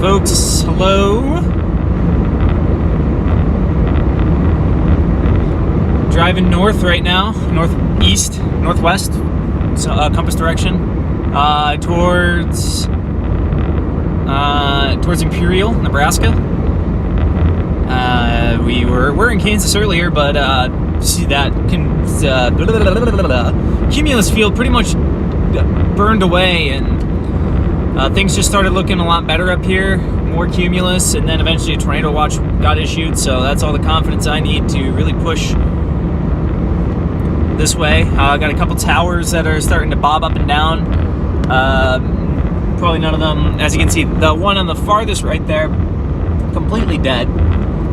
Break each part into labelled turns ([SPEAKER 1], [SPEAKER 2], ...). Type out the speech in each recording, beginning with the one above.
[SPEAKER 1] Folks, hello. Driving north right now, northeast, northwest, compass direction, towards Imperial, Nebraska. We're in Kansas earlier, but see that cumulus field pretty much burned away, and things just started looking a lot better up here. More cumulus, and then eventually a tornado watch got issued. So that's all the confidence I need to really push this way. I got a couple towers that are starting to bob up and down. Probably none of them, as you can see, the one on the farthest right there, completely dead.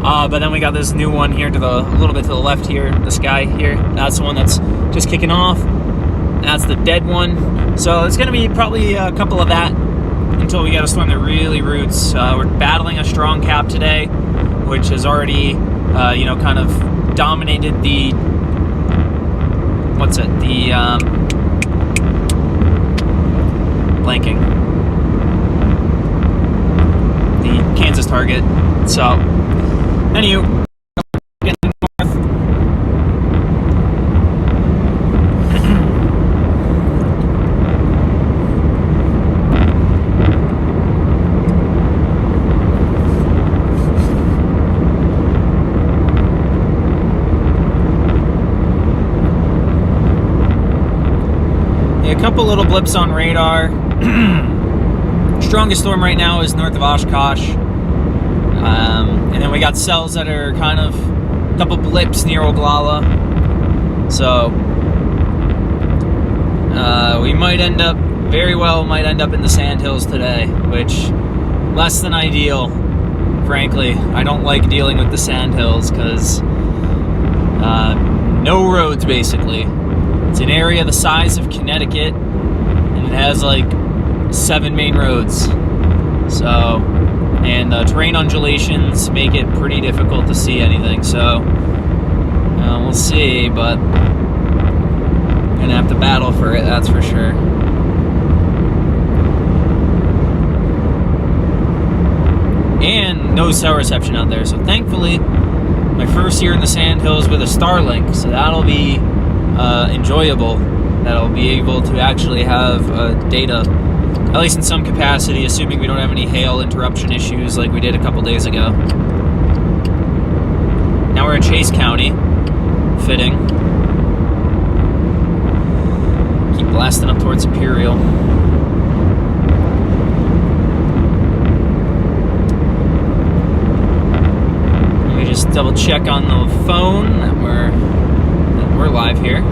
[SPEAKER 1] But then we got this new one here a little bit to the left here, the sky here. That's the one that's just kicking off. That's the dead one. So it's going to be probably a couple of that until we get a storm that really roots. We're battling a strong cap today, which has already, kind of dominated the, blanking. The Kansas target. So, anywho, getting north. A couple little blips on radar. Strongest storm right now is north of Oshkosh. And then we got cells that are kind of a couple blips near Ogallala. So we might end up in the Sandhills today, which less than ideal, frankly. I don't like dealing with the Sandhills because no roads, basically. It's an area the size of Connecticut, and it has like 7 main roads. So, and terrain undulations make it pretty difficult to see anything. So, we'll see, but I'm gonna have to battle for it, that's for sure. And no cell reception out there. So thankfully, my first year in the Sandhills with a Starlink, so that'll be enjoyable. That'll be able to actually have data, at least in some capacity, assuming we don't have any hail interruption issues like we did a couple days ago. Now we're in Chase County. Fitting. Keep blasting up towards Imperial. Let me just double check on the phone that we're live here.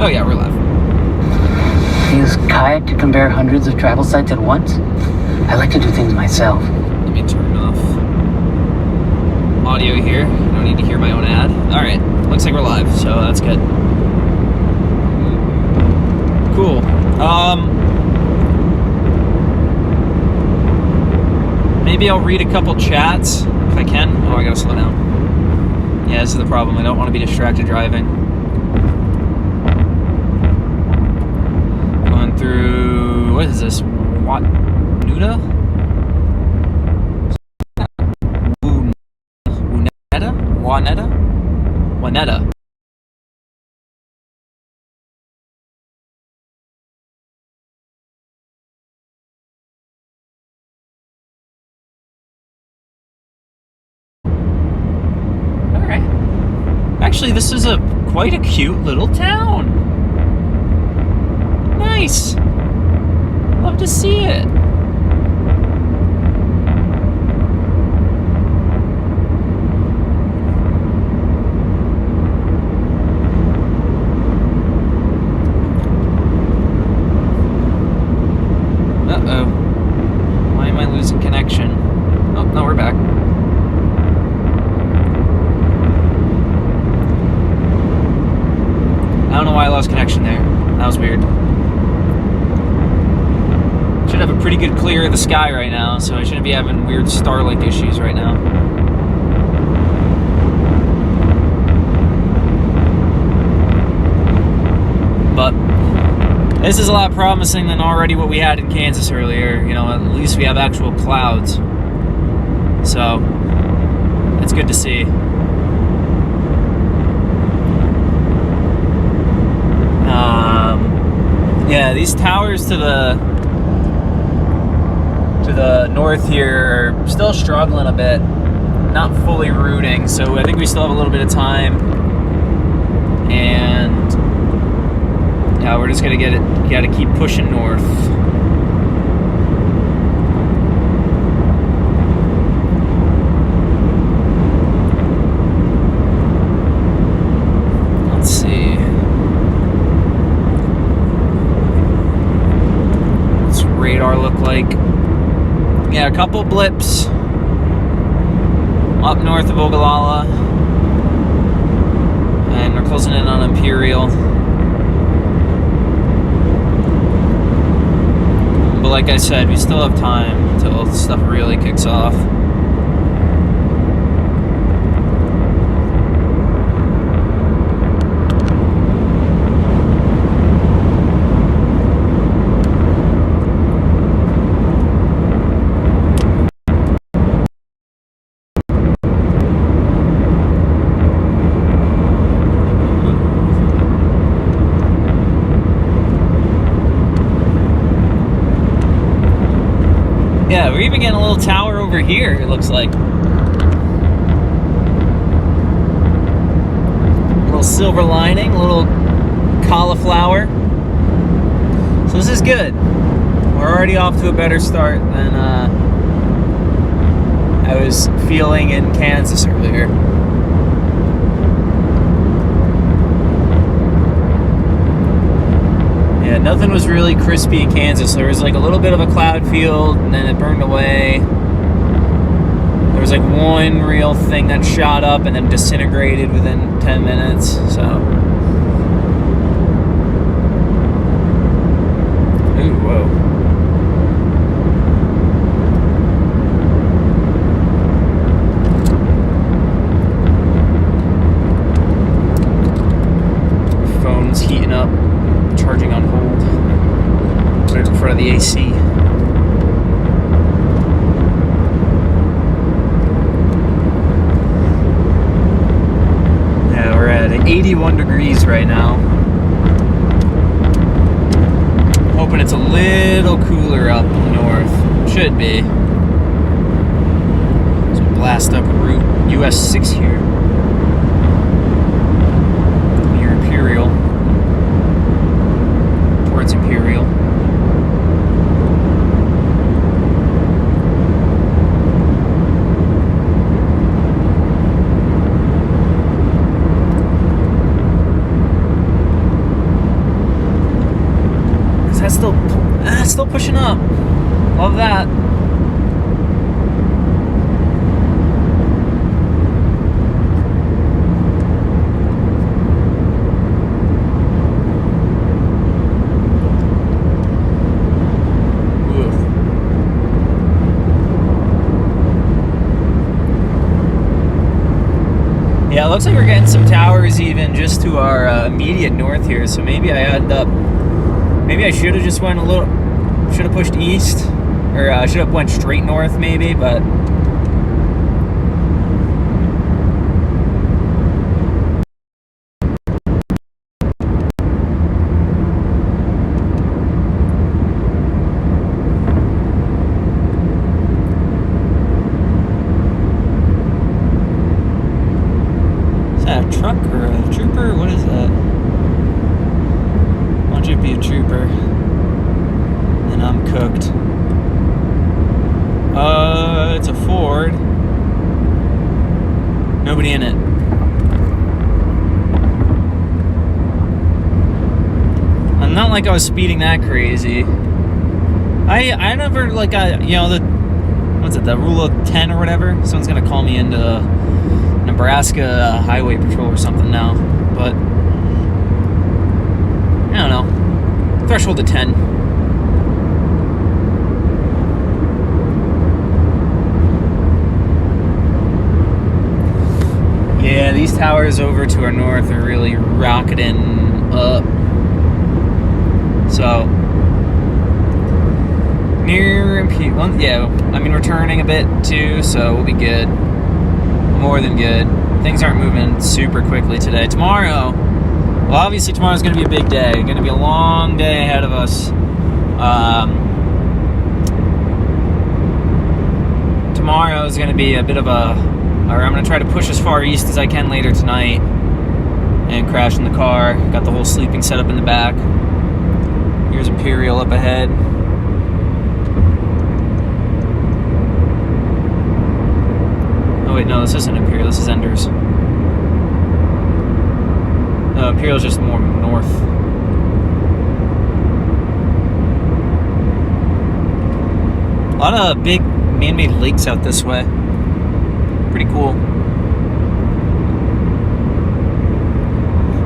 [SPEAKER 1] Oh yeah, we're live.
[SPEAKER 2] Use kayak to compare hundreds of travel sites at once? I like to do things myself.
[SPEAKER 1] Let me turn off audio here. I don't need to hear my own ad. Alright, looks like we're live, so that's good. Cool. Maybe I'll read a couple chats if I can. Oh, I gotta slow down. Yeah, this is the problem. I don't want to be distracted driving. Going through, what is this? Nuda? Waneta? Actually, this is quite a cute little town. Nice. Love to see it. Uh-oh. Why am I losing connection? Oh, no, we're back. I don't know why I lost connection there. That was weird. Should have a pretty good clear of the sky right now, so I shouldn't be having weird Starlink issues right now. This is a lot promising than already what we had in Kansas earlier. You know, at least we have actual clouds. So, it's good to see. Yeah, these towers to the north here are still struggling a bit. Not fully rooting, so I think we still have a little bit of time. And yeah, we're just gonna gotta keep pushing north. Let's see. What's radar look like? Yeah, a couple blips up north of Ogallala, and we're closing in on Imperial. But like I said, we still have time until stuff really kicks off. Yeah, we're even getting a little tower over here, it looks like. A little silver lining, a little cauliflower. So this is good. We're already off to a better start than I was feeling in Kansas earlier. Yeah, nothing was really crispy in Kansas. There was like a little bit of a cloud field, and then it burned away. There was like one real thing that shot up and then disintegrated within 10 minutes. So, ooh, whoa. Phone's heating up. Charging on hold. Put it in front of the AC. Yeah, we're at 81 degrees right now. Hoping it's a little cooler up north. Should be. So blast up Route US 6 here. Near Imperial. Towards Imperial. Is that still pushing up? Love that. Yeah, it looks like we're getting some towers even just to our immediate north here. So maybe I should have just went should have pushed east, or should have went straight north maybe, but a truck or a trooper? What is that? Why don't you be a trooper? And I'm cooked. It's a Ford. Nobody in it. And not like I was speeding that crazy. I never like the rule of 10 or whatever. Someone's gonna call me into Nebraska highway patrol or something now, but I don't know. Threshold of 10. Yeah, these towers over to our north are really rocketing up. So near Imperial, yeah. I mean, we're turning a bit too, so we'll be good. More than good. Things aren't moving super quickly today. Tomorrow, well, obviously tomorrow's going to be a big day. Going to be a long day ahead of us. Tomorrow is going to be a bit of a, or I'm going to try to push as far east as I can later tonight and crash in the car. Got the whole sleeping setup in the back. Here's Imperial up ahead. Oh wait, no, this isn't Imperial, this is Enders. No, Imperial's just more north. A lot of big man-made lakes out this way. Pretty cool.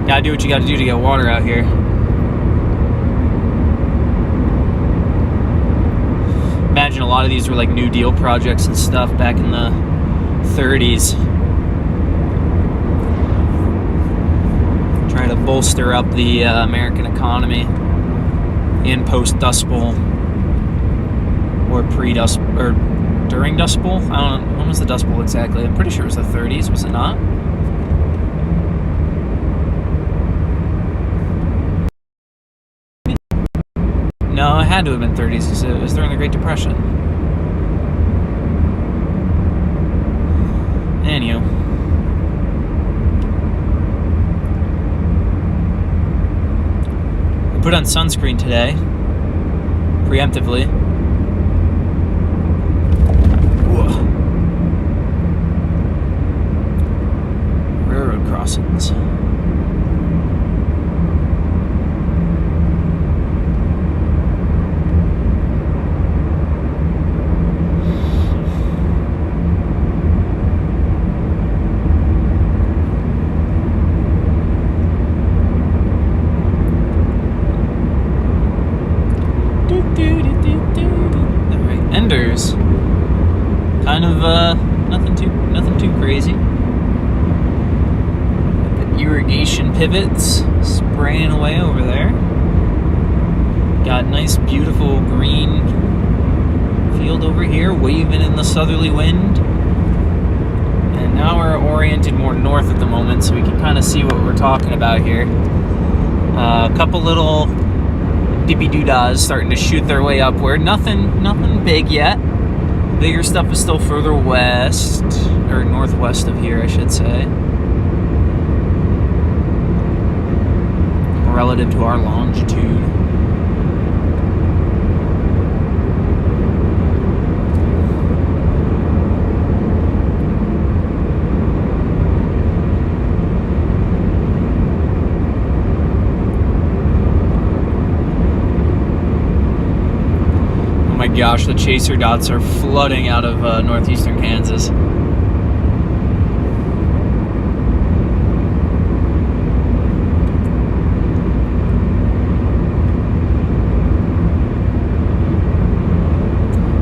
[SPEAKER 1] Gotta do what you gotta do to get water out here. Imagine a lot of these were like New Deal projects and stuff back in the 30s. Trying to bolster up the American economy in post-Dust Bowl. Or pre-Dust, or during Dust Bowl? I don't know. When was the Dust Bowl exactly? I'm pretty sure it was the 30s, was it not? No, it had to have been 30s because it was during the Great Depression. Anywho. I put on sunscreen today. Preemptively. Railroad crossings. Alright, Enders. Kind of nothing too crazy. The irrigation pivots spraying away over there. Got nice beautiful green field over here waving in the southerly wind. And now we're oriented more north at the moment, so we can kind of see what we're talking about here. A couple little dippy doodads starting to shoot their way upward. Nothing big yet. Bigger stuff is still further west, or northwest of here, I should say. Relative to our longitude. Oh my gosh, the chaser dots are flooding out of northeastern Kansas.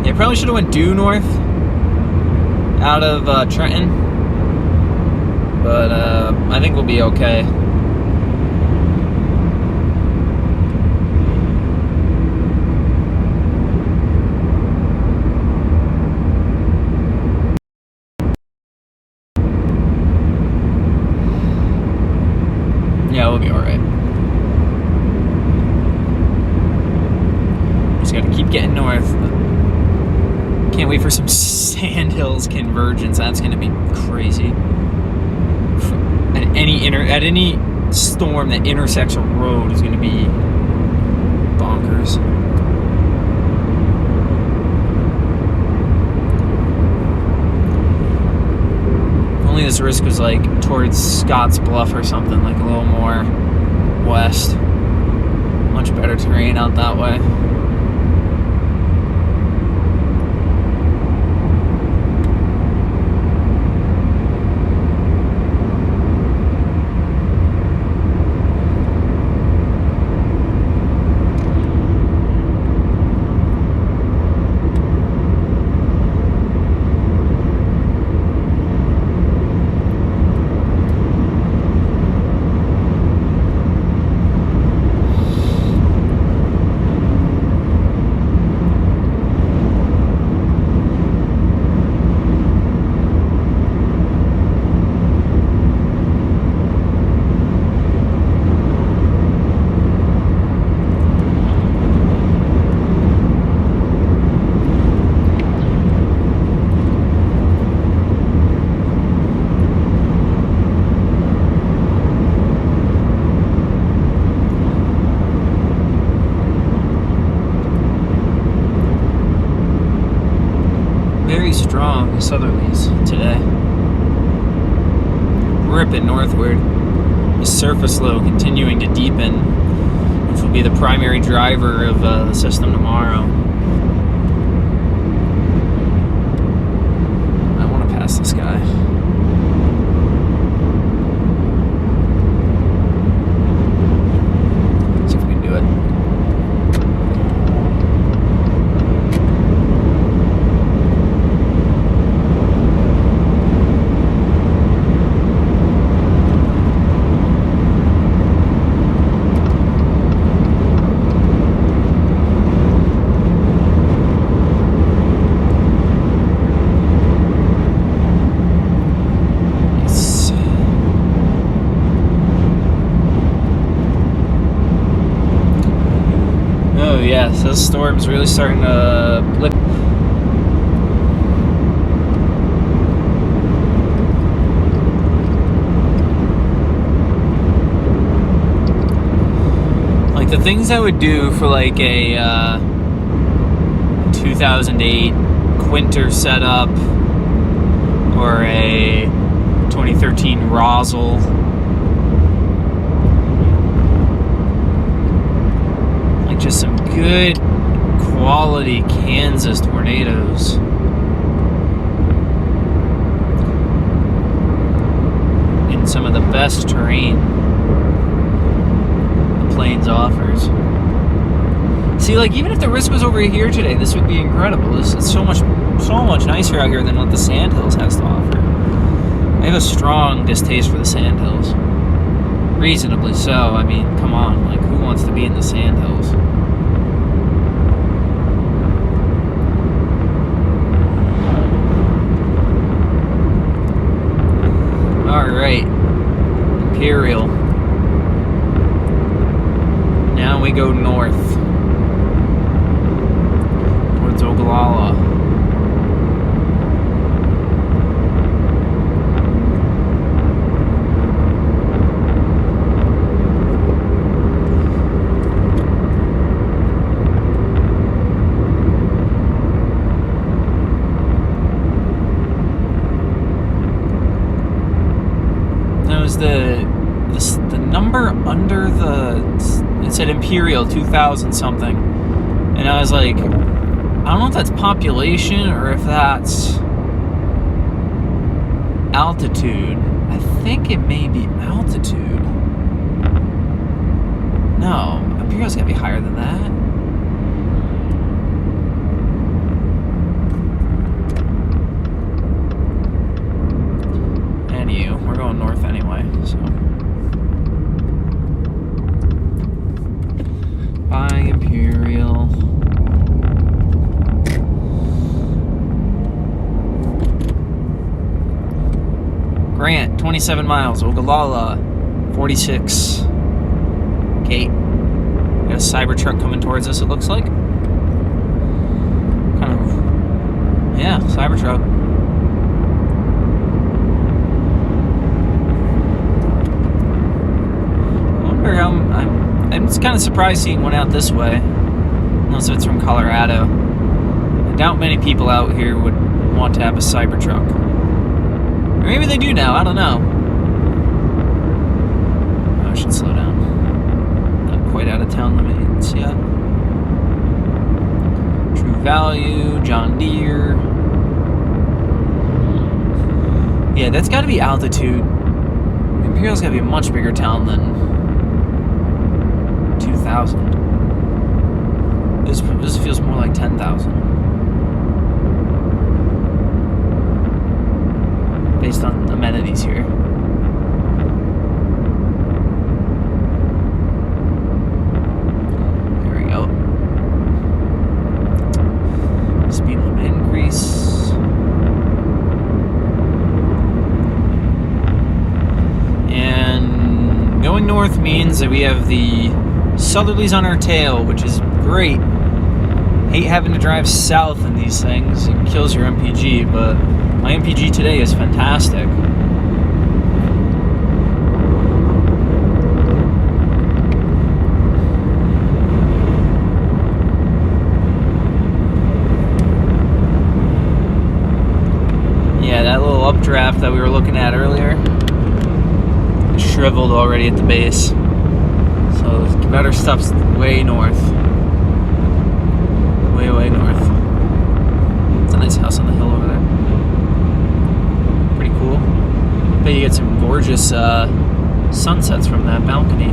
[SPEAKER 1] Yeah, probably should have went due north out of Trenton, but I think we'll be okay. Yeah, we'll be alright. Just gotta keep getting north. Can't wait for some Sandhills convergence. That's gonna be crazy. At any storm that intersects a road is gonna be bonkers. If only this risk was like towards Scotts Bluff or something, like a little more west. Much better terrain out that way. southerlies today. Ripping northward. The surface low continuing to deepen, which will be the primary driver of the system tomorrow. I want to pass this guy. See if we can do it. Yes, those storms really starting to blip. Like the things I would do for like a 2008 Quinter setup or a 2013 Rosal. Just some good quality Kansas tornadoes. In some of the best terrain the Plains offers. See, like even if the risk was over here today, this would be incredible. It's so much nicer out here than what the Sandhills has to offer. I have a strong distaste for the Sandhills. Reasonably so. I mean, come on, like who wants to be in the Sandhills? Alright, Imperial. Now we go north towards Ogallala. The number under it said Imperial 2000 something, and I was like, I don't know if that's population or if that's altitude. I think it may be altitude. No, Imperial's gotta be higher than that. We're going north anyway, so. Bye, Imperial. Grant, 27 miles. Ogallala, 46. Gate. Got a Cybertruck coming towards us, it looks like. Kind of. Yeah, Cybertruck. I'm just kind of surprised seeing one out this way, unless it's from Colorado. I doubt many people out here would want to have a Cybertruck. Or maybe they do now, I don't know. Oh, I should slow down. Not quite out of town limits yet. True Value, John Deere. Yeah, that's got to be altitude. Imperial's got to be a much bigger town than 2,000. This feels more like 10,000. Based on amenities here. There we go. Speed limit increase. And going north means that we have the southerlies on our tail, which is great. Hate having to drive south in these things. It kills your MPG, but my MPG today is fantastic. updraft that we were looking at earlier. It's shriveled already at the base. So the better stuff's way north. Way, way north. It's a nice house on the hill over there. Pretty cool. Bet you get some gorgeous sunsets from that balcony.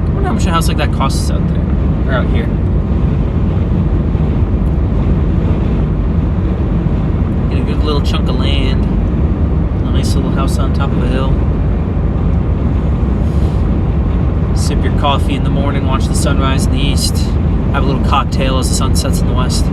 [SPEAKER 1] I wonder how much a house like that costs out there. Or out here. Get a good little chunk of land. A nice little house on top of a hill. Sip your coffee in the morning, watch the sunrise in the east. Have a little cocktail as the sun sets in the west.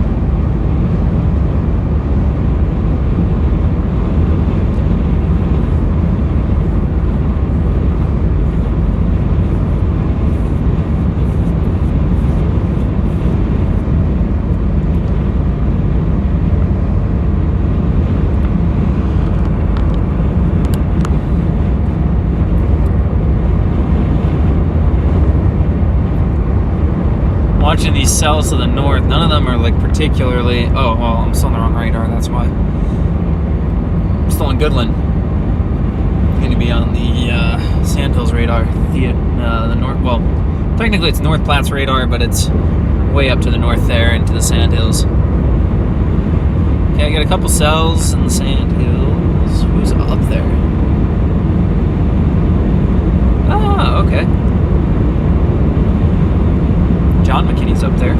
[SPEAKER 1] Watching these cells to the north, none of them are like particularly. Oh, well, I'm still on the wrong radar, that's why. I'm still in Goodland. I'm going to be on the Sandhills radar. The north. Well, technically it's North Platte's radar, but it's way up to the north there into the Sandhills. Okay, I got a couple cells in the Sandhills. Who's up there? Ah, okay. John McKinney's up there.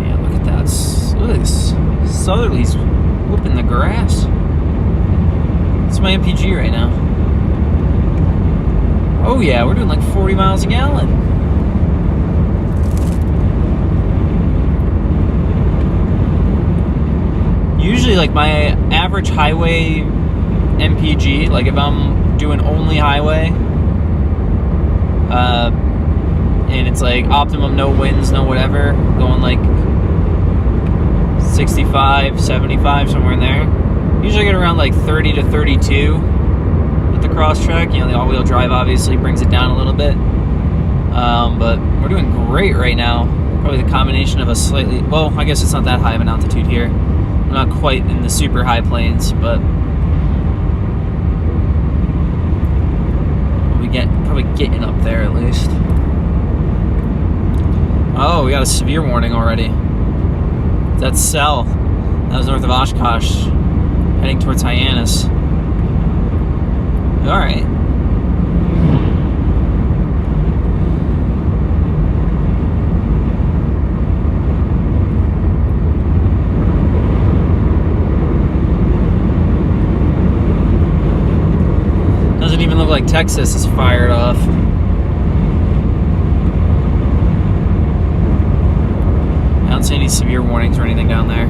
[SPEAKER 1] Yeah, look at that. Look at this. Southerly's whooping the grass. It's my MPG right now. Oh yeah, we're doing like 40 miles a gallon. Usually like my average highway MPG, like if I'm doing only highway, and it's like optimum, no winds, no whatever, going like 65, 75, somewhere in there. Usually I get around like 30 to 32. The cross track, you know, the all-wheel drive obviously brings it down a little bit, but we're doing great right now. Probably the combination of a slightly, well, I guess it's not that high of an altitude here. I'm not quite in the super high plains, but we probably getting up there at least. Oh, we got a severe warning already. That's Cell. That was north of Oshkosh, heading towards Hyannis. All right. Doesn't even look like Texas is fired off. I don't see any severe warnings or anything down there.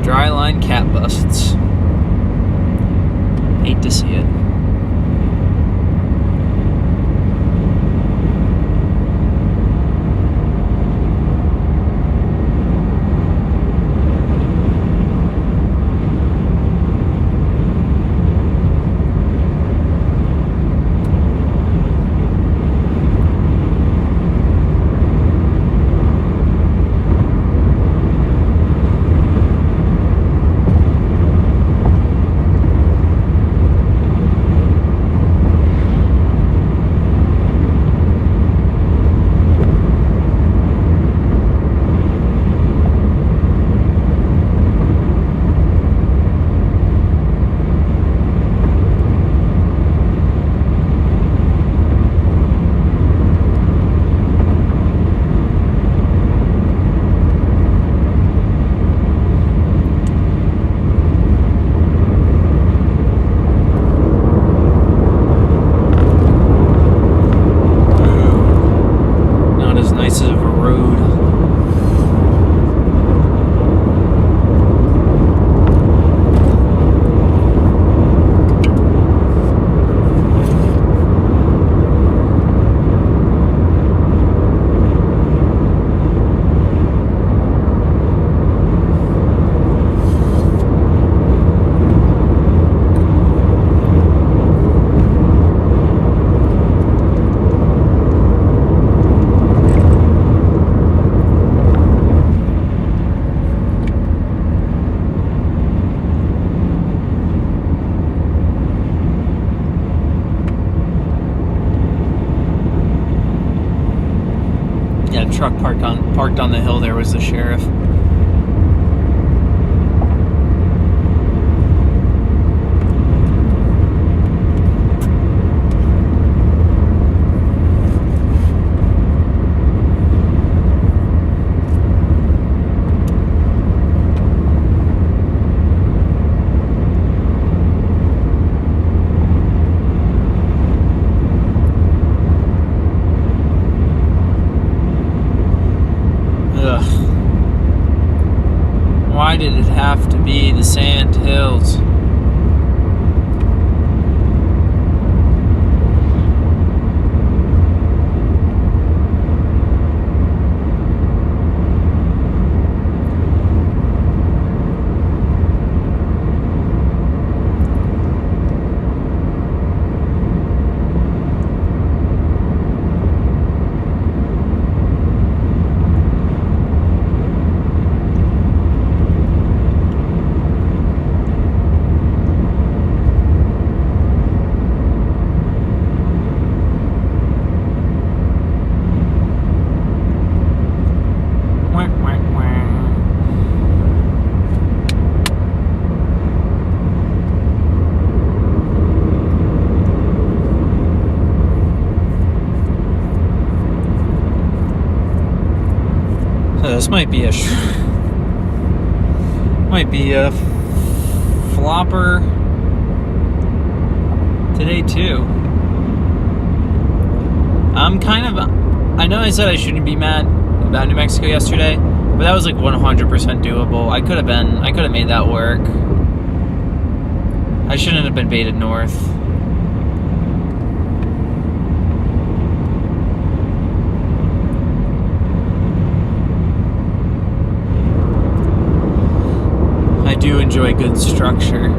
[SPEAKER 1] Dryline cat busts. Hate to see it. that truck parked on the hill there was the sheriff. Why did it have to be the sand hills? This might be a flopper today too. I know I said I shouldn't be mad about New Mexico yesterday, but that was like 100% doable. I could have made that work. I shouldn't have been baited north. I do enjoy good structure.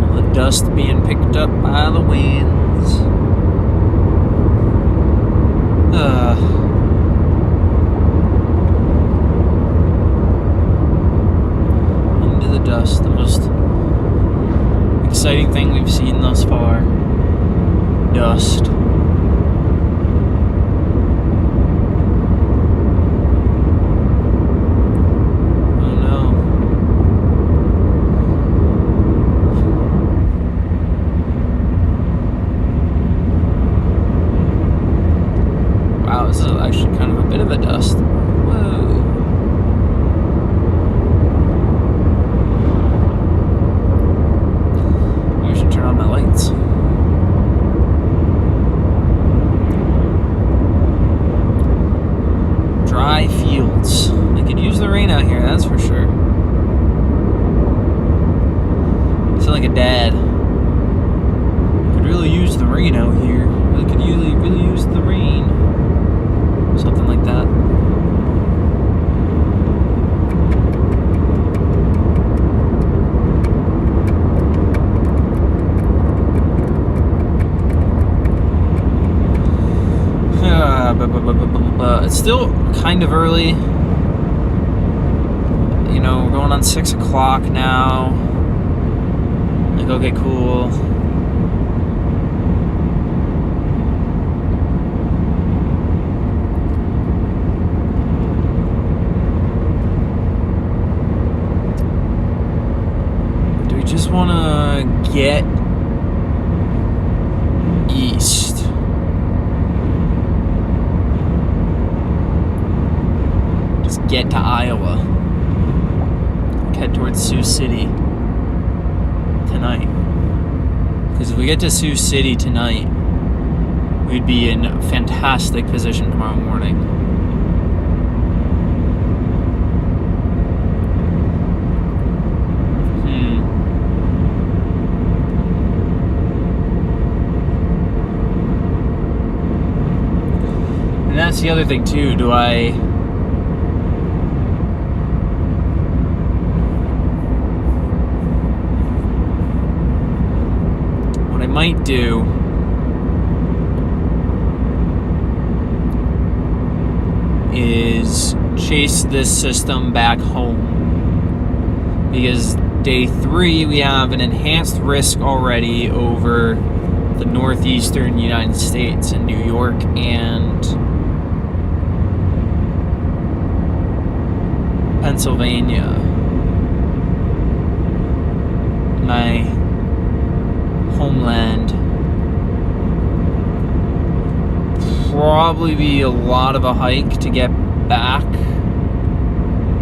[SPEAKER 1] All the dust being picked up by the winds. Into the dust, the most exciting thing we've seen thus far. Dust. Oh no. Wow, this is actually kind of a bit of a dust. Whoa. Maybe I should turn on my lights. Dry fields. I could use the rain out here, that's for sure. I sound like a dad. Could really use the rain out here. I could really use the rain. Something like that. It's still kind of early. You know, we're going on 6 o'clock now. Like, okay, cool. Just want to get east. Just get to Iowa. Head towards Sioux City tonight. Because if we get to Sioux City tonight, we'd be in fantastic position tomorrow morning. And that's the other thing too. Do I might do is chase this system back home, because day 3 we have an enhanced risk already over the northeastern United States in New York and Pennsylvania. My homeland. Probably be a lot of a hike to get back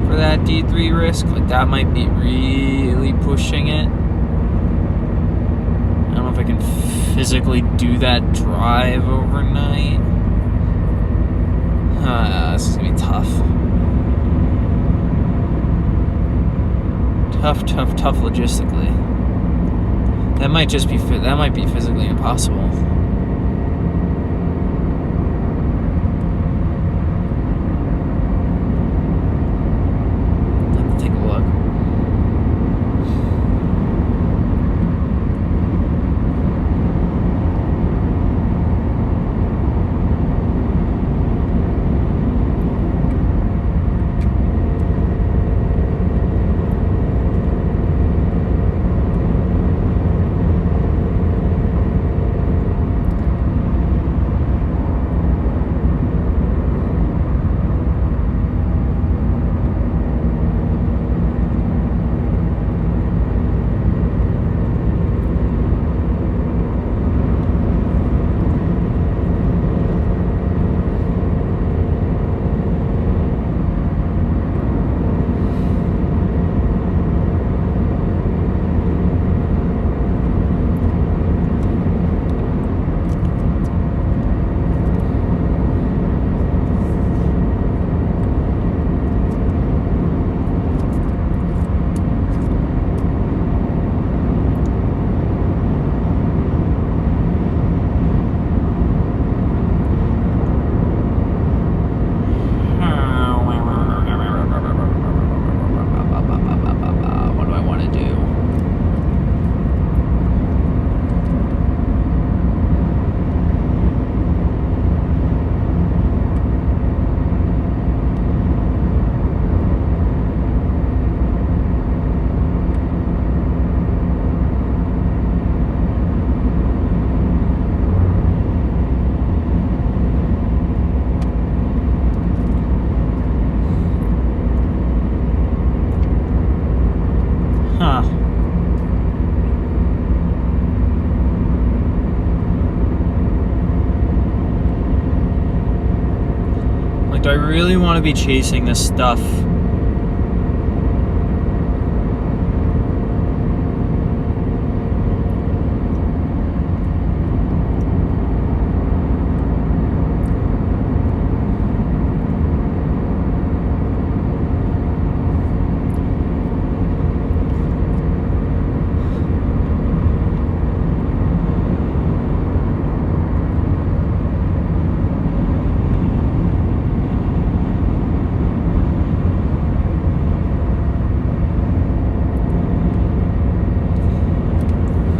[SPEAKER 1] for that D3 risk. Like, that might be really pushing it. I don't know if I can physically do that drive overnight. This is gonna be tough. Tough logistically. That might be physically impossible. Do I really want to be chasing this stuff?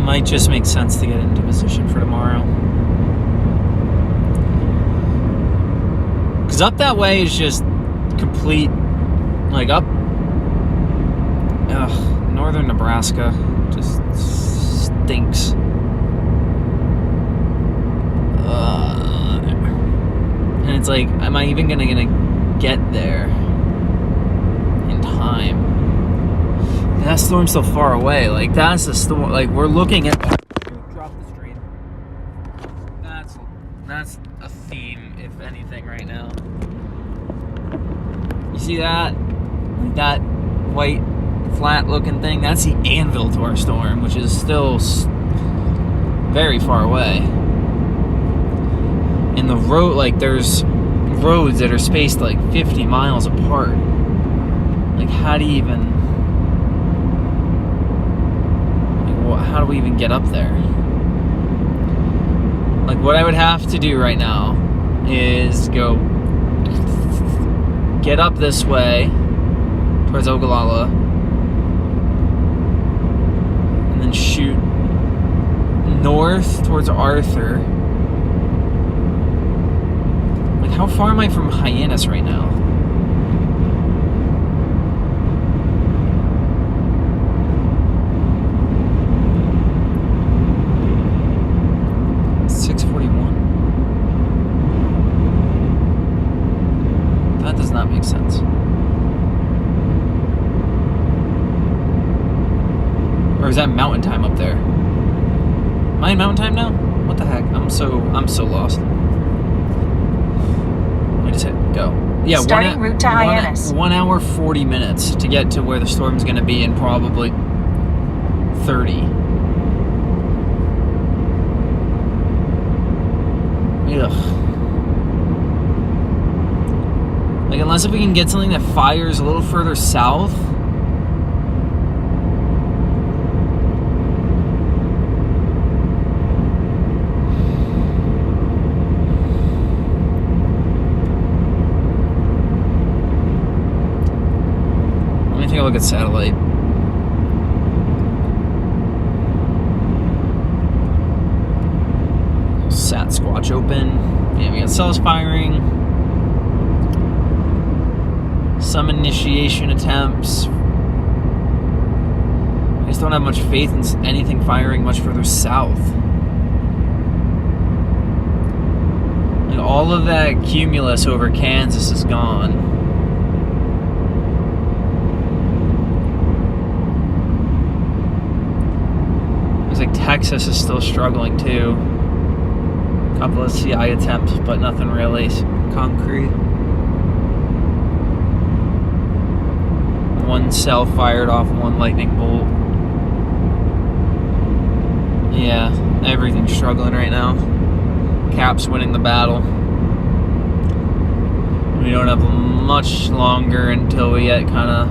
[SPEAKER 1] Might just make sense to get into position for tomorrow. Because up that way is just complete, like up, northern Nebraska just stinks. And it's like, am I even gonna get there in time? That storm's so far away. Like, that's the storm. Like, we're looking at. Drop the stream. That's a theme, if anything, right now. You see that? Like, that white, flat-looking thing. That's the anvil to our storm, which is still very far away. And the road, like, there's roads that are spaced like 50 miles apart. Like, how do you even? How do we even get up there? Like, what I would have to do right now is go get up this way towards Ogallala and then shoot north north towards Arthur. Like, how far am I from Hyannis right now? That does not make sense. Or is that mountain time up there? Am I in mountain time now? What the heck? I'm so lost. Let me just hit go. Yeah,
[SPEAKER 3] starting route to Hyannis.
[SPEAKER 1] 1 hour 40 minutes to get to where the storm's going to be in probably 30. Ugh. Like, unless if we can get something that fires a little further south. Let me take a look at satellite. Sat Squatch open. Yeah, we got cells firing. Some initiation attempts. I just don't have much faith in anything firing much further south. Like, all of that cumulus over Kansas is gone. Looks like Texas is still struggling too. A couple of CI attempts, but nothing really concrete. One cell fired off one lightning bolt. Yeah, everything's struggling right now. Cap's winning the battle. We don't have much longer until we get kind of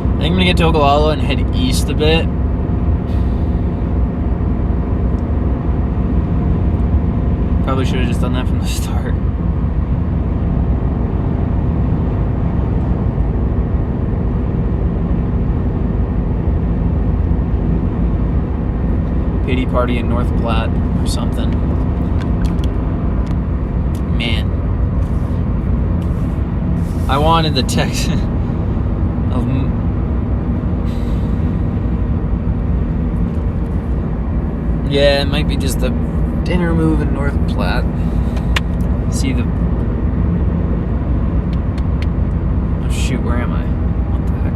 [SPEAKER 1] I think I'm gonna get to Ogallala and head east a bit. Probably should have just done that from the start. Pity party in North Platte or something. Man. I wanted the text of yeah, it might be just a dinner move in North Platte. See the... Oh shoot, where am I? What the heck?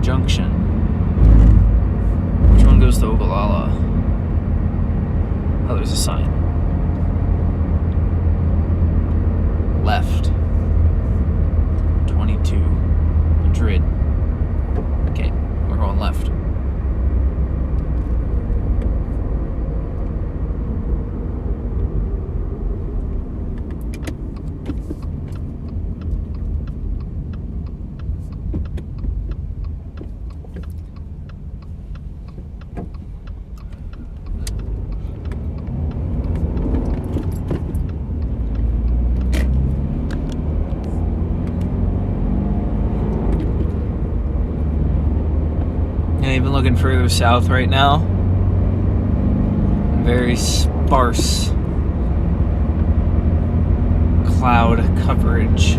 [SPEAKER 1] Junction. Which one goes to Ogallala? Oh, there's a sign. Left. 22. Madrid. Okay, we're going left. Even looking further south right now. Very sparse cloud coverage.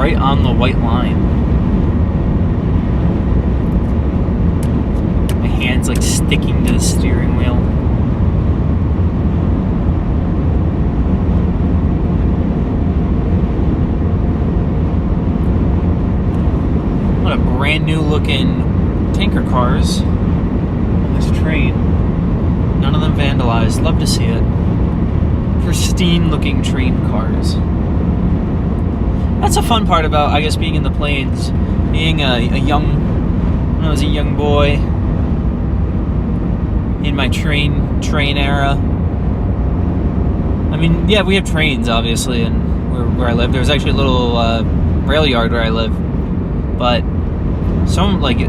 [SPEAKER 1] right on the white line. My hand's like sticking to the steering wheel. What a brand new looking tanker cars on this train. None of them vandalized. Love to see it. Pristine looking train cars. That's a fun part about, I guess, being in the plains. Being when I was a young boy in my train era. I mean, yeah, we have trains, obviously, and where I live. There's actually a little rail yard where I live. But some, like, you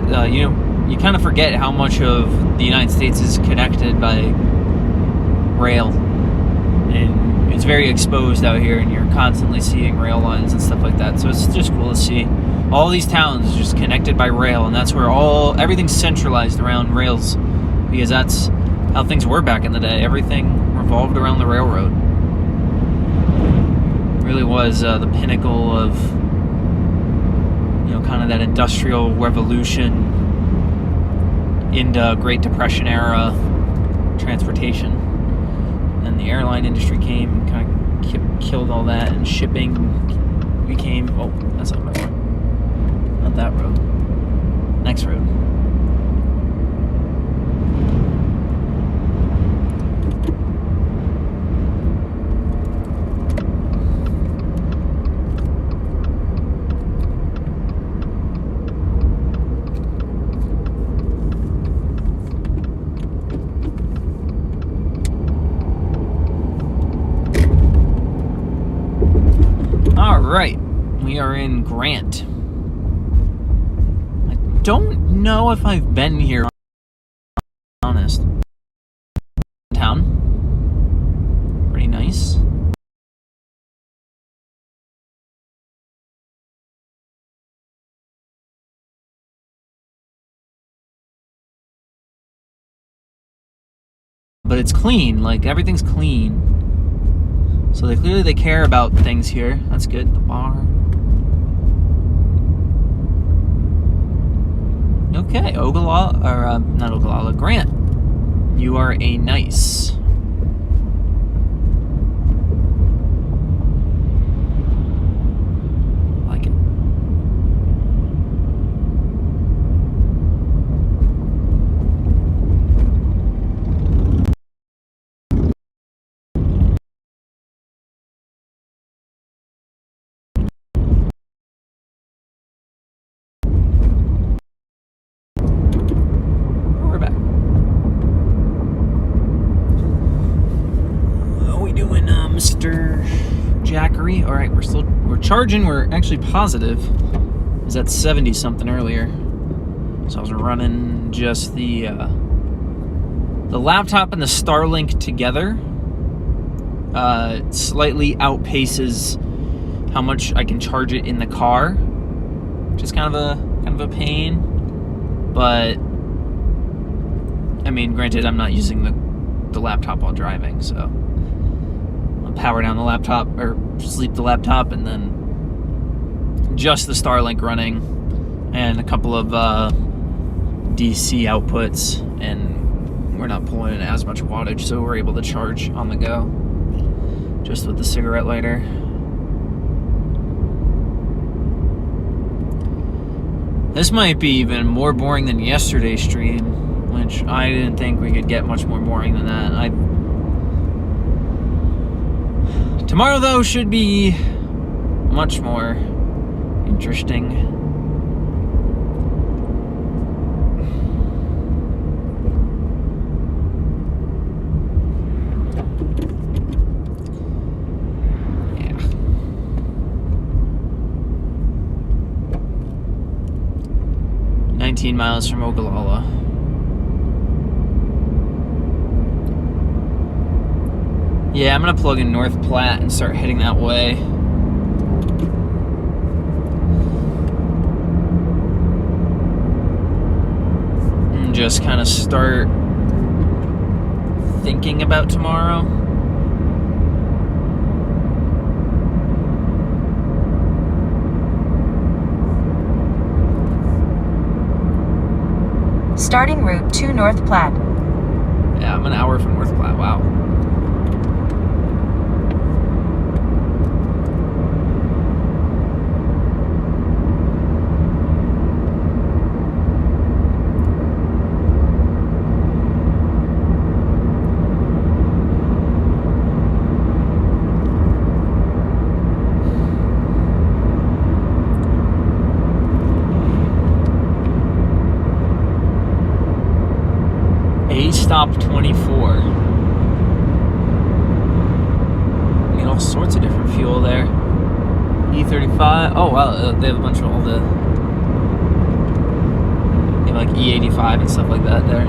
[SPEAKER 1] kind of forget how much of the United States is connected by rail. And it's very exposed out here, and you're constantly seeing rail lines and stuff like that. So it's just cool to see all these towns just connected by rail, and that's where everything's centralized around rails, because that's how things were back in the day. Everything revolved around the railroad. It really was the pinnacle of, kind of that industrial revolution into Great Depression era transportation. And the airline industry came and kind of killed all that, and shipping became, that's not my road. Not that road. Next road. Right, we are in Grant. I don't know if I've been here, honest. Town, pretty nice. But it's clean, like everything's clean. So they care about things here. That's good. The bar. Okay, Ogallala, or not Ogallala, Grant. You are a nice. Like it. Mr. Jackery. All right, we're charging. We're actually positive. It was at 70 something earlier. So I was running just the laptop and the Starlink together. It slightly outpaces how much I can charge it in the car, which is kind of a pain. But I mean, granted, I'm not using the laptop while driving, so power down the laptop, or sleep the laptop, and then just the Starlink running and a couple of DC outputs, and we're not pulling in as much wattage, so we're able to charge on the go just with the cigarette lighter. This might be even more boring than yesterday's stream, which I didn't think we could get much more boring than that. Tomorrow, though, should be much more interesting. Yeah. "19 miles from Ogallala." Yeah, I'm gonna plug in North Platte and start heading that way. And just kind of start thinking about tomorrow.
[SPEAKER 3] Starting route to North Platte.
[SPEAKER 1] Yeah, I'm an hour from North Platte. Wow. Stop 24. You get all sorts of different fuel there. E35. Oh wow, they have a bunch of all the. They have like E85 and stuff like that there.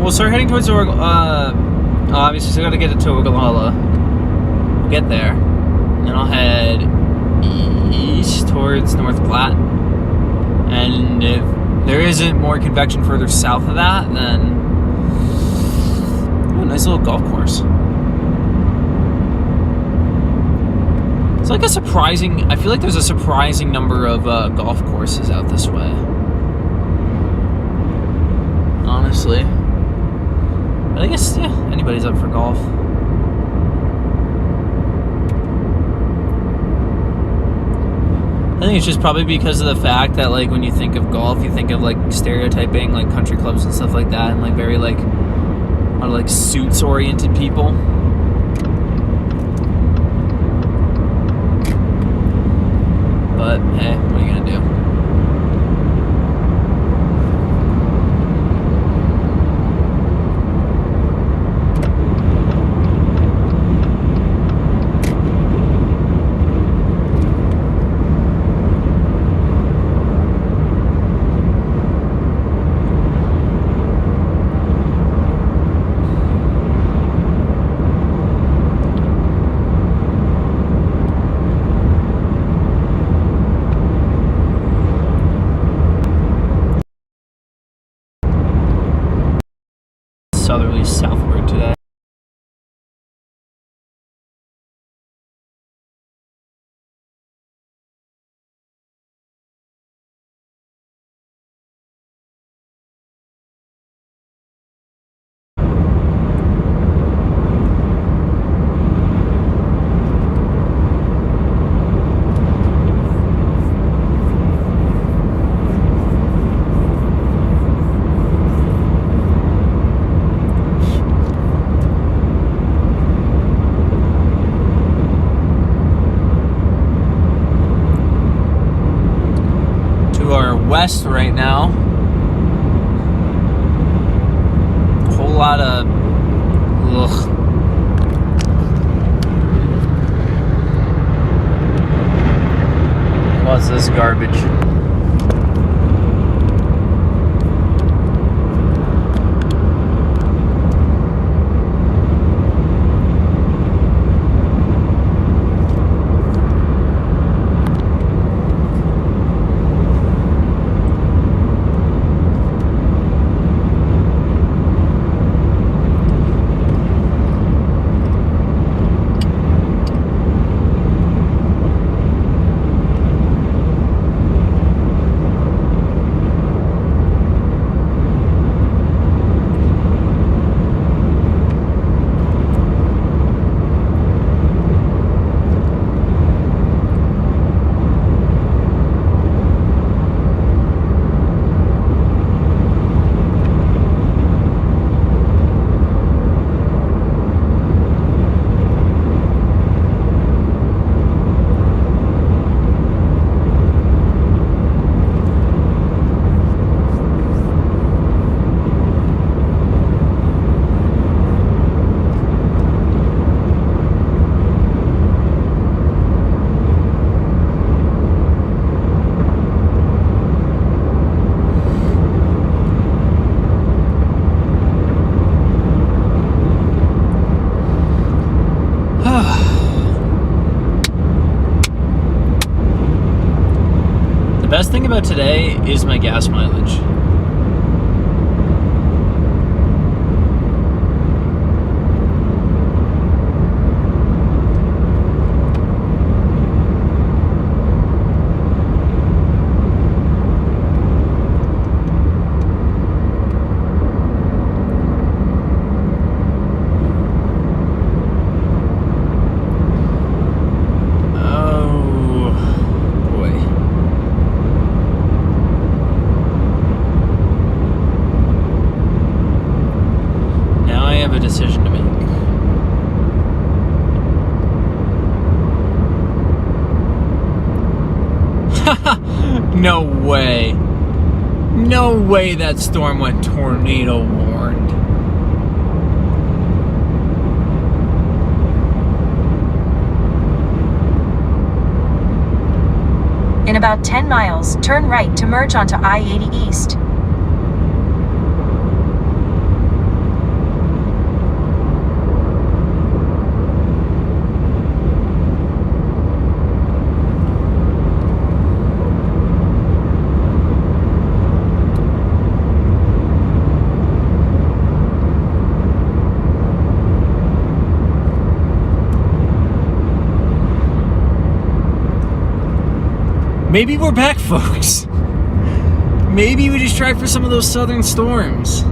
[SPEAKER 1] We'll start heading towards obviously, so I gotta get it to Ogallala. We'll get there. And then I'll head east towards North Platte. And if there isn't more convection further south of that, then a nice little golf course. It's like a surprising, I feel like there's a surprising number of golf courses out this way. Honestly. But I guess, yeah, anybody's up for golf. I think it's just probably because of the fact that, like, when you think of golf, you think of, like, stereotyping, like, country clubs and stuff like that, and, like, very, like, a lot of, like, suits-oriented people. But, hey, what are you gonna do? Southerly southward today. West right now. A whole lot of what's this garbage? about today is my gas mileage. Decision to make. No way. No way that storm went tornado warned.
[SPEAKER 3] In about 10 miles, turn right to merge onto I-80 East.
[SPEAKER 1] Maybe we're back, folks. Maybe we just try for some of those southern storms.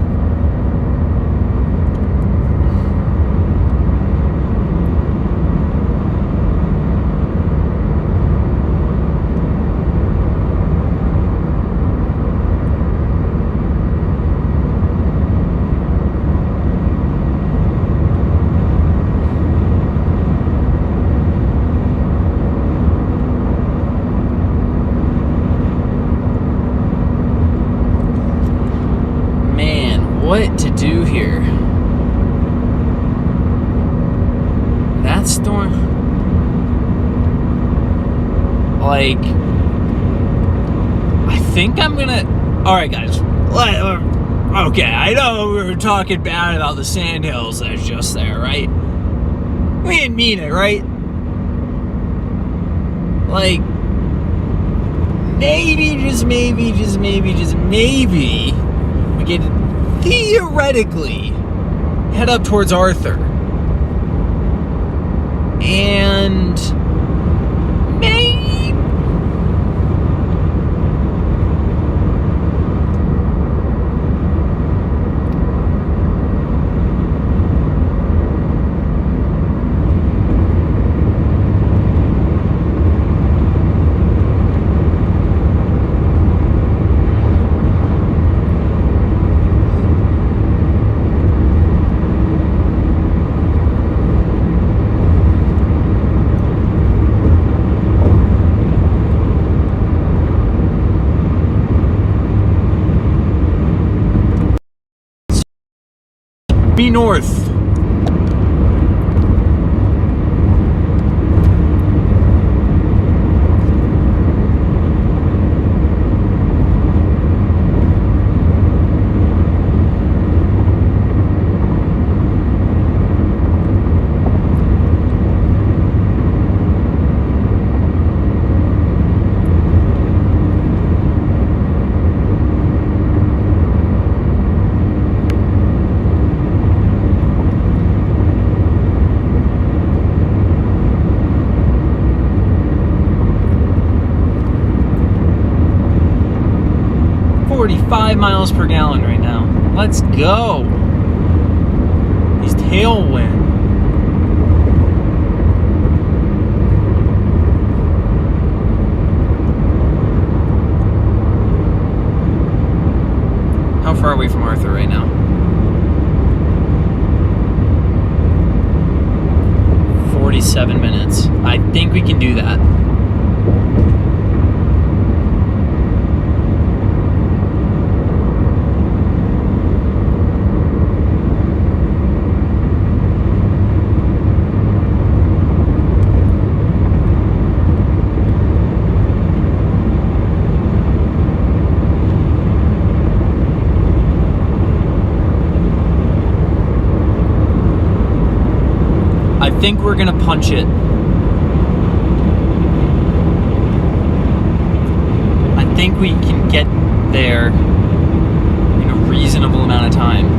[SPEAKER 1] What to do here? That storm, like, I think I'm gonna. All right, guys. Okay, I know we were talking bad about the sandhills that's just there, right? We didn't mean it, right? Like, maybe, just maybe, we get theoretically head up towards Arthur, and maybe be north. Miles per gallon right now. Let's go. These tailwind. How far away from Arthur right now? 47 minutes. I think we can do that. I think we're gonna punch it. I think think we can get there in a reasonable amount of time.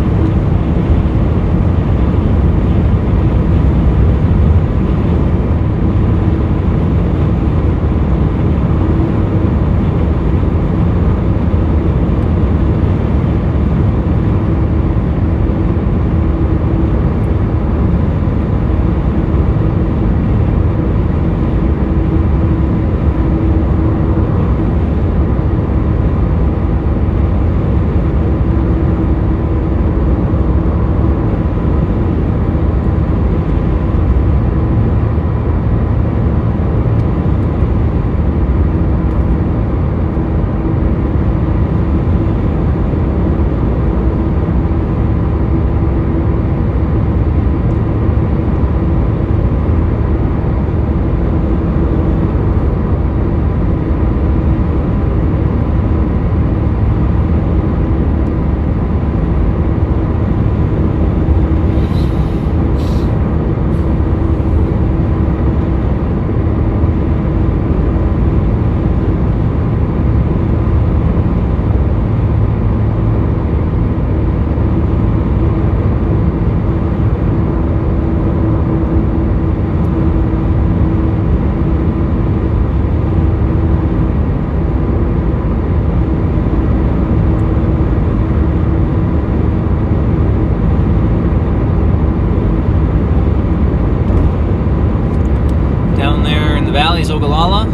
[SPEAKER 1] Ogallala.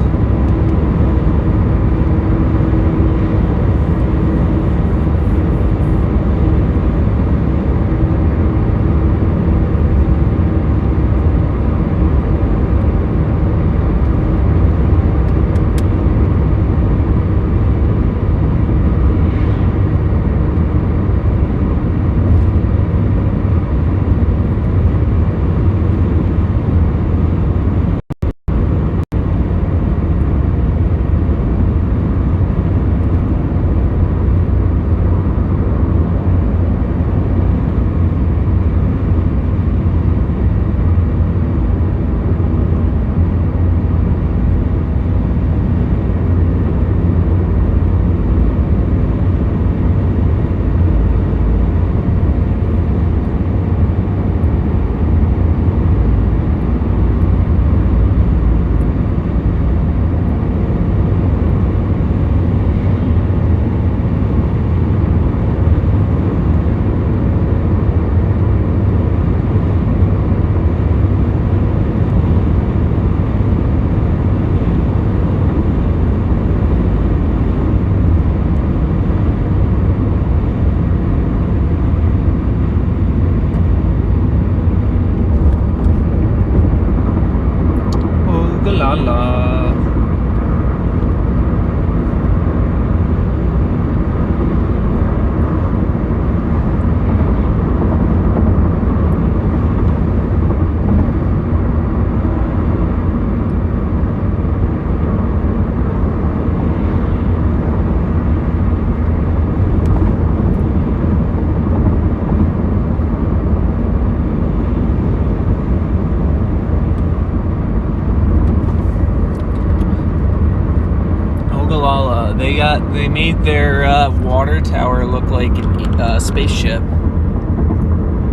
[SPEAKER 1] They made their water tower look like a spaceship.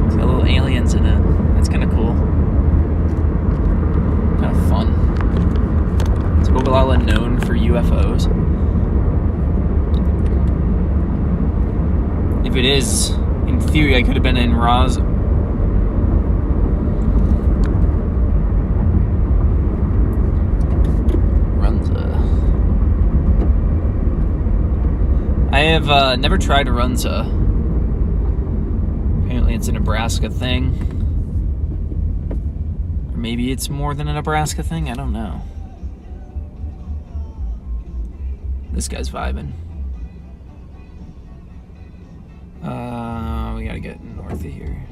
[SPEAKER 1] It's got little aliens in it. That's kind of cool. Kind of fun. Is Ogallala known for UFOs? If it is, in theory, I could have been in I have never tried a Runza. Apparently it's a Nebraska thing. Or maybe it's more than a Nebraska thing, I don't know. This guy's vibing. We gotta get north of here.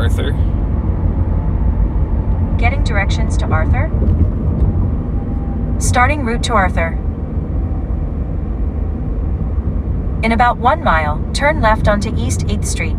[SPEAKER 1] Arthur.
[SPEAKER 3] Getting directions to Arthur. Starting route to Arthur. In about 1 mile, turn left onto East 8th Street.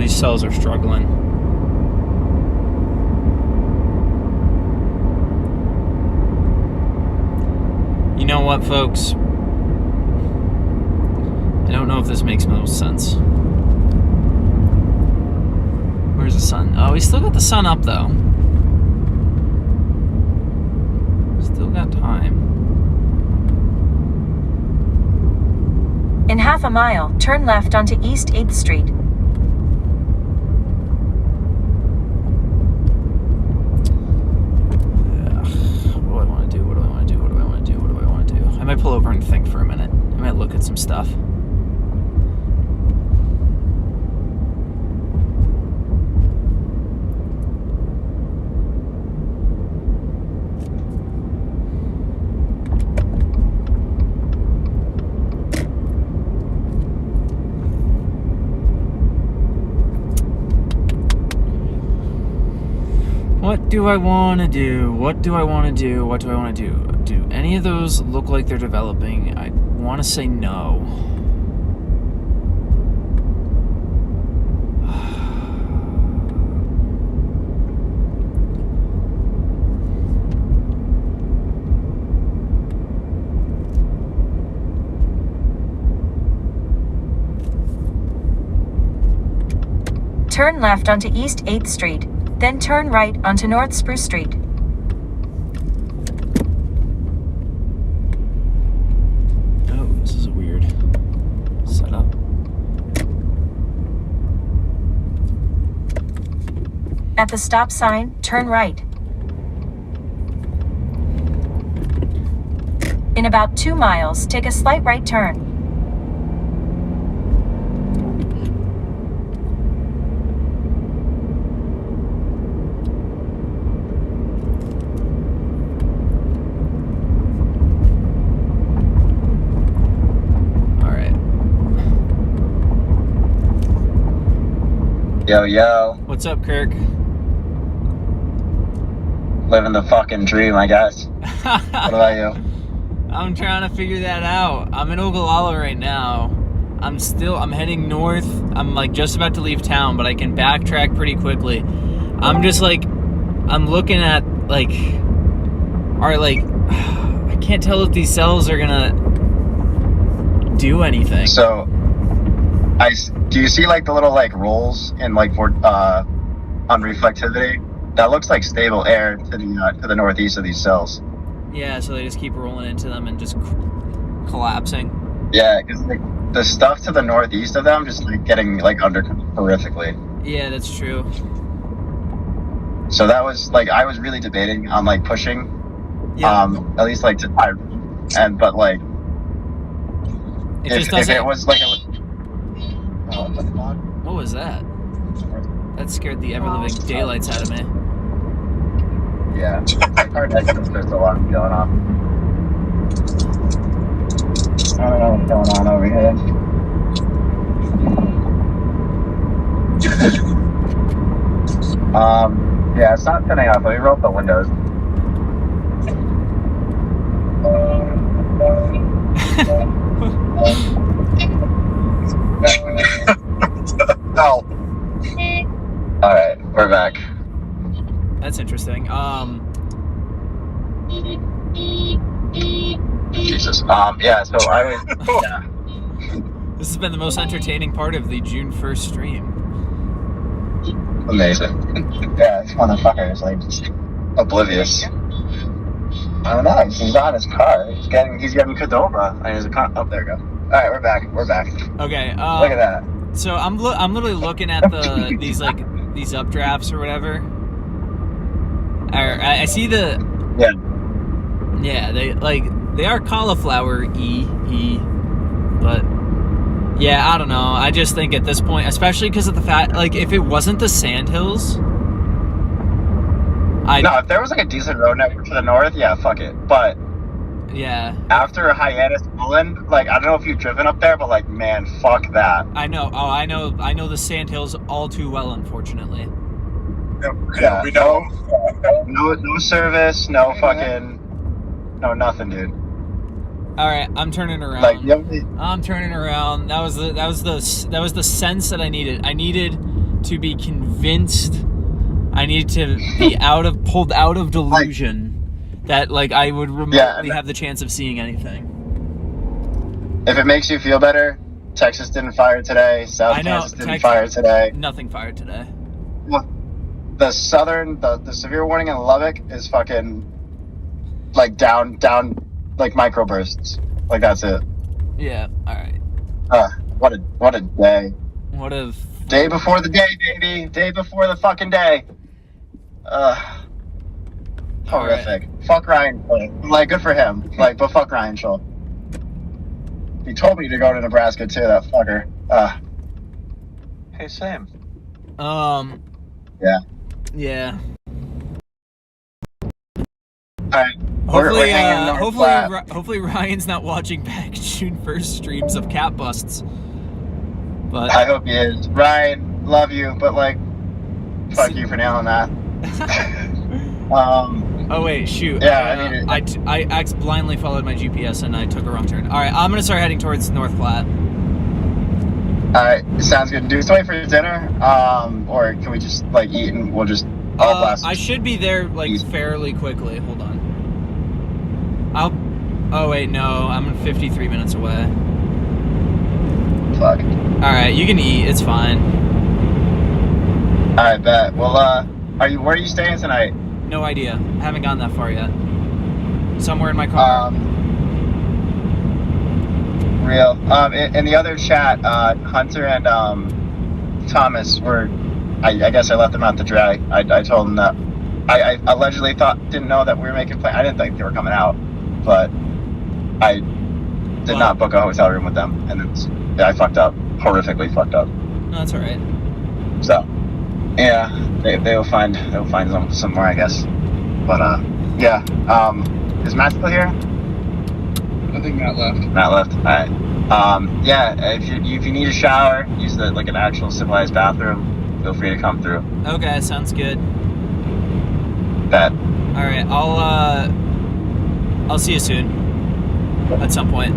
[SPEAKER 1] Cells are struggling. You know what, folks? I don't know if this makes most sense. Where's the sun? Oh, we still got the sun up, though. Still got time.
[SPEAKER 3] In half a mile, turn left onto East 8th Street.
[SPEAKER 1] I might pull over and think for a minute. I might look at some stuff. What do I want to do? What do I want to do? What do I want to do? Do any of those look like they're developing? I want to say no.
[SPEAKER 3] Turn left onto East 8th Street, then turn right onto North Spruce Street.
[SPEAKER 1] Oh, this is a weird setup.
[SPEAKER 3] At the stop sign, turn right. In about 2 miles, take a slight right turn.
[SPEAKER 4] Yo, yo.
[SPEAKER 1] What's up, Kirk?
[SPEAKER 4] Living the fucking dream, I guess. What about you?
[SPEAKER 1] I'm trying to figure that out. I'm in Ogallala right now. I'm heading north. I'm like just about to leave town, but I can backtrack pretty quickly. I'm just like, I'm looking at like, I can't tell if these cells are gonna do anything.
[SPEAKER 4] So, do you see like the little like rolls in like for on reflectivity? That looks like stable air to the northeast of these cells.
[SPEAKER 1] Yeah, so they just keep rolling into them and just collapsing.
[SPEAKER 4] Yeah, because like, the stuff to the northeast of them just like getting like under horrifically.
[SPEAKER 1] Yeah, that's true.
[SPEAKER 4] So that was like I was really debating on like pushing, at least like to but like if it was like
[SPEAKER 1] what was that? That scared the ever-living daylights out of me.
[SPEAKER 4] Yeah, our there's a lot going on. I don't know what's going on over here. Yeah, it's not turning off. Let me roll up the windows. No. All right, we're back.
[SPEAKER 1] That's interesting.
[SPEAKER 4] Jesus. Yeah. So I was. Yeah.
[SPEAKER 1] This has been the most entertaining part of the June 1st stream.
[SPEAKER 4] Amazing. Yeah, this motherfucker is like just oblivious. I don't know. He's on his car. He's getting Qdoba. And there's a car. Oh, there we go. All right, we're back.
[SPEAKER 1] Okay.
[SPEAKER 4] Look at that.
[SPEAKER 1] So I'm literally looking at these updrafts or whatever. I see the.
[SPEAKER 4] Yeah.
[SPEAKER 1] Yeah, they are cauliflower but yeah, I don't know. I just think at this point, especially because of the fact, like, if it wasn't the sandhills,
[SPEAKER 4] no, if there was like a decent road network to the north, yeah, fuck it. But
[SPEAKER 1] yeah,
[SPEAKER 4] after Hyannis, Mullen, like, I don't know if you've driven up there, but like, man, fuck that.
[SPEAKER 1] I know. Oh, I know the sandhills all too well, unfortunately.
[SPEAKER 4] Yeah, we know. No service, no fucking, no nothing, dude.
[SPEAKER 1] All right, I'm turning around.
[SPEAKER 4] Like,
[SPEAKER 1] I'm turning around. That was the sense that I needed. I needed to be convinced. I needed to be pulled out of delusion that like I would remotely have the chance of seeing anything.
[SPEAKER 4] If it makes you feel better, Texas didn't fire today. South Kansas didn't fire today.
[SPEAKER 1] Nothing fired today.
[SPEAKER 4] Well, the severe warning in Lubbock is fucking like down like microbursts. Like, that's it.
[SPEAKER 1] Yeah. All right.
[SPEAKER 4] What a day.
[SPEAKER 1] What a
[SPEAKER 4] day before the day, baby. Day before the fucking day. Horrific. Right. Fuck Ryan. Like, good for him. Like, but fuck Ryan Scholl. He told me to go to Nebraska too. That fucker. Hey, Sam.
[SPEAKER 1] Yeah.
[SPEAKER 4] Yeah. All right.
[SPEAKER 1] Hopefully Ryan's not watching back June 1st streams of cat busts. But
[SPEAKER 4] I hope he is. Ryan, love you, but like, fuck you for nailing that.
[SPEAKER 1] Oh wait, shoot.
[SPEAKER 4] Yeah,
[SPEAKER 1] I blindly followed my GPS and I took a wrong turn. All right, I'm gonna start heading towards North Platte.
[SPEAKER 4] All right, sounds good. Do we still wait for dinner? Or can we just like eat and we'll just all blast?
[SPEAKER 1] I should be there like fairly quickly. Hold on. Oh wait, no, I'm 53 minutes away.
[SPEAKER 4] Fuck.
[SPEAKER 1] All right, you can eat. It's fine.
[SPEAKER 4] All right, bet. Well, where are you staying tonight?
[SPEAKER 1] No idea. I haven't gotten that far yet. Somewhere in my car.
[SPEAKER 4] Real. In the other chat, Hunter and Thomas were. I guess I left them out to dry. I told them that I allegedly didn't know that we were making plans. I didn't think they were coming out, but I did not book a hotel room with them, and I fucked up, horrifically fucked up.
[SPEAKER 1] No, that's all right.
[SPEAKER 4] So, yeah, they'll find somewhere, I guess. But yeah. Is Matt still here?
[SPEAKER 5] I think Matt left.
[SPEAKER 4] All right. Yeah, if you need a shower, use like an actual civilized bathroom. Feel free to come through.
[SPEAKER 1] Okay, sounds good.
[SPEAKER 4] Bet.
[SPEAKER 1] All right, I'll see you soon. At some point.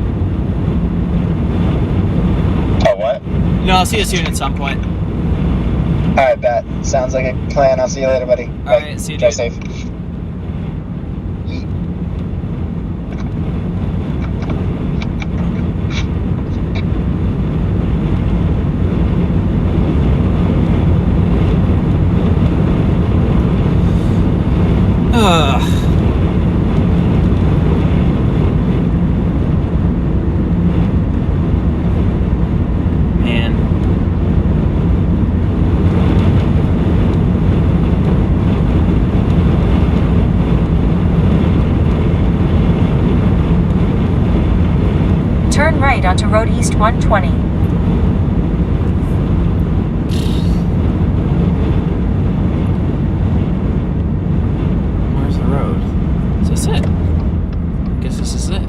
[SPEAKER 4] Oh, what?
[SPEAKER 1] No, I'll see you soon at some point.
[SPEAKER 4] All right, bet. Sounds like a plan. I'll see you later, buddy.
[SPEAKER 1] All right, see you.
[SPEAKER 4] Drive safe.
[SPEAKER 3] Turn right onto Road East 120.
[SPEAKER 1] Where's the road? Is this it? I guess this is it.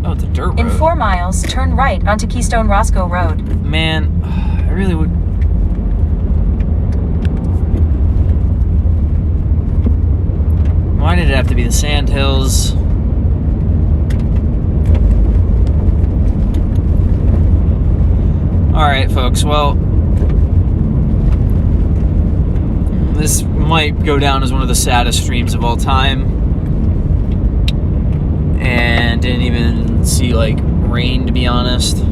[SPEAKER 1] Oh, it's a dirt road.
[SPEAKER 3] In 4 miles, turn right onto Keystone Roscoe Road.
[SPEAKER 1] Man, I really would... Why did it have to be the Sandhills? Alright, folks, well... This might go down as one of the saddest streams of all time. and didn't even see like rain, to be honest.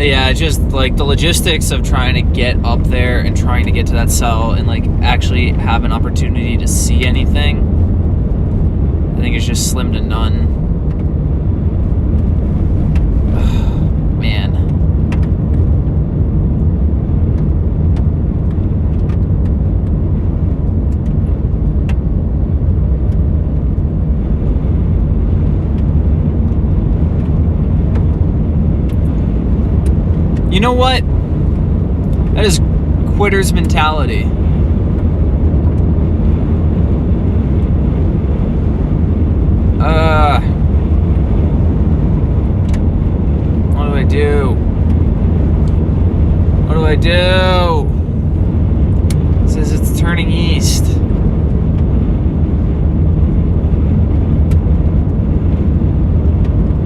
[SPEAKER 1] Yeah, just like the logistics of trying to get up there and trying to get to that cell and like actually have an opportunity to see anything, I think it's just slim to none. Man. You know what? That is quitter's mentality. What do I do? What do I do? It says it's turning east.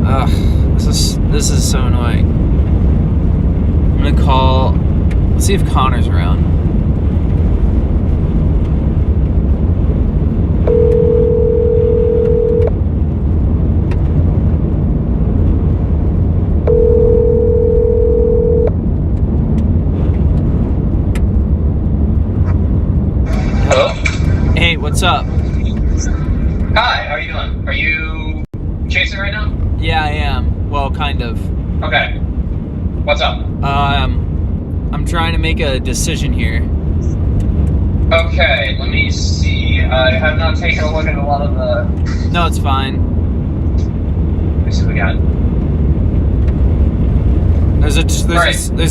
[SPEAKER 1] Ugh, this is so annoying. I'm gonna call. Let's see if Connor's around.
[SPEAKER 6] Hello?
[SPEAKER 1] Hey, what's up?
[SPEAKER 6] Hi, how are you doing? Are you chasing right now?
[SPEAKER 1] Yeah, I am. Well, kind of.
[SPEAKER 6] Okay. What's up?
[SPEAKER 1] I'm trying to make a decision here.
[SPEAKER 6] Okay, let me see. I have not taken a look at a lot of the...
[SPEAKER 1] No, it's fine.
[SPEAKER 6] Let me see what we got.
[SPEAKER 1] There's a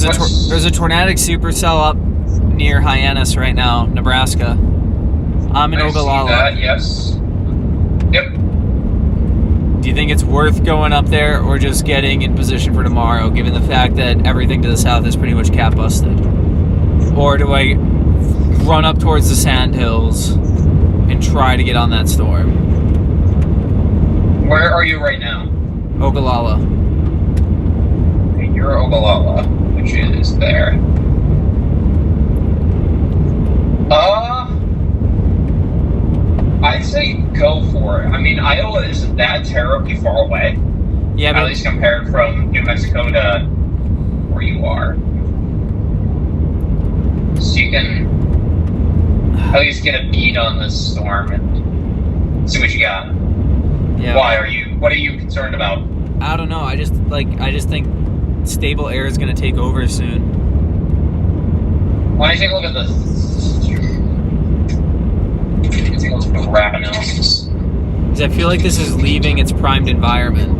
[SPEAKER 6] What's-
[SPEAKER 1] tornadic supercell up near Hyannis right now, Nebraska. I'm in
[SPEAKER 6] I see
[SPEAKER 1] Ogallala.
[SPEAKER 6] that, yes. Yep.
[SPEAKER 1] Do you think it's worth going up there or just getting in position for tomorrow, given the fact that everything to the south is pretty much cat busted? Or do I run up towards the sandhills and try to get on that storm?
[SPEAKER 6] Where are you right now?
[SPEAKER 1] Ogallala.
[SPEAKER 6] Okay, you're Ogallala, which is there. I'd say go for it. I mean, Iowa isn't that terribly far away.
[SPEAKER 1] Yeah,
[SPEAKER 6] At
[SPEAKER 1] but
[SPEAKER 6] least compared from New Mexico to where you are. So you can at least get a beat on this storm and see what you got.
[SPEAKER 1] yeah.
[SPEAKER 6] What are you concerned about?
[SPEAKER 1] I don't know. I just think stable air is going to take over soon.
[SPEAKER 6] Why don't you take a look at the wrap analysis?
[SPEAKER 1] Because I feel like this is leaving its primed environment.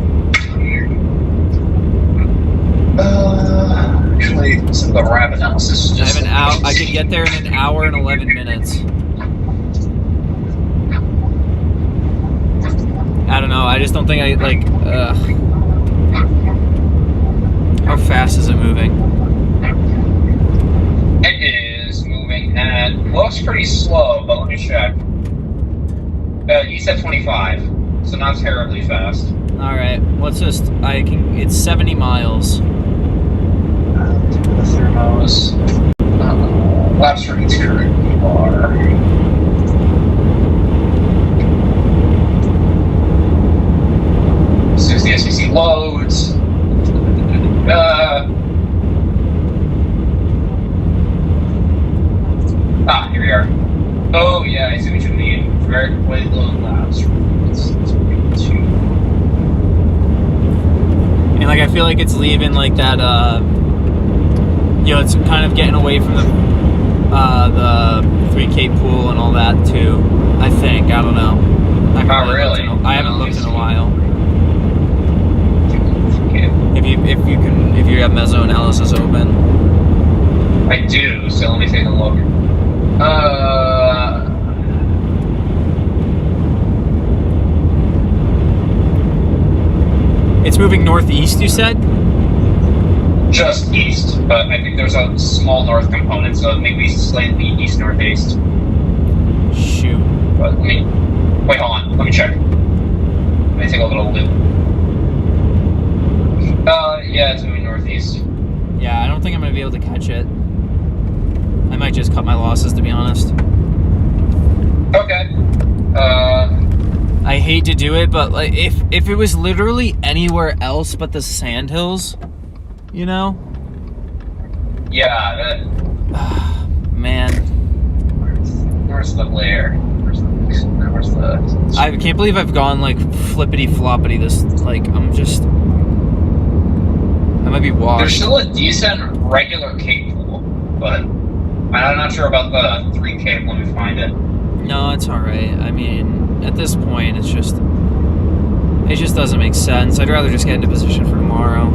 [SPEAKER 6] Actually, some of the wrap analysis.
[SPEAKER 1] I have an hour. I could get there in an hour and 11 minutes. I don't know. I just don't think I like. How fast is it moving?
[SPEAKER 6] It is moving at looks pretty slow, but let me check. You said 25, so not terribly fast.
[SPEAKER 1] All right. Let's just. It's 70 miles.
[SPEAKER 6] The thermos. Lap speeds currently are. The SEC loads. Here we are. Oh yeah, I see what you mean. Very way low laps.
[SPEAKER 1] And like I feel like it's leaving like that. It's kind of getting away from the 3K pool and all that too. I think. I don't know.
[SPEAKER 6] Really?
[SPEAKER 1] I haven't looked in a while. If you have meso analysis open.
[SPEAKER 6] I do, so let me take a look.
[SPEAKER 1] It's moving northeast, you said?
[SPEAKER 6] Just east, but I think there's a small north component, so maybe slightly east-northeast.
[SPEAKER 1] Shoot.
[SPEAKER 6] But wait, hold on, let me check. Let me take a little loop. Yeah, it's moving northeast.
[SPEAKER 1] Yeah, I don't think I'm gonna be able to catch it. I might just cut my losses, to be honest.
[SPEAKER 6] Okay.
[SPEAKER 1] I hate to do it, but like if it was literally anywhere else but the Sandhills, you know?
[SPEAKER 6] Yeah,
[SPEAKER 1] Man.
[SPEAKER 6] where's the lair? Where's the...
[SPEAKER 1] I can't believe I've gone like flippity floppity this, like, I might be washed.
[SPEAKER 6] There's still a decent regular cape pool, but I'm not sure about the 3 cape. Let me find it.
[SPEAKER 1] No, it's alright. I mean, at this point, it just doesn't make sense. I'd rather just get into position for tomorrow.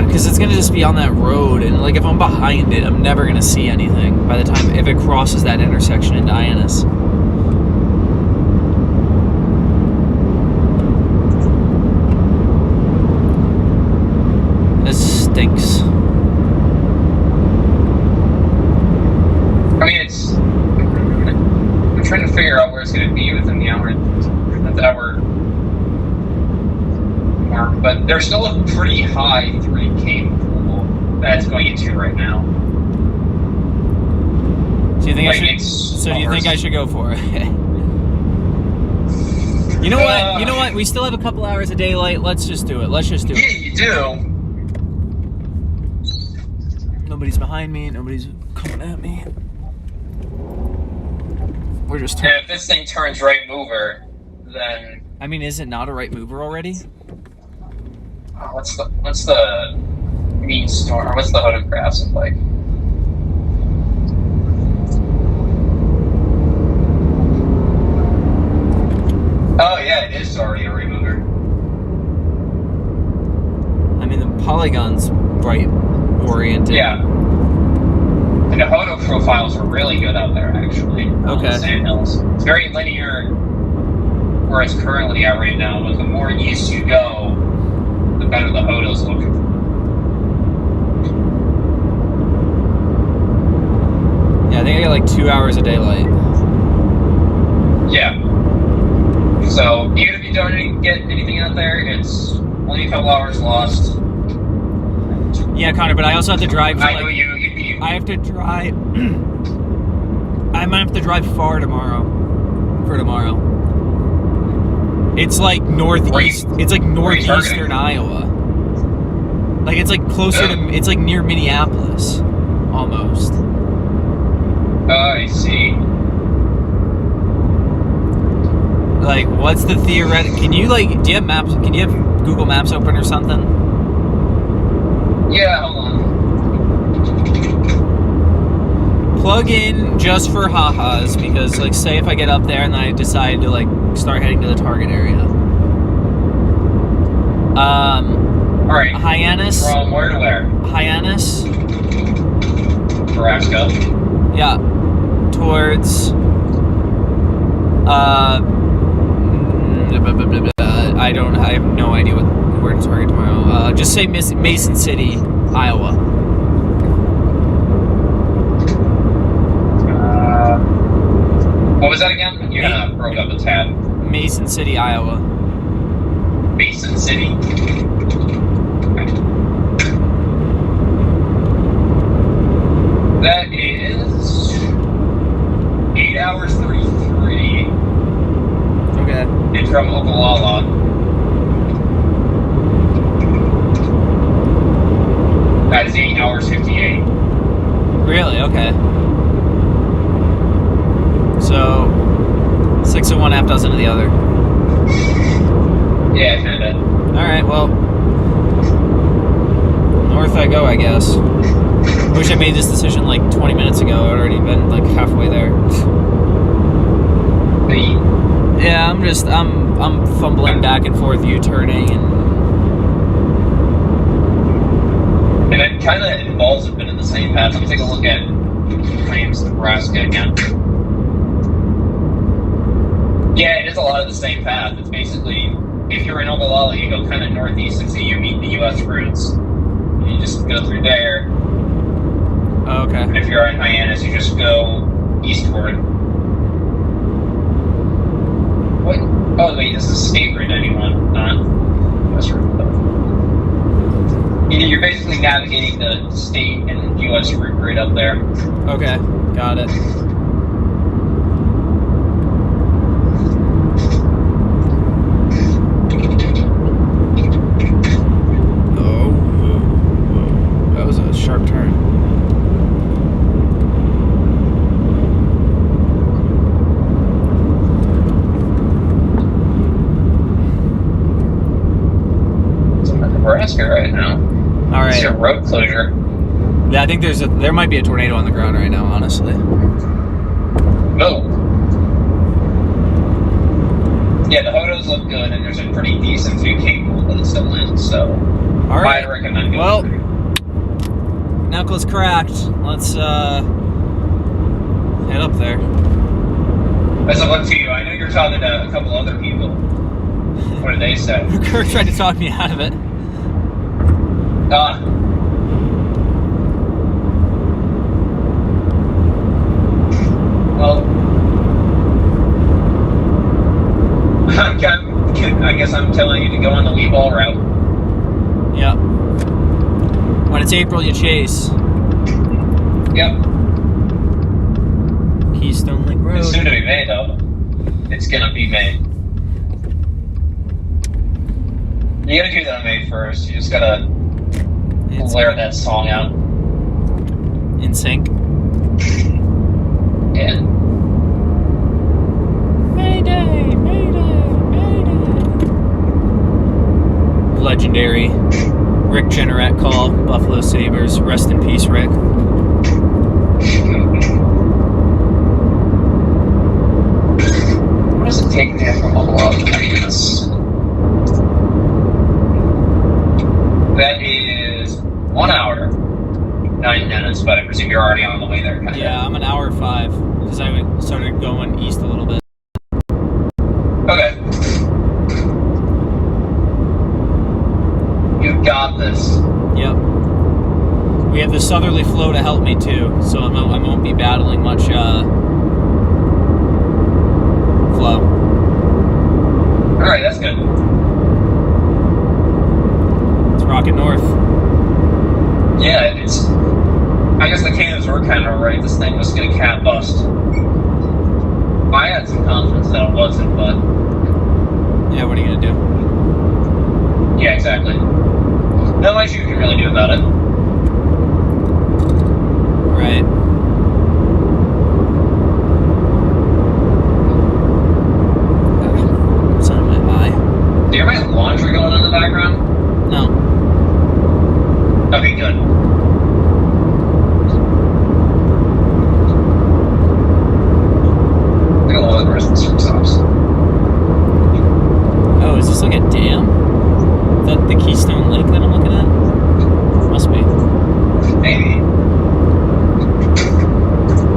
[SPEAKER 1] Because it's gonna just be on that road, and like if I'm behind it, I'm never gonna see anything by the time if it crosses that intersection into Hyannis. This stinks.
[SPEAKER 6] I mean, I'm trying to figure out where it's going to be within the hour mark, but there's still a pretty high 3K pool that's going into right now.
[SPEAKER 1] So you think
[SPEAKER 6] Like,
[SPEAKER 1] do you think I should go for it? You know what? You know what? We still have a couple hours of daylight. Let's just do it.
[SPEAKER 6] Yeah, you do.
[SPEAKER 1] Nobody's behind me. Nobody's coming at me. We're just...
[SPEAKER 6] And if this thing turns right mover, then...
[SPEAKER 1] I mean, is it not a right mover already?
[SPEAKER 6] What's the mean storm? Or what's the hooded graphs look like? Oh yeah, it is already a right mover.
[SPEAKER 1] I mean, the polygon's right oriented.
[SPEAKER 6] Yeah. And the photo profiles are really good out there, actually. On the Sandhills. It's very linear where it's currently at right now, but the more east you go, the better the photos look.
[SPEAKER 1] Yeah, I think I got like 2 hours of daylight.
[SPEAKER 6] Yeah. So, even if you don't get anything out there, it's only a couple hours lost.
[SPEAKER 1] Yeah, Connor, but I also have to drive.
[SPEAKER 6] I know you.
[SPEAKER 1] I have to drive. I might have to drive far tomorrow. For tomorrow. It's like northeast. It's like northeastern Iowa. Like it's like closer to. It's like near Minneapolis, almost.
[SPEAKER 6] I see.
[SPEAKER 1] Like, what's the theoretical? Can you like? Do you have maps? Can you have Google Maps open or something?
[SPEAKER 6] Yeah, hold on.
[SPEAKER 1] Plug in just for ha-has, because like say if I get up there and then I decide to like start heading to the target area.
[SPEAKER 6] Alright.
[SPEAKER 1] Hyannis.
[SPEAKER 6] From where to where?
[SPEAKER 1] Hyannis.
[SPEAKER 6] Nebraska.
[SPEAKER 1] Yeah. Towards I have no idea where to target tomorrow. Just say Mason City, Iowa.
[SPEAKER 6] What was that again? You kind of broke up a tad.
[SPEAKER 1] Mason City, Iowa.
[SPEAKER 6] Mason City. That is 8 hours 33.
[SPEAKER 1] Okay.
[SPEAKER 6] It's from Ogallala. That is 8 hours 58.
[SPEAKER 1] Really? Okay. So 6 of one, half dozen of the other.
[SPEAKER 6] Yeah, kinda.
[SPEAKER 1] Alright, well, north I go, I guess. I wish I made this decision like 20 minutes ago. I'd already been like halfway there. Yeah, I'm fumbling back and forth U-turning
[SPEAKER 6] and it kind of involves a bit in the same path. Let me take a look at Hyannis, Nebraska again. Yeah, it is a lot of the same path. It's basically, if you're in Ogallala, you go kind of northeast until you meet the U.S. routes. And you just go through there.
[SPEAKER 1] Oh, okay.
[SPEAKER 6] And if you're in Hyannis, you just go eastward. What? Oh, wait, this is State Route 91, not U.S. route. You're basically navigating the state and U.S. route right up there.
[SPEAKER 1] Okay, got it. Oh, whoa. That was a sharp turn.
[SPEAKER 6] It's in Nebraska right now.
[SPEAKER 1] All right.
[SPEAKER 6] It's a road closure.
[SPEAKER 1] Yeah, I think there might be a tornado on the ground right now, honestly.
[SPEAKER 6] Oh. Yeah, the photos look good, and there's a pretty decent view capable that it's still in, so
[SPEAKER 1] All right.
[SPEAKER 6] I'd recommend going
[SPEAKER 1] Well,
[SPEAKER 6] through.
[SPEAKER 1] knuckles cracked. Let's head up there.
[SPEAKER 6] As I look to you, I know you're talking to a couple other people. What did they say?
[SPEAKER 1] Kirk tried to talk me out of it.
[SPEAKER 6] Well, I guess I'm telling you to go on the wee ball route.
[SPEAKER 1] Yep. When it's April, you chase.
[SPEAKER 6] Yep.
[SPEAKER 1] Keystone Link Road.
[SPEAKER 6] It's soon to be May, though. It's gonna be May. You gotta do that on May 1st. You just gotta blare that song out.
[SPEAKER 1] In sync.
[SPEAKER 6] Yeah.
[SPEAKER 1] Mayday, Mayday, Mayday. Legendary Rick Jenneret call, Buffalo Sabres. Rest in peace, Rick.
[SPEAKER 6] What does it take there from Ogallala to Hyannis? That is 1 hour, 9 minutes, but I presume you're already on the way there.
[SPEAKER 1] Yeah, I'm an hour 5 because I started going east a little bit.
[SPEAKER 6] Okay. You got this.
[SPEAKER 1] Yep. We have the southerly flow to help me too, so I won't be battling much flow.
[SPEAKER 6] Alright, that's good.
[SPEAKER 1] It's rocket north.
[SPEAKER 6] Yeah, it's... I guess the cannons were kind of right. This thing was going to cat bust. I had some confidence that it wasn't, but...
[SPEAKER 1] Yeah, what are you going to do?
[SPEAKER 6] Yeah, exactly. Not much you can really do about it.
[SPEAKER 1] Right. What's on my eye?
[SPEAKER 6] Do you hear my laundry going on in the background?
[SPEAKER 1] No.
[SPEAKER 6] Okay, good. Look at all the rest of the stops.
[SPEAKER 1] Oh, is this like a dam? Is that the Keystone Lake that I'm looking at? Must be.
[SPEAKER 6] Maybe.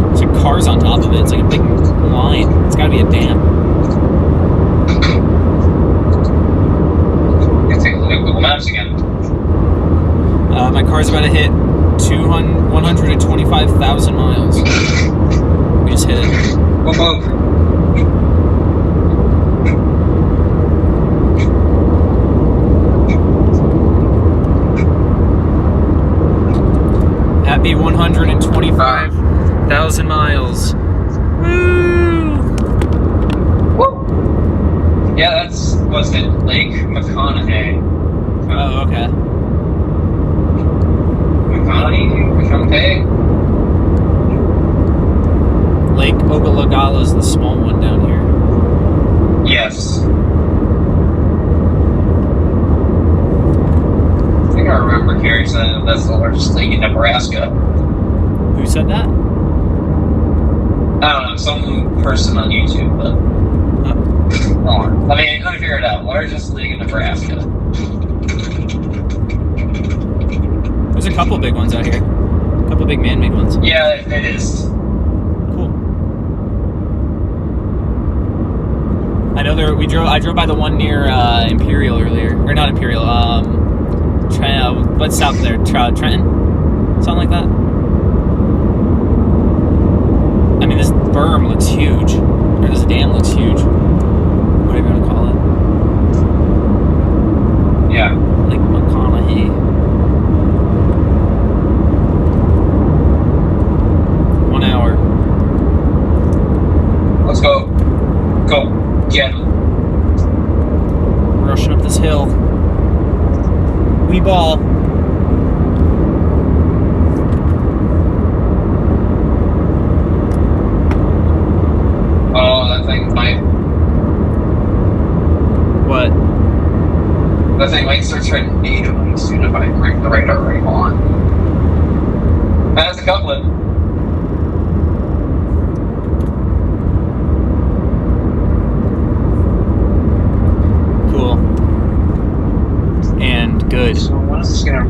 [SPEAKER 1] There's like cars on top of it. It's like a big line. It's gotta be a dam.
[SPEAKER 6] Let's take a look at Google Maps again.
[SPEAKER 1] My car's about to hit 125,000 miles. We just hit it.
[SPEAKER 6] Whoop whoop.
[SPEAKER 1] Happy 125,000 miles. Woo!
[SPEAKER 6] Woo! Yeah, that's, what's it, Lake McConaughey.
[SPEAKER 1] Oh, okay.
[SPEAKER 6] McConaughey?
[SPEAKER 1] Lake Ogallala is the small one down here.
[SPEAKER 6] Yes. I think I remember Carrie saying that's the largest lake in Nebraska.
[SPEAKER 1] Who said that?
[SPEAKER 6] I don't know, some person on YouTube, but... Hold on. Let me figure it out. Largest lake in Nebraska.
[SPEAKER 1] There's a couple big ones out here. A couple big man-made ones.
[SPEAKER 6] Yeah, it is.
[SPEAKER 1] Cool. I know there. I drove by the one near Imperial earlier, or not Imperial. What's south of there? Trenton, something like that. I mean, this berm looks huge, or this dam looks huge. Whatever you want to call it.
[SPEAKER 6] Yeah.
[SPEAKER 1] Lake McConaughey.
[SPEAKER 6] Get him.
[SPEAKER 1] Rushing up this hill. We ball.
[SPEAKER 6] Oh, that thing might.
[SPEAKER 1] What?
[SPEAKER 6] That thing might start tornadoing soon if I bring the radar right on. That's a couplet.
[SPEAKER 1] Cool. And good.
[SPEAKER 6] So when is this gonna?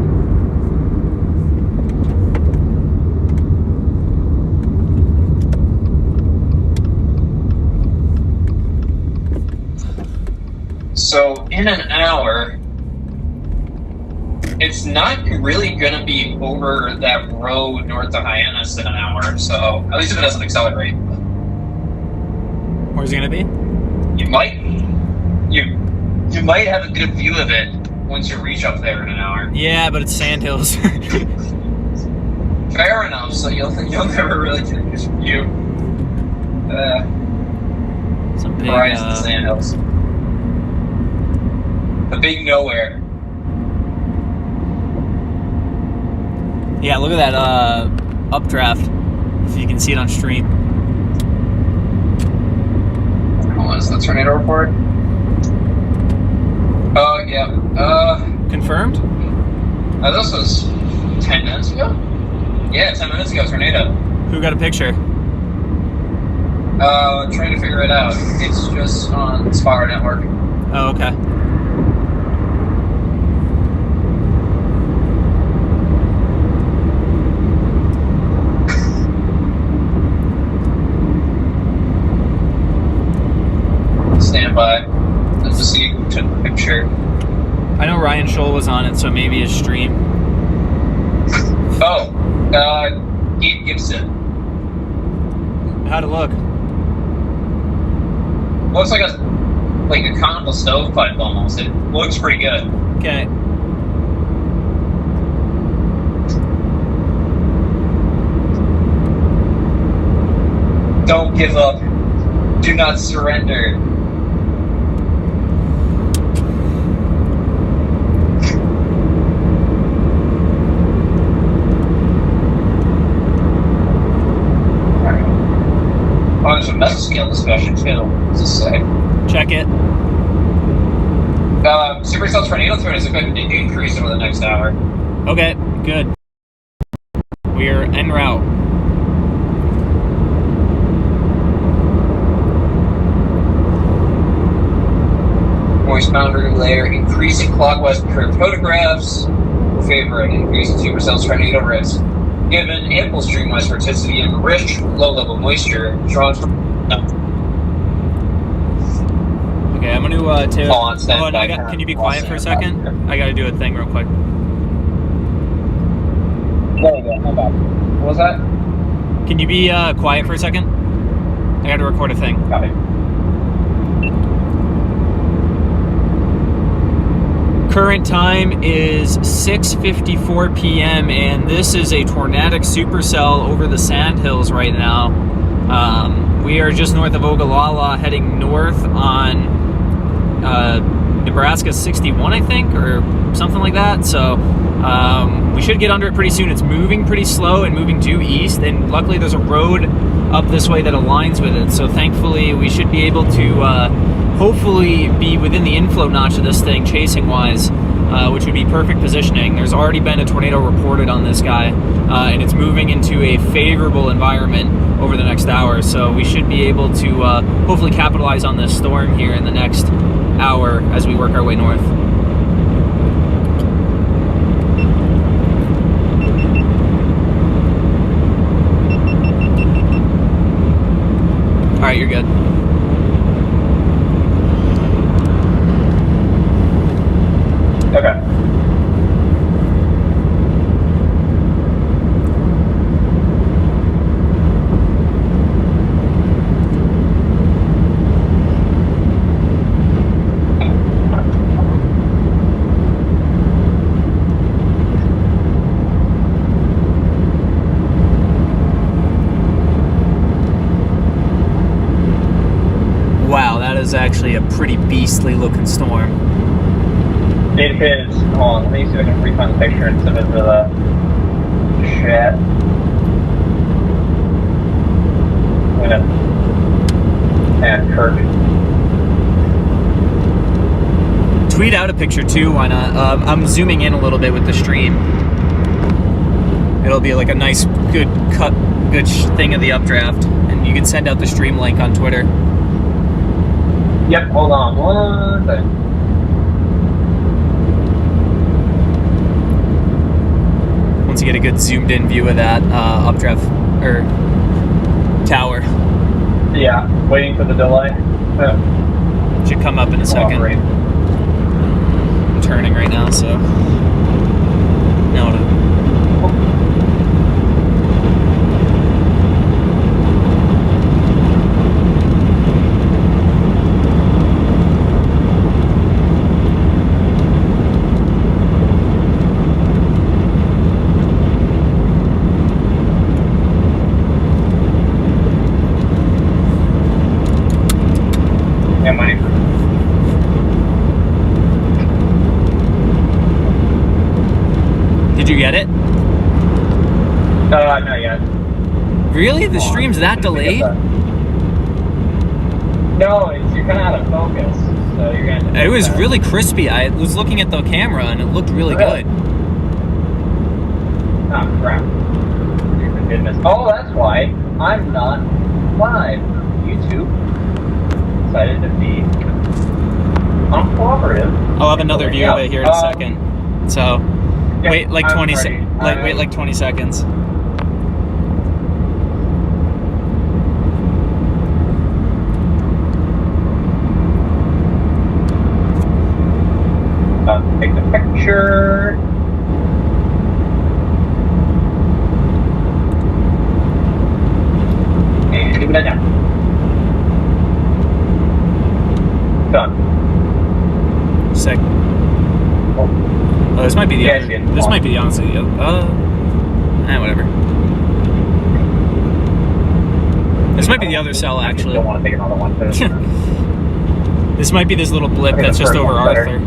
[SPEAKER 6] So in an hour, it's not really gonna be over that road north of Hyannis in an hour. So at least if it doesn't accelerate,
[SPEAKER 1] Where's it gonna be?
[SPEAKER 6] you might have a good view of it once you reach up there in an hour.
[SPEAKER 1] Yeah, but it's sandhills.
[SPEAKER 6] Fair enough. So you'll never really get a good view.
[SPEAKER 1] Some big,
[SPEAKER 6] Horizon Sandhills. The big nowhere.
[SPEAKER 1] yeah, look at that updraft. If you can see it on stream.
[SPEAKER 6] Hold on, is the tornado report? Oh, yeah.
[SPEAKER 1] Confirmed?
[SPEAKER 6] This was 10 minutes ago? Yeah, 10 minutes ago, tornado.
[SPEAKER 1] Who got a picture?
[SPEAKER 6] Trying to figure it out. It's just on Spire Network.
[SPEAKER 1] Oh, okay.
[SPEAKER 6] Stand by. Let's just see who took the picture.
[SPEAKER 1] I know Ryan Scholl was on it, so maybe his stream.
[SPEAKER 6] Oh, Gabe Gibson.
[SPEAKER 1] How'd it look?
[SPEAKER 6] Looks like a conical stovepipe almost. It looks pretty good.
[SPEAKER 1] Okay.
[SPEAKER 6] Don't give up. Do not surrender. Oh, there's a mesoscale discussion too. What's this say?
[SPEAKER 1] Check it.
[SPEAKER 6] Supercell tornado threat is expected to increase over the next hour.
[SPEAKER 1] Okay, good. We're en route.
[SPEAKER 6] Moist boundary layer increasing clockwise curved photographs will favor an increase in supercell tornado risk. Given ample streamwise vorticity and rich low-level moisture drawn from. No.
[SPEAKER 1] Okay, I'm gonna
[SPEAKER 6] Hold on, stand by.
[SPEAKER 1] can you be quiet for a second? I gotta do a thing real quick.
[SPEAKER 6] There we go. Hold on. What was that?
[SPEAKER 1] Can you be quiet for a second? I gotta record a thing.
[SPEAKER 6] Got it.
[SPEAKER 1] Current time is 6:54 p.m. and this is a tornadic supercell over the sandhills right now. We are just north of Ogallala, heading north on Nebraska 61, I think, or something like that. So we should get under it pretty soon. It's moving pretty slow and moving due east, and luckily there's a road up this way that aligns with it. So thankfully we should be able to hopefully be within the inflow notch of this thing chasing wise, which would be perfect positioning. There's already been a tornado reported on this guy, and it's moving into a favorable environment over the next hour, so we should be able to hopefully capitalize on this storm here in the next hour as we work our way north. All right, you're good.
[SPEAKER 6] Okay.
[SPEAKER 1] was actually a pretty beastly looking storm.
[SPEAKER 6] It is. Hold on, let me see if I can refund the picture and send it to the chat. And Kirk.
[SPEAKER 1] Tweet out a picture too, why not? I'm zooming in a little bit with the stream. It'll be like a nice, good cut, good thing of the updraft, and you can send out the stream link on Twitter.
[SPEAKER 6] Yep, hold on one second.
[SPEAKER 1] Once you get a good zoomed in view of that updraft or tower.
[SPEAKER 6] Yeah, waiting for the delay.
[SPEAKER 1] Should come up in a second. I'm turning right now, so now to Did you get it?
[SPEAKER 6] Not yet.
[SPEAKER 1] Really? The stream's that delayed?
[SPEAKER 6] No, you're kind of out of focus, so you're gonna.
[SPEAKER 1] It was really crispy. I was looking at the camera and it looked really good.
[SPEAKER 6] Oh crap! Goodness. Oh, that's why I'm not live. YouTube decided to be uncooperative.
[SPEAKER 1] I'll have another view of it here in a second. So.
[SPEAKER 6] Yeah,
[SPEAKER 1] wait like 20 wait like 20 seconds.
[SPEAKER 6] Take the picture. And leave it at that. Done.
[SPEAKER 1] Sick. Oh, this might be the other. This might be the honestly the other. Whatever. This might be the other cell actually.
[SPEAKER 6] Don't want to take another one.
[SPEAKER 1] This might be this little blip that's just over Arthur.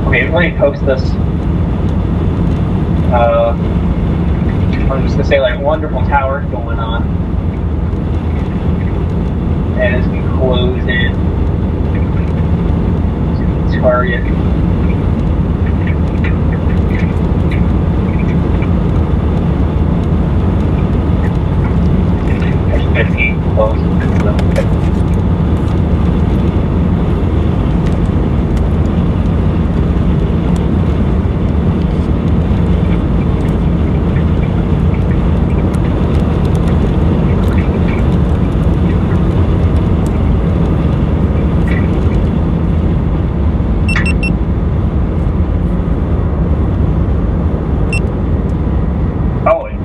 [SPEAKER 6] Okay, let me post this. I'm just gonna say like wonderful tower going on. And it's gonna close in to the target. There's 15 close.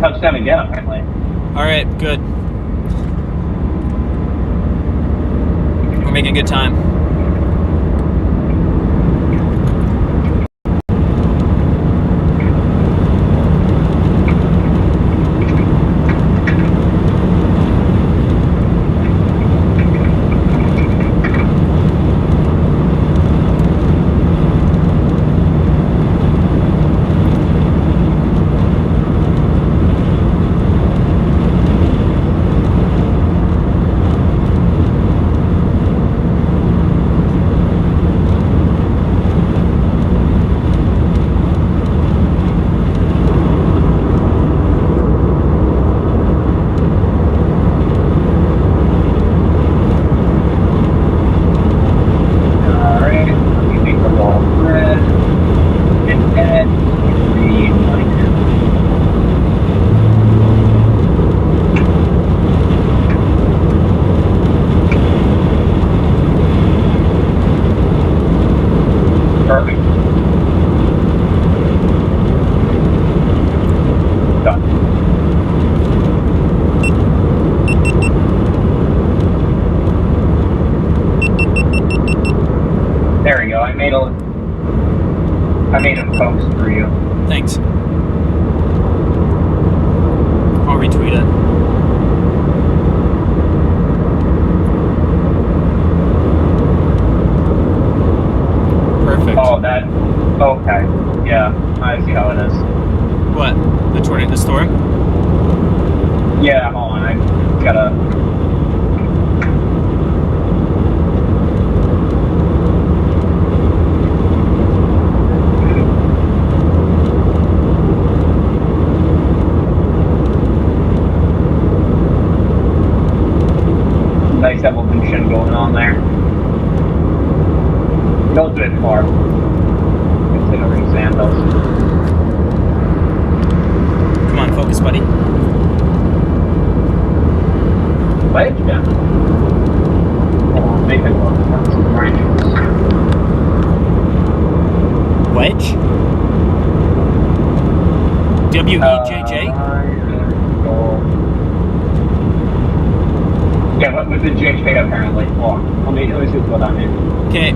[SPEAKER 6] Touchdown again, apparently.
[SPEAKER 1] All right, good. We're making good time.
[SPEAKER 6] I made a post for you.
[SPEAKER 1] Thanks. I'll retweet it. Perfect.
[SPEAKER 6] Oh, that. Okay. Yeah, I see how it is.
[SPEAKER 1] What? The tornado, the storm?
[SPEAKER 6] Yeah, hold on. I gotta. Nice evolution going on there. Goes a bit far, considering Sandals.
[SPEAKER 1] Come on, focus, buddy.
[SPEAKER 6] Wedge down. Hold on, make it look. That's some branches.
[SPEAKER 1] Wedge? WEJJ?
[SPEAKER 6] Yeah, what was the JJ apparently? Oh, let me see what I mean.
[SPEAKER 1] Okay.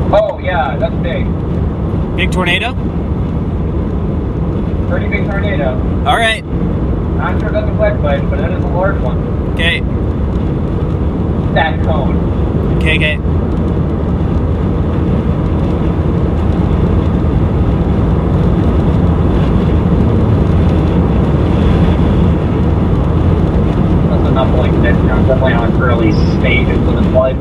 [SPEAKER 6] Oh, yeah, that's big.
[SPEAKER 1] Big tornado?
[SPEAKER 6] Pretty big tornado.
[SPEAKER 1] All right.
[SPEAKER 6] Not sure about the wet wedge, but it is a large one.
[SPEAKER 1] Okay.
[SPEAKER 6] That cone.
[SPEAKER 1] Okay.
[SPEAKER 6] That's enough like this. I'm definitely on early stages of its life.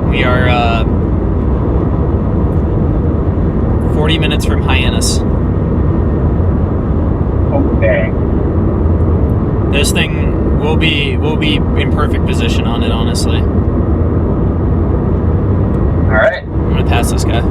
[SPEAKER 1] We are 40 minutes from Hyannis.
[SPEAKER 6] Okay.
[SPEAKER 1] This thing will be in perfect position on it, honestly.
[SPEAKER 6] Alright.
[SPEAKER 1] I'm gonna pass this guy.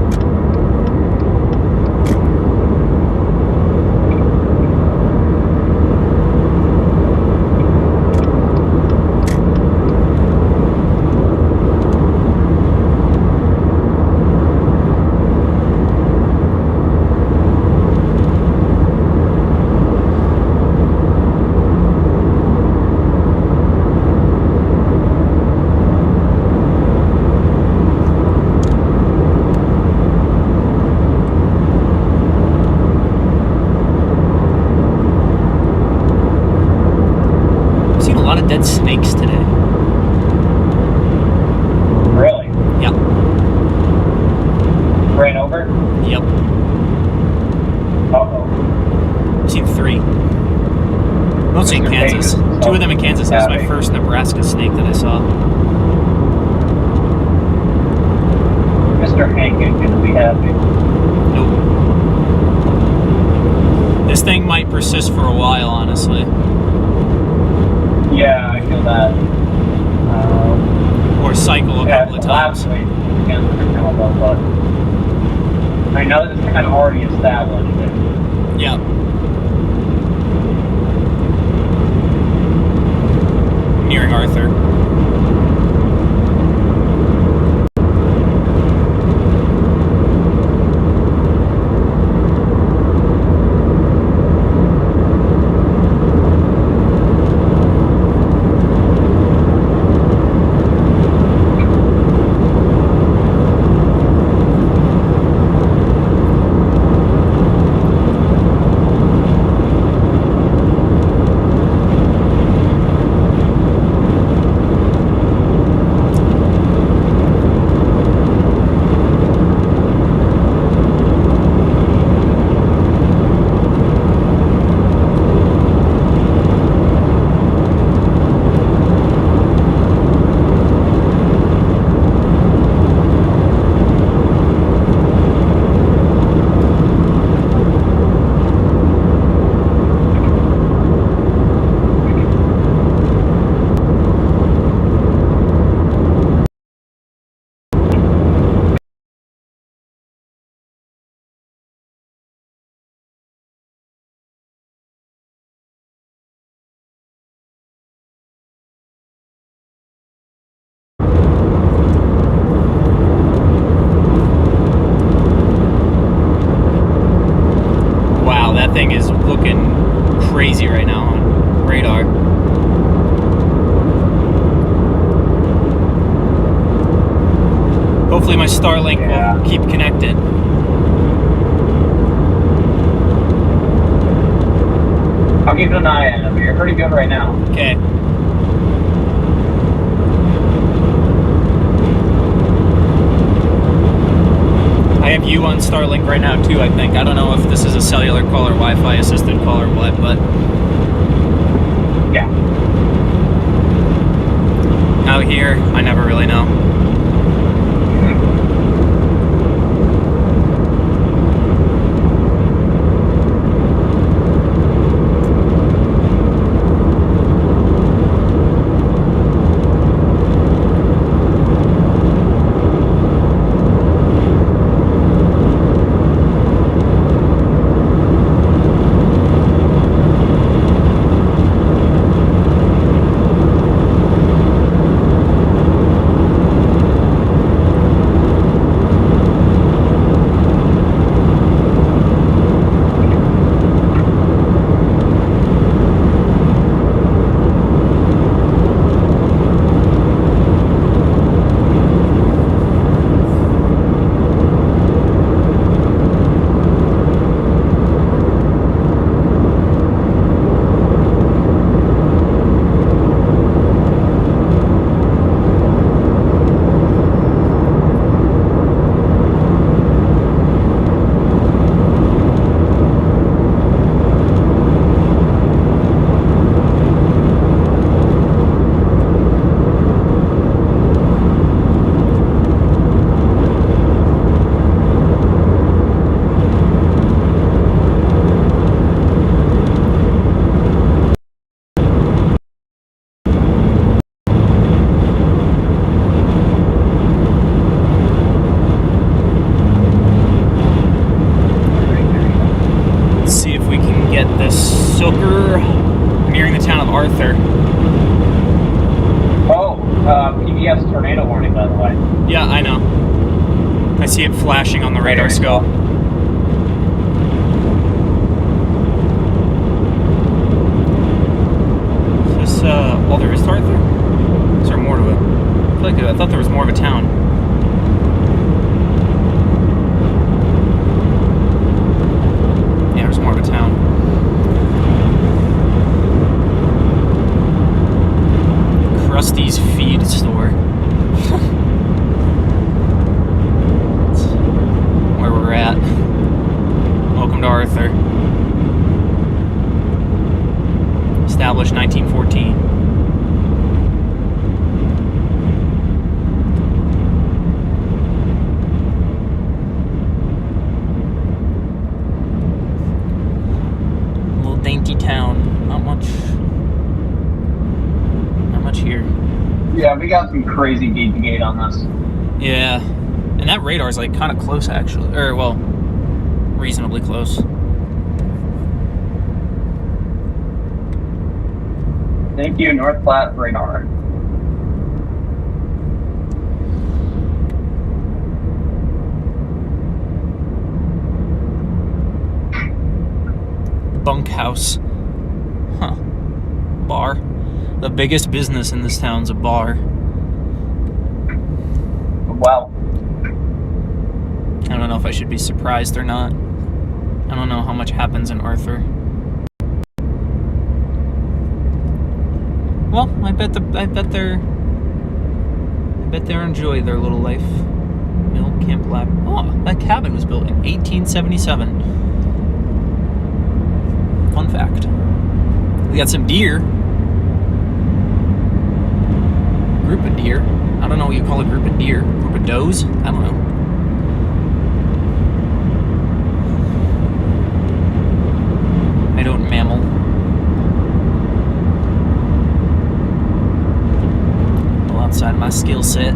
[SPEAKER 1] Dead snakes today.
[SPEAKER 6] Really?
[SPEAKER 1] Yep.
[SPEAKER 6] Ran over?
[SPEAKER 1] Yep.
[SPEAKER 6] Uh-oh.
[SPEAKER 1] I've seen 3. Mostly in Kansas. 2 of them in Kansas. That was my first Nebraska snake that I saw.
[SPEAKER 6] Mr. Hank ain't gonna be happy.
[SPEAKER 1] Nope. persist for a while, honestly.
[SPEAKER 6] Yeah, I feel that.
[SPEAKER 1] Or cycle a couple of times.
[SPEAKER 6] Last week, again, but I know this is kind of already established.
[SPEAKER 1] Yeah. Nearing Arthur. Wow, that thing is looking crazy right now on radar. Hopefully my Starlink will keep connected.
[SPEAKER 6] I'll keep an eye on it, but you're pretty good right now.
[SPEAKER 1] Okay. I have you on Starlink right now too, I think. I don't know if this is a cellular call or Wi-Fi assisted call or what, but
[SPEAKER 6] yeah.
[SPEAKER 1] Out here, I never really know. Nearing the town of Arthur.
[SPEAKER 6] Oh, PBS tornado warning, by the way.
[SPEAKER 1] Yeah, I know. I see it flashing on the radar scope. Is this, all there is to Arthur? Is there more to it? I thought there was more of a town. Yeah, there's more of a town. Krusty's feed store. That's where we're at. Welcome to Arthur. Established 1914.
[SPEAKER 6] Yeah, we got some crazy gate to gate on this.
[SPEAKER 1] Yeah. And that radar's like kind of close, actually. Or, well, reasonably close.
[SPEAKER 6] Thank you, North Platte radar.
[SPEAKER 1] Bunkhouse. Huh. Bar. The biggest business in this town's a bar.
[SPEAKER 6] Wow.
[SPEAKER 1] I don't know if I should be surprised or not. I don't know how much happens in Arthur. Well, I bet they're enjoy their little life. Mill Camp Lab. Oh, that cabin was built in 1877. Fun fact. We got some deer. Group of deer. I don't know what you call a group of deer. Group of does? I don't know. I don't mammal. Well, outside my skill set.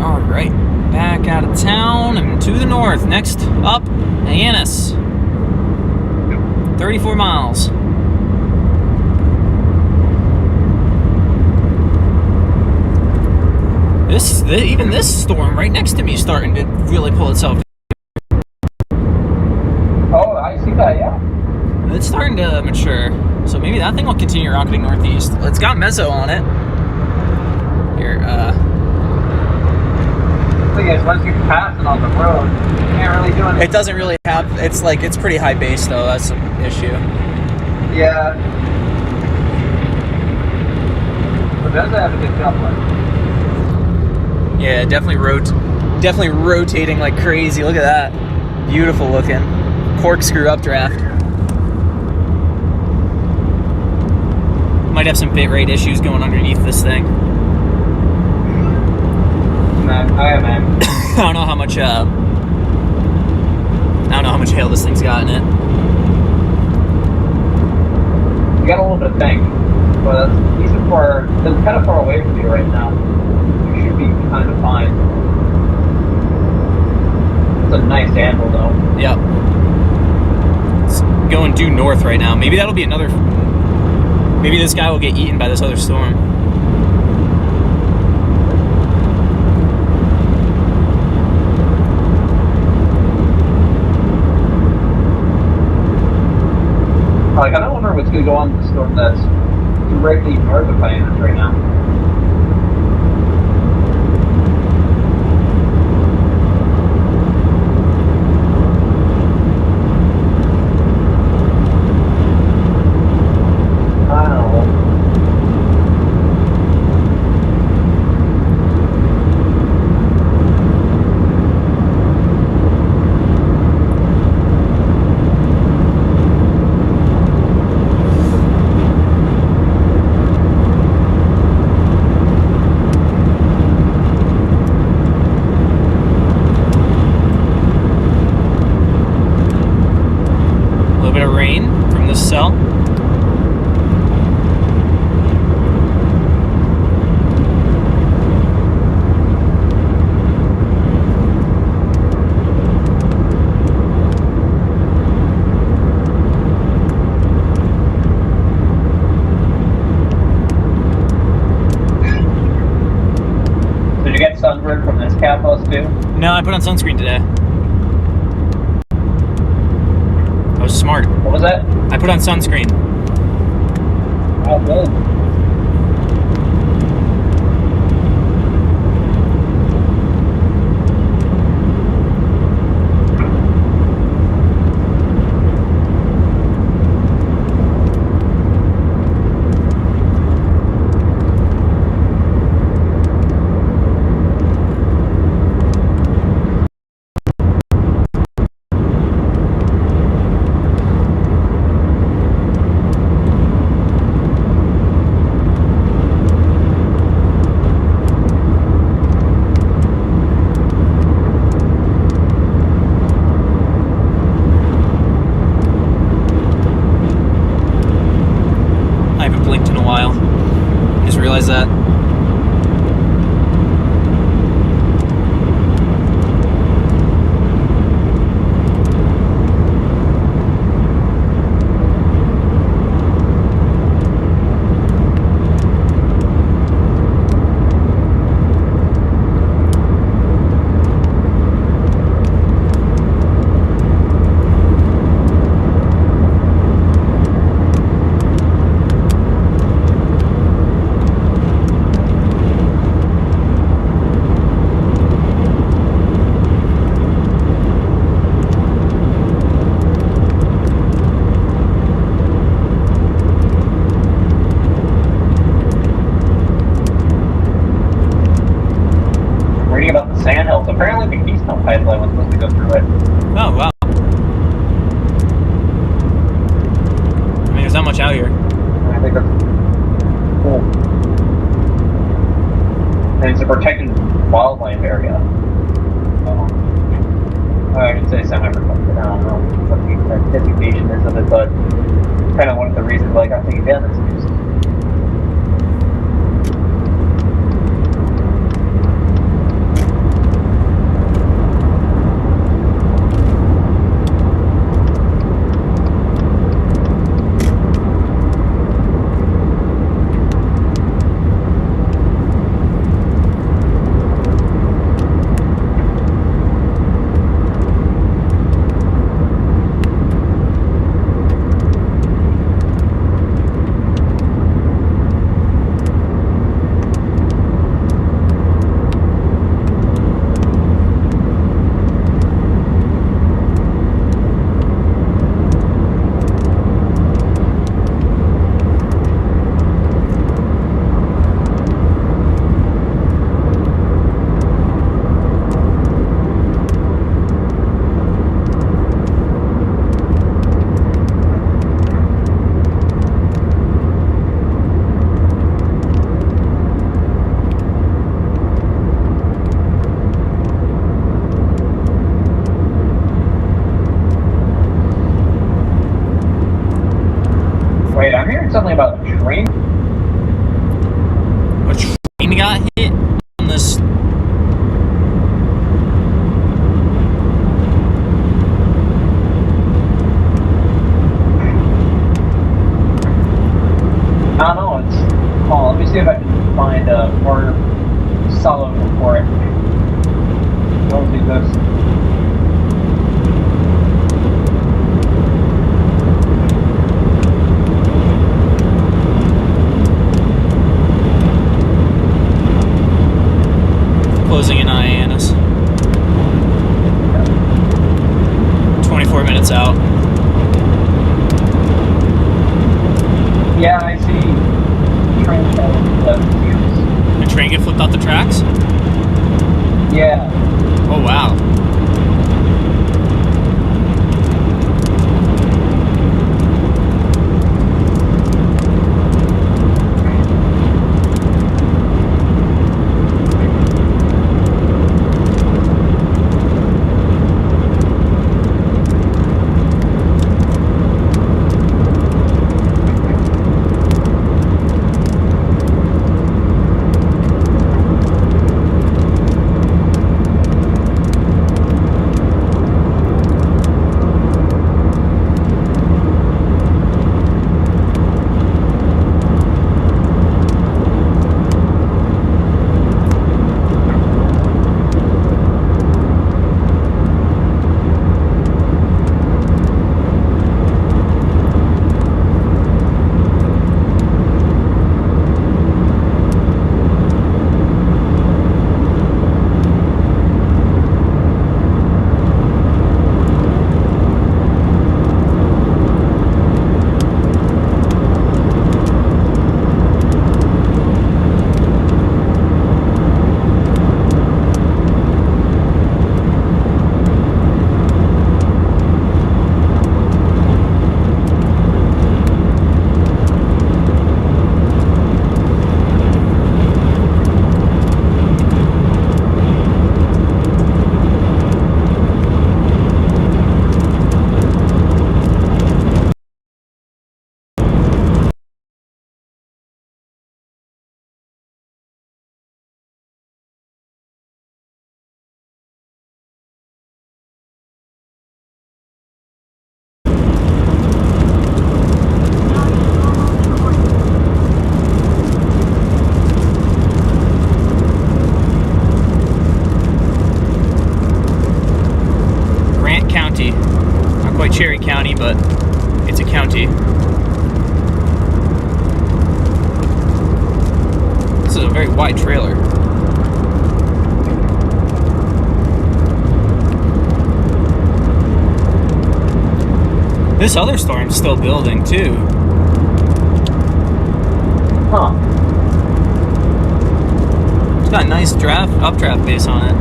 [SPEAKER 1] Alright, back out of town and to the north. Next up, Hyannis. 34 miles. Even this storm right next to me is starting to really pull itself.
[SPEAKER 6] Oh, I see that, yeah.
[SPEAKER 1] It's starting to mature. So maybe that thing will continue rocketing northeast. It's got mezzo on it. Here,
[SPEAKER 6] thing is, once you pass it on the road, you can't really do anything.
[SPEAKER 1] it doesn't really have, it's pretty high base though, that's an issue.
[SPEAKER 6] Yeah. But does have a good jump line.
[SPEAKER 1] Yeah, definitely rotating like crazy. Look at that. Beautiful looking. Corkscrew updraft. Might have some bit rate issues going underneath this thing.
[SPEAKER 6] Man, I am, man.
[SPEAKER 1] I don't know how much hail this thing's got in it.
[SPEAKER 6] You got a little bit of tank, but that's kind of far away from you right now. You should be kind of fine. It's a nice anvil, though.
[SPEAKER 1] Yep. It's going due north right now. Maybe that'll be maybe this guy will get eaten by this other storm.
[SPEAKER 6] Like, I don't wonder what's going to go on with the storm that's directly north of Hyannis right now. I don't know.
[SPEAKER 1] Cell.
[SPEAKER 6] Did you get sunburned from this cap house too?
[SPEAKER 1] No, I put on sunscreen today. I was smart.
[SPEAKER 6] What was that?
[SPEAKER 1] I put on sunscreen.
[SPEAKER 6] Oh, good.
[SPEAKER 1] blinked in a while. Just realized that.
[SPEAKER 6] Apparently the Keystone Pipeline was supposed to go through it.
[SPEAKER 1] Oh, wow. I mean, there's not much out here.
[SPEAKER 6] I think that's cool. And it's a protected wildlife area. I should say semi-protected. I don't know what the exact designation is of it, but kind of one of the reasons I got thinking, yeah, that's interesting. Wait, I'm hearing something about a train.
[SPEAKER 1] A train got hit on this.
[SPEAKER 6] I don't know, it's... Oh, let me see if I can find a more solid report. Don't do this.
[SPEAKER 1] Closing in on Hyannis. 24 minutes out.
[SPEAKER 6] Yeah, I see. Train
[SPEAKER 1] The train get flipped off the tracks?
[SPEAKER 6] Yeah.
[SPEAKER 1] Oh, wow. Cherry County, but it's a county. This is a very wide trailer. This other storm's still building too.
[SPEAKER 2] Huh.
[SPEAKER 1] It's got a nice updraft base on it.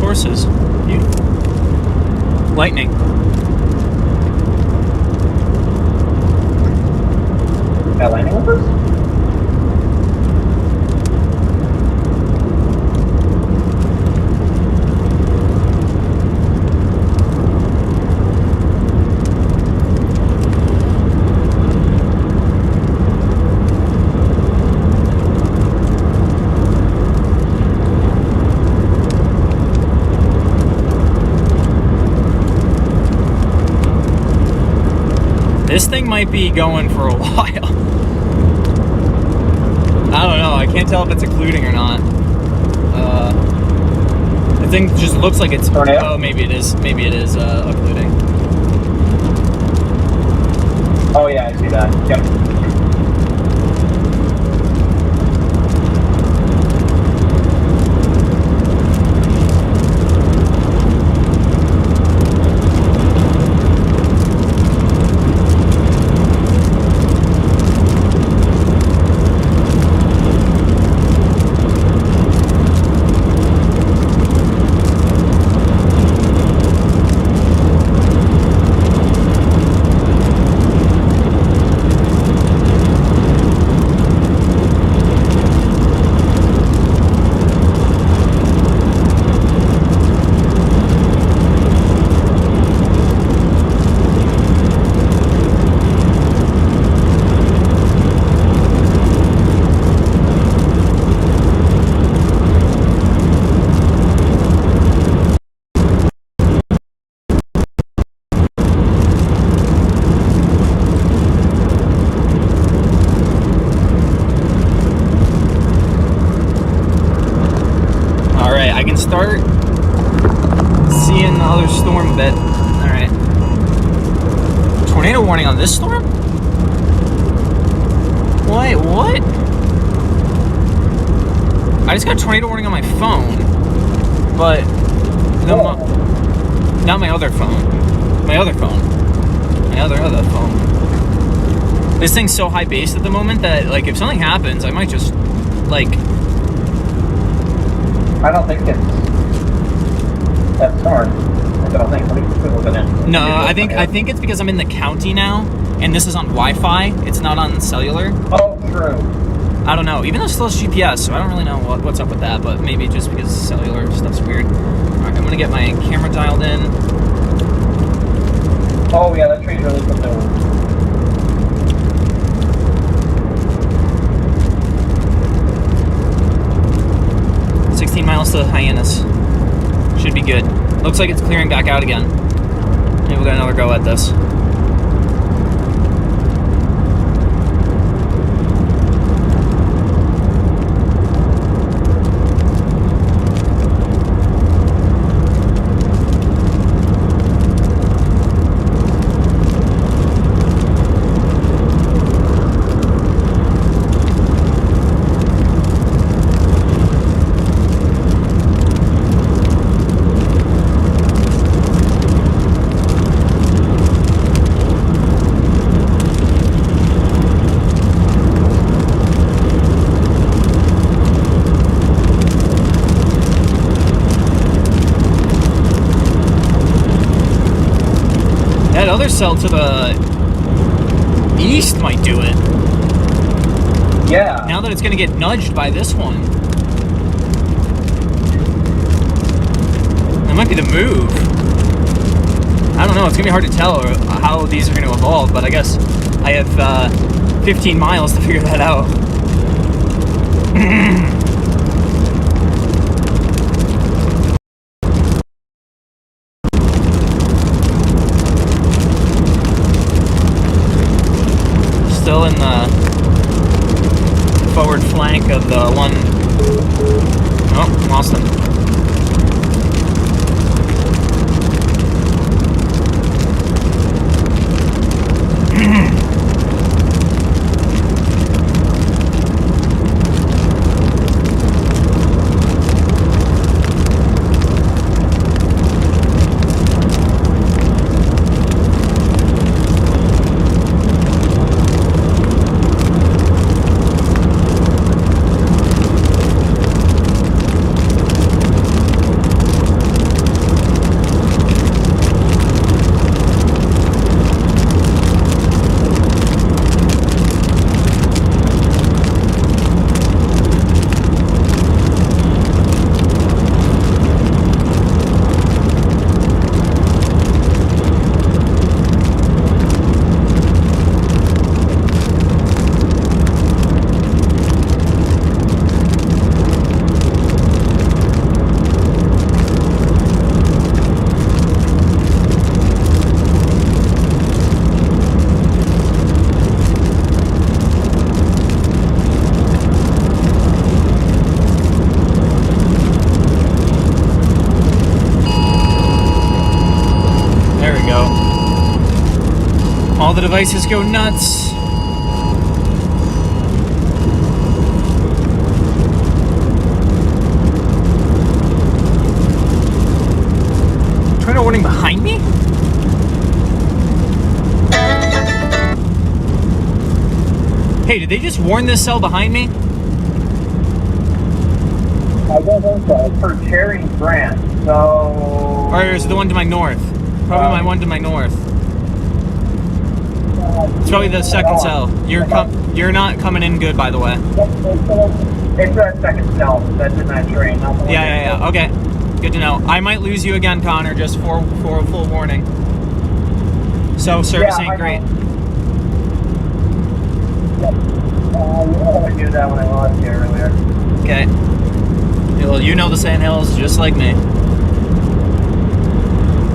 [SPEAKER 1] Horses. Lightning.
[SPEAKER 2] Got lightning numbers?
[SPEAKER 1] This thing might be going for a while. I don't know. I can't tell if it's occluding or not. The thing just looks like it's...
[SPEAKER 2] Tornado?
[SPEAKER 1] Oh, maybe it is. Maybe it is occluding.
[SPEAKER 2] Oh yeah, I see that. Yep.
[SPEAKER 1] I can start seeing the other storm a bit. Alright. Tornado warning on this storm? Wait, what? I just got a tornado warning on my phone. But not my other phone. My other phone. My other phone. This thing's so high base at the moment that, like, if something happens, I might just, like...
[SPEAKER 2] I don't think it's that storm. I don't think. Let me look at it.
[SPEAKER 1] No, I think it's because I'm in the county now, and this is on Wi-Fi. It's not on cellular.
[SPEAKER 2] Oh, true.
[SPEAKER 1] I don't know. Even though it still has GPS, so I don't really know what's up with that. But maybe just because cellular stuff's weird. All right, I'm gonna get my camera dialed in.
[SPEAKER 2] Oh yeah, that tree's really flipped over.
[SPEAKER 1] 16 miles to Hyannis. Should be good. Looks like it's clearing back out again. Maybe we'll get another go at this. That other cell to the east might do it.
[SPEAKER 2] Yeah.
[SPEAKER 1] Now that it's going to get nudged by this one. That might be the move. I don't know. It's going to be hard to tell how these are going to evolve, but I guess I have 15 miles to figure that out. still in the forward flank of the one. Oh, lost him. All the devices go nuts. Tornado warning behind me? Hey, did they just warn this cell behind me?
[SPEAKER 7] I don't think so. It's for Cherry Grant, so...
[SPEAKER 1] Or is it the one to my north? Probably my one to my north. It's probably the second cell. You're not coming in good, by the way.
[SPEAKER 7] It's that second cell that's in that train. Not the one
[SPEAKER 1] Yeah. Okay. Good to know. I might lose you again, Connor, just for a full warning. So service ain't great.
[SPEAKER 7] I knew that when I lost you earlier.
[SPEAKER 1] Okay. Well, you know the Sandhills just like me.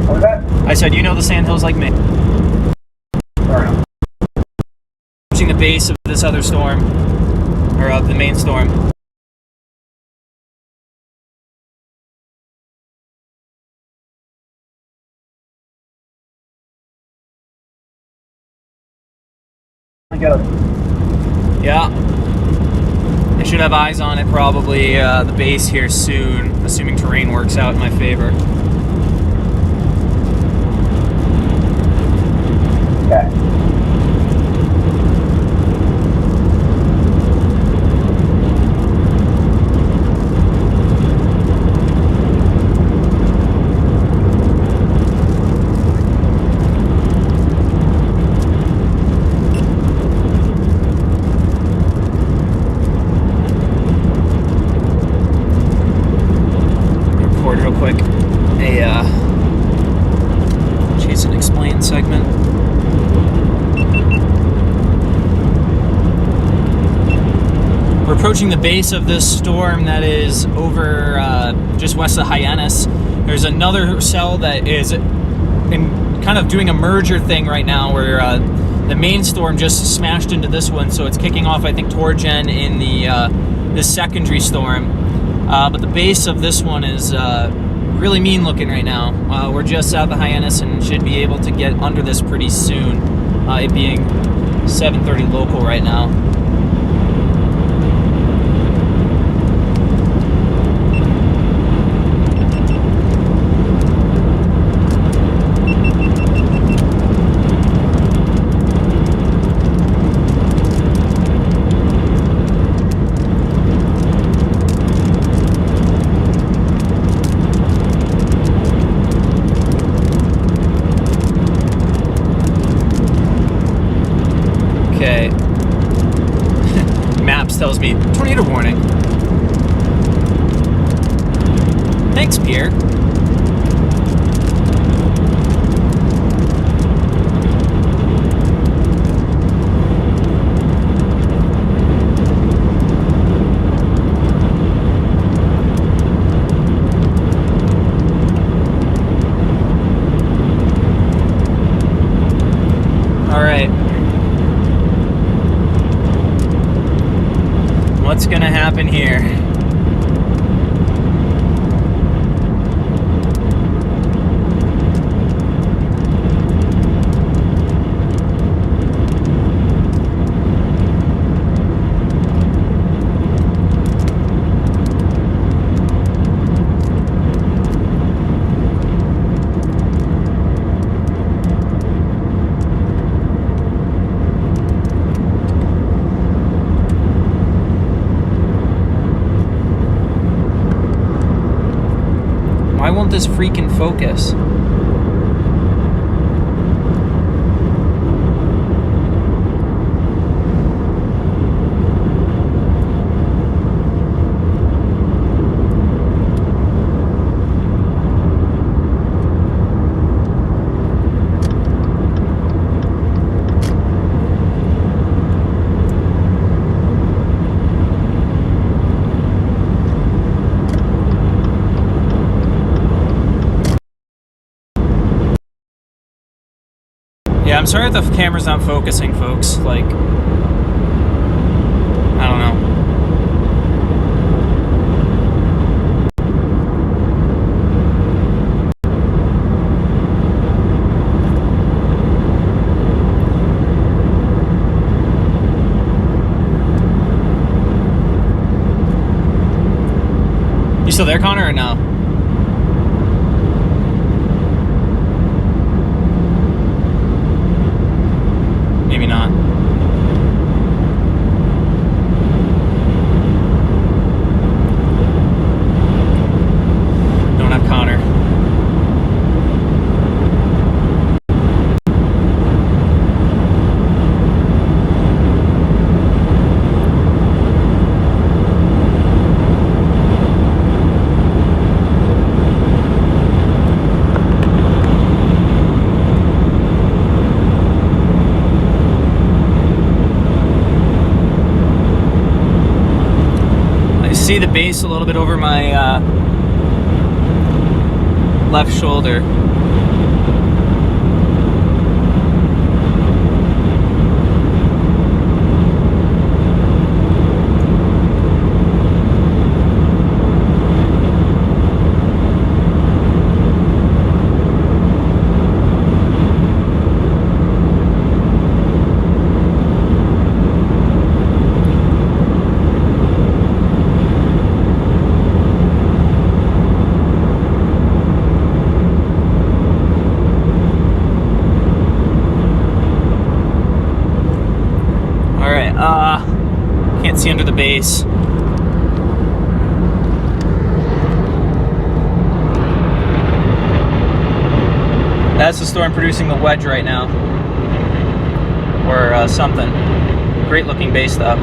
[SPEAKER 7] What was that?
[SPEAKER 1] I said you know the Sandhills like me.
[SPEAKER 7] Sorry.
[SPEAKER 1] Approaching the base of this other storm, or of the main storm. Yeah. I should have eyes on it probably the base here soon, assuming terrain works out in my favor.
[SPEAKER 7] Okay.
[SPEAKER 1] Real quick, a Chase and Explain segment. We're approaching the base of this storm that is over just west of Hyannis. There's another cell that is kind of doing a merger thing right now where the main storm just smashed into this one, so it's kicking off, I think, Torgen in the this secondary storm. But the base of this one is really mean looking right now. We're just south of Hyannis and should be able to get under this pretty soon, it being 7:30 local right now. Okay. Maps tells me tornado warning. Thanks, Pierre. All right. What's gonna happen here? Why won't this freaking focus? Yeah, I'm sorry if the camera's not focusing, folks. Like, I don't know. You still there, Connor, or no? Maybe not. Don't have Connor. See the base a little bit over my left shoulder. Can't see under the base. That's the storm producing the wedge right now. Or something. Great looking base though.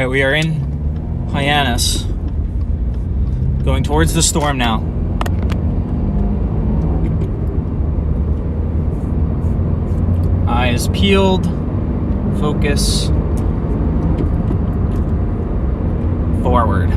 [SPEAKER 1] Alright, we are in Hyannis. Going towards the storm now. Eyes peeled. Focus. Forward.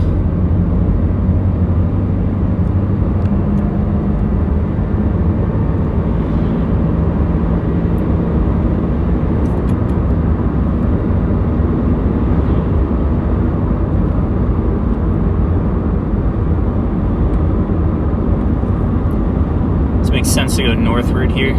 [SPEAKER 1] This makes sense to go northward here.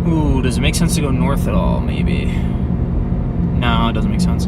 [SPEAKER 1] Ooh, does it make sense to go north at all, maybe? No, it doesn't make sense.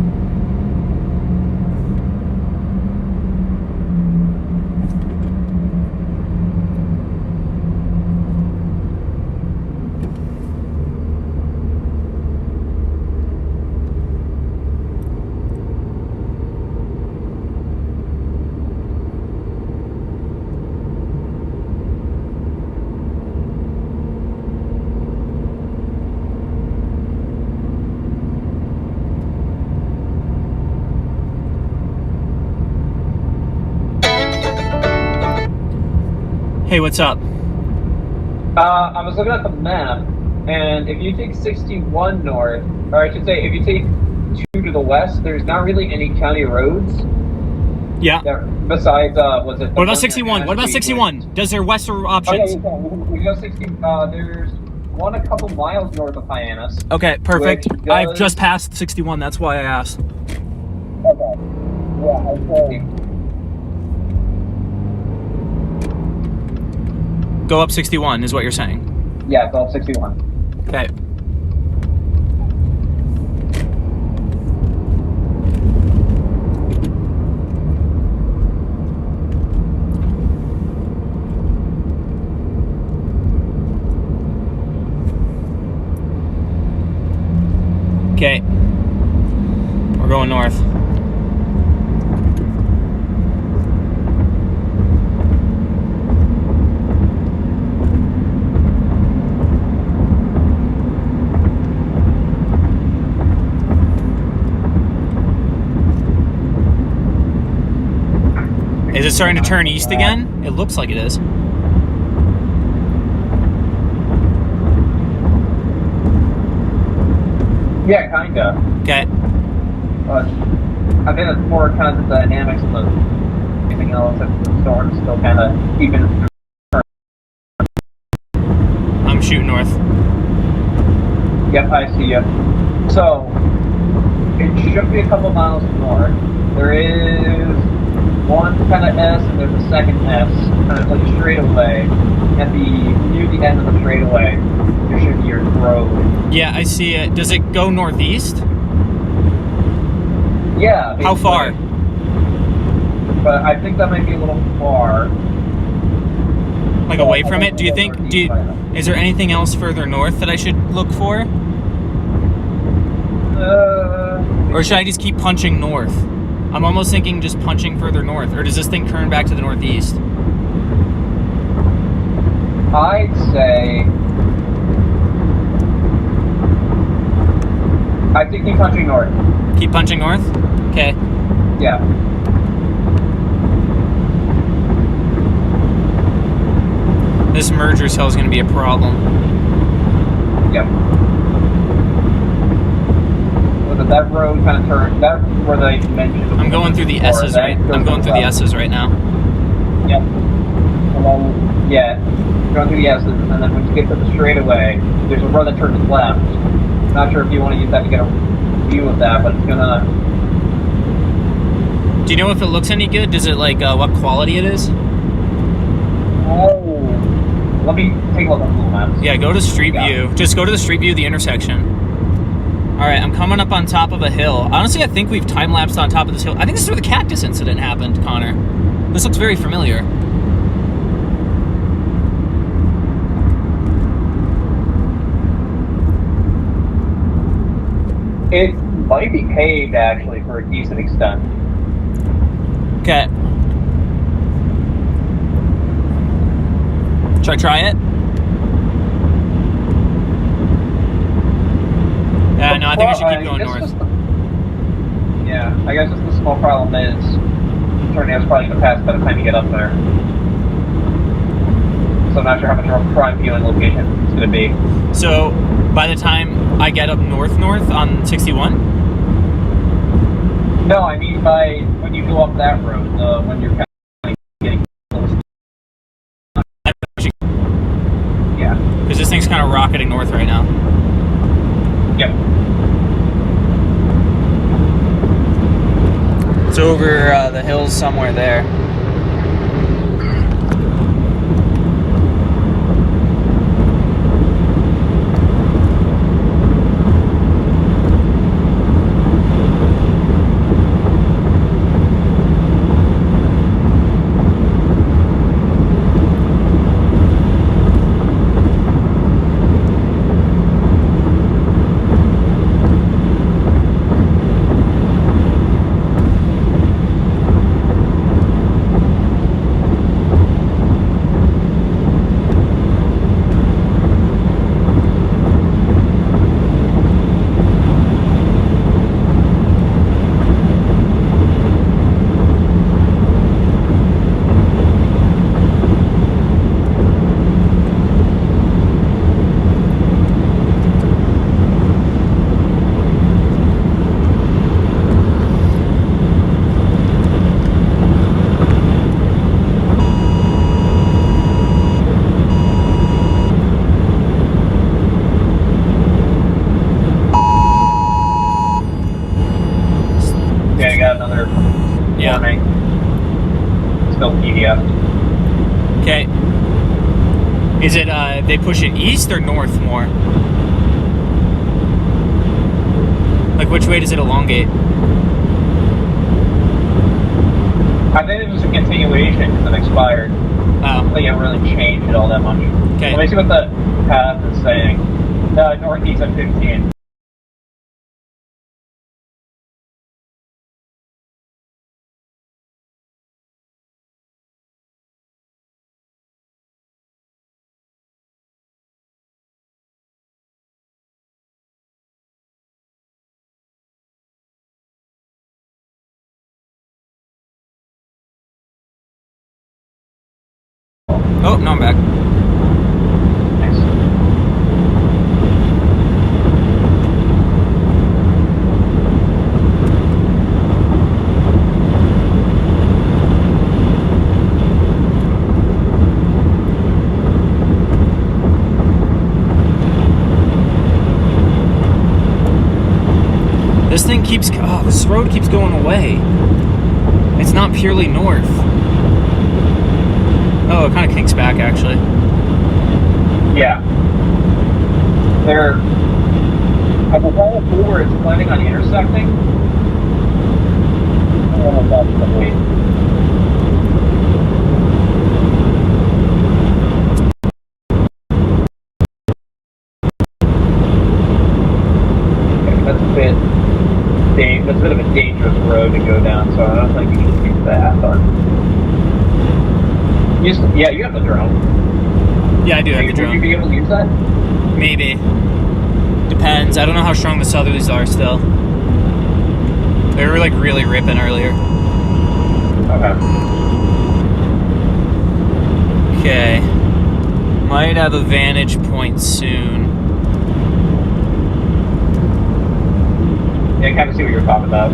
[SPEAKER 1] Hey, what's up?
[SPEAKER 7] I was looking at the map, and if you take 61 north, or I should say, if you take 2 to the west, there's not really any county roads.
[SPEAKER 1] Yeah.
[SPEAKER 7] Besides, was it?
[SPEAKER 1] What about 61? What about 61? Does there west options?
[SPEAKER 7] Okay, we go 60. There's one a couple miles north of Hyannis.
[SPEAKER 1] Okay, perfect.
[SPEAKER 7] Which
[SPEAKER 1] I've
[SPEAKER 7] does-
[SPEAKER 1] just passed 61. That's why I asked.
[SPEAKER 7] Okay. Yeah, I'd say.
[SPEAKER 1] Go up 61 is what you're saying.
[SPEAKER 7] Yeah, go up 61.
[SPEAKER 1] Okay. Okay. We're going north. Is it starting to turn east again? It looks like it is.
[SPEAKER 7] Yeah, kinda.
[SPEAKER 1] Okay.
[SPEAKER 7] But I think it's more kind of the dynamics of the anything else. If the storm's still kind of keeping.
[SPEAKER 1] I'm shooting north.
[SPEAKER 7] Yep, I see you. So it should be a couple miles north. There is one kind of S, and there's a second S, kind of like a straightaway. At near the end of the straightaway, there should be your road.
[SPEAKER 1] Yeah, I see it. Does it go northeast?
[SPEAKER 7] Yeah.
[SPEAKER 1] How far?
[SPEAKER 7] But I think that might be a little far.
[SPEAKER 1] Like away from it? Do you think? Is there anything else further north that I should look for? Or should I just keep punching north? I'm almost thinking just punching further north. Or does this thing turn back to the northeast?
[SPEAKER 7] I'd say I think keep punching north.
[SPEAKER 1] Keep punching north? Okay.
[SPEAKER 7] Yeah.
[SPEAKER 1] This merger cell is going to be a problem.
[SPEAKER 7] Yep. That road kind of turned. That's where they mentioned.
[SPEAKER 1] I'm going through the S's right. I'm going through the S's right now.
[SPEAKER 7] Yep. And then, yeah, going through the S's, and then when you get to the straightaway, there's a road that turns left. Not sure if you want to use that to get a view of that, but it's gonna...
[SPEAKER 1] Do you know if it looks any good? Does it, like, what quality it is?
[SPEAKER 7] Oh, let me take a look at Google Maps.
[SPEAKER 1] Yeah, go to Street View. Just go to the Street View of the intersection. All right, I'm coming up on top of a hill. Honestly, I think we've time-lapsed on top of this hill. I think this is where the cactus incident happened, Connor. This looks very familiar.
[SPEAKER 7] It might be paved, actually, for a decent extent.
[SPEAKER 1] Okay. Should I try it? Yeah, no, I think I should keep going north.
[SPEAKER 7] Yeah, I guess just the small problem is tornado's probably going to pass by the time you get up there. So I'm not sure how much of a prime viewing location it's going to be.
[SPEAKER 1] So, by the time I get up north on 61?
[SPEAKER 7] No, I mean by when you go up that road, when you're kind of getting close. Yeah.
[SPEAKER 1] Because this thing's kind of rocketing north right now.
[SPEAKER 7] Yep.
[SPEAKER 1] It's over the hills somewhere there.
[SPEAKER 7] Yeah, you got another warning. Still PDF.
[SPEAKER 1] Okay. Is it, they push it east or north more? Like, which way does it elongate?
[SPEAKER 7] I think it was a continuation because it expired.
[SPEAKER 1] Oh.
[SPEAKER 7] They haven't really changed it all that much.
[SPEAKER 1] Okay.
[SPEAKER 7] Let me see what the path is saying. Northeast at 15.
[SPEAKER 1] Oh, no, I'm back.
[SPEAKER 7] Nice.
[SPEAKER 1] This thing keeps, oh, this road keeps going away. It's not purely north. Oh, it kind of kicks back, actually.
[SPEAKER 7] Yeah. They're... I will follow where it's planning on intersecting. I don't know if that's the way. That's a bit of a dangerous road to go down, so I don't think we should do that, but... Yeah, you have the drone.
[SPEAKER 1] Yeah, I do have the
[SPEAKER 7] Would
[SPEAKER 1] drone.
[SPEAKER 7] you be able to use that?
[SPEAKER 1] Maybe. Depends. I don't know how strong the southerlies are still. They were like really ripping earlier. Okay. Might have a vantage point soon.
[SPEAKER 7] Yeah, I kind of see what you're talking about.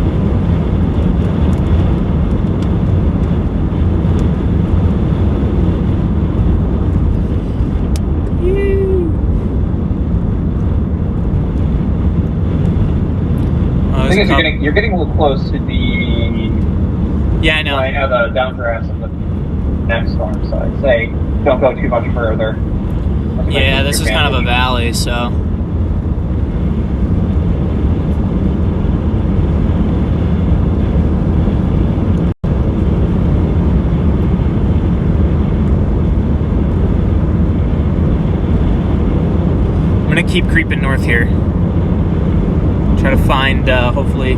[SPEAKER 1] there's a couple.
[SPEAKER 7] You're getting a little close to the.
[SPEAKER 1] Yeah, I know.
[SPEAKER 7] I know the downdrafts of the next storm, so I'd say don't go too much further.
[SPEAKER 1] Yeah, this is kind of a valley, so. I'm gonna keep creeping north here. Try to find, hopefully.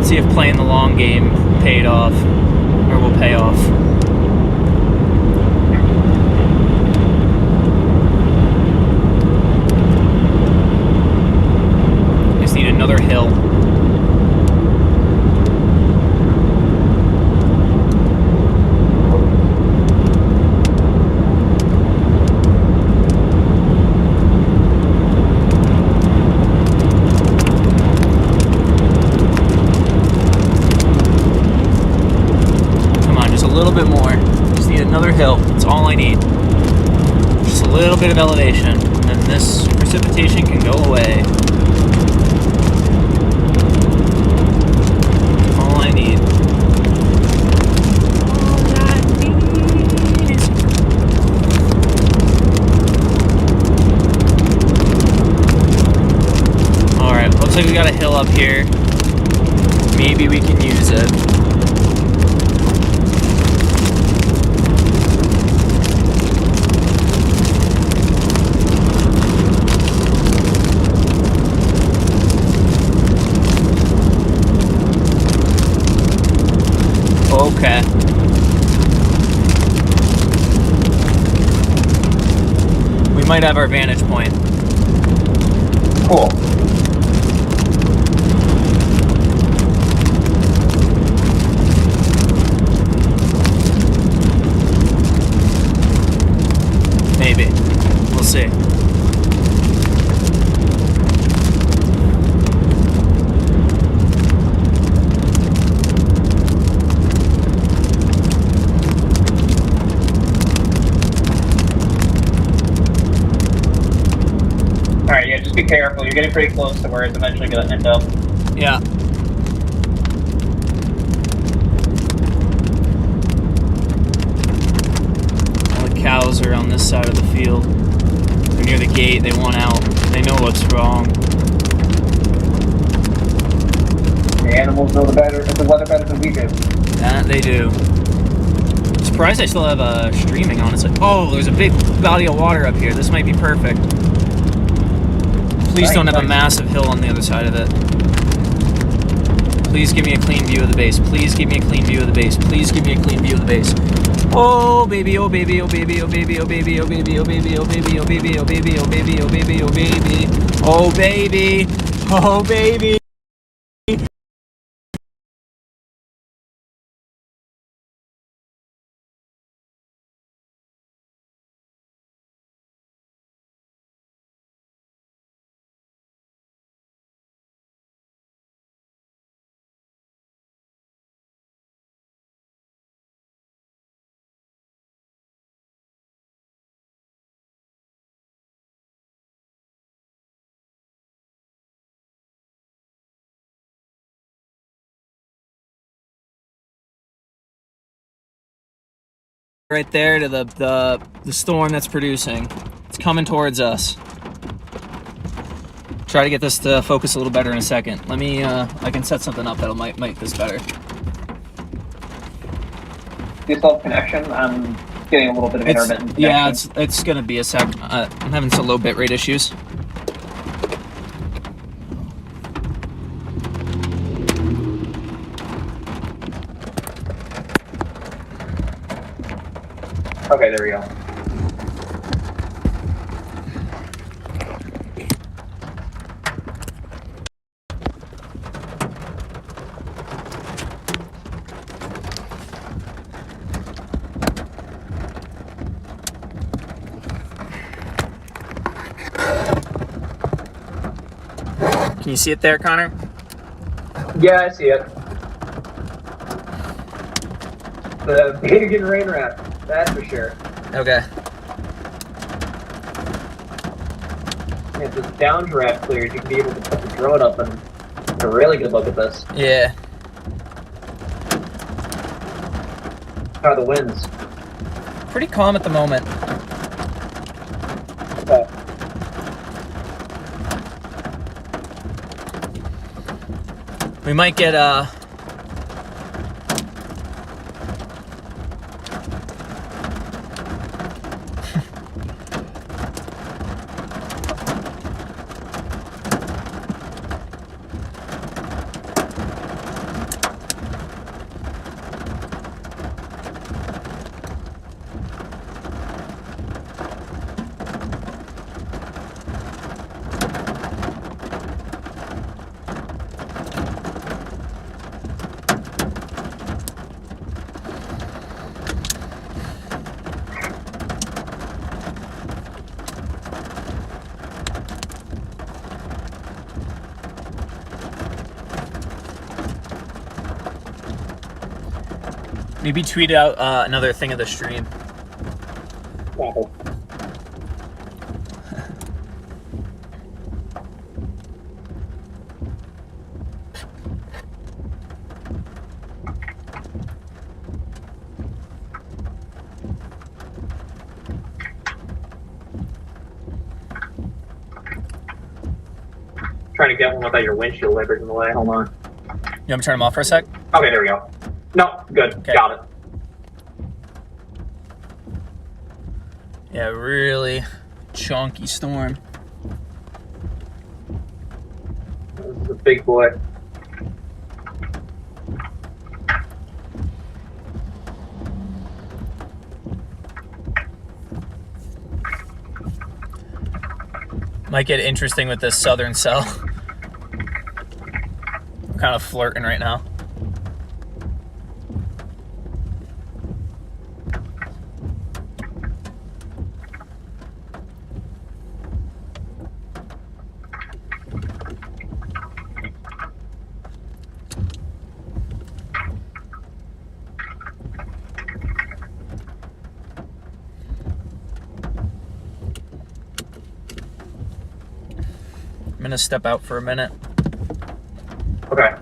[SPEAKER 1] See if playing the long game paid off, or will pay off. Just need another hill. A little bit more. Just need another hill. That's all I need. Just a little bit of elevation, and this precipitation can go away. That's all I need. Alright, looks like we got a hill up here. Maybe we can use it. Okay. We might have our vantage point.
[SPEAKER 7] Cool.
[SPEAKER 1] Maybe. We'll see.
[SPEAKER 7] Alright, yeah, just be careful. You're getting pretty close to where it's eventually going to end up.
[SPEAKER 1] Yeah. All the cows are on this side of the field. They're near the gate. They want out. They know what's wrong.
[SPEAKER 7] The animals know the weather better than we do.
[SPEAKER 1] That they do. I'm surprised I still have streaming on. It's like, oh, there's a big body of water up here. This might be perfect. Please don't have a massive hill on the other side of it. Please give me a clean view of the base. Please give me a clean view of the base. Please give me a clean view of the base. Oh baby, oh baby, oh baby, oh baby, oh baby, oh baby, oh baby, oh baby, oh baby, oh baby, oh baby, oh baby, oh baby, oh baby, oh baby. Right there to the storm that's producing. It's coming towards us. Try to get this to focus a little better in a second. Let me, I can set something up that'll might make this better.
[SPEAKER 7] Do you still have connection? I'm getting a little bit of intermittent connection.
[SPEAKER 1] Yeah, it's gonna be a sec. I'm having some low bitrate issues.
[SPEAKER 7] Okay, there we go.
[SPEAKER 1] Can you see it there, Connor?
[SPEAKER 7] Yeah, I see it. The big and rain wrap, that's for sure.
[SPEAKER 1] Okay.
[SPEAKER 7] And if this downdraft clears, you can be able to put the drone up and get a really good look at this.
[SPEAKER 1] Yeah.
[SPEAKER 7] How are the winds?
[SPEAKER 1] Pretty calm at the moment.
[SPEAKER 7] Okay.
[SPEAKER 1] We might get maybe tweet out another thing of the stream.
[SPEAKER 7] Wow. Trying to get one without your windshield wipers in the way. Hold on.
[SPEAKER 1] You want me to turn them off for a sec?
[SPEAKER 7] Okay, there we go. No, good.
[SPEAKER 1] Okay.
[SPEAKER 7] Got it.
[SPEAKER 1] Yeah, really chunky storm.
[SPEAKER 7] This is a big boy.
[SPEAKER 1] Might get interesting with this southern cell. I'm kind of flirting right now. I'm gonna step out for a minute.
[SPEAKER 7] Okay.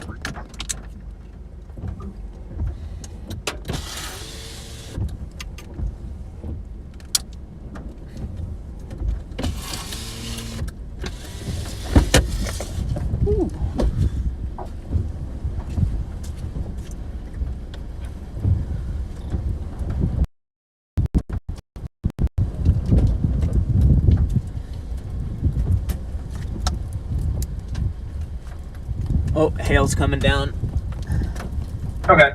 [SPEAKER 1] Oh, hail's coming down.
[SPEAKER 7] Okay.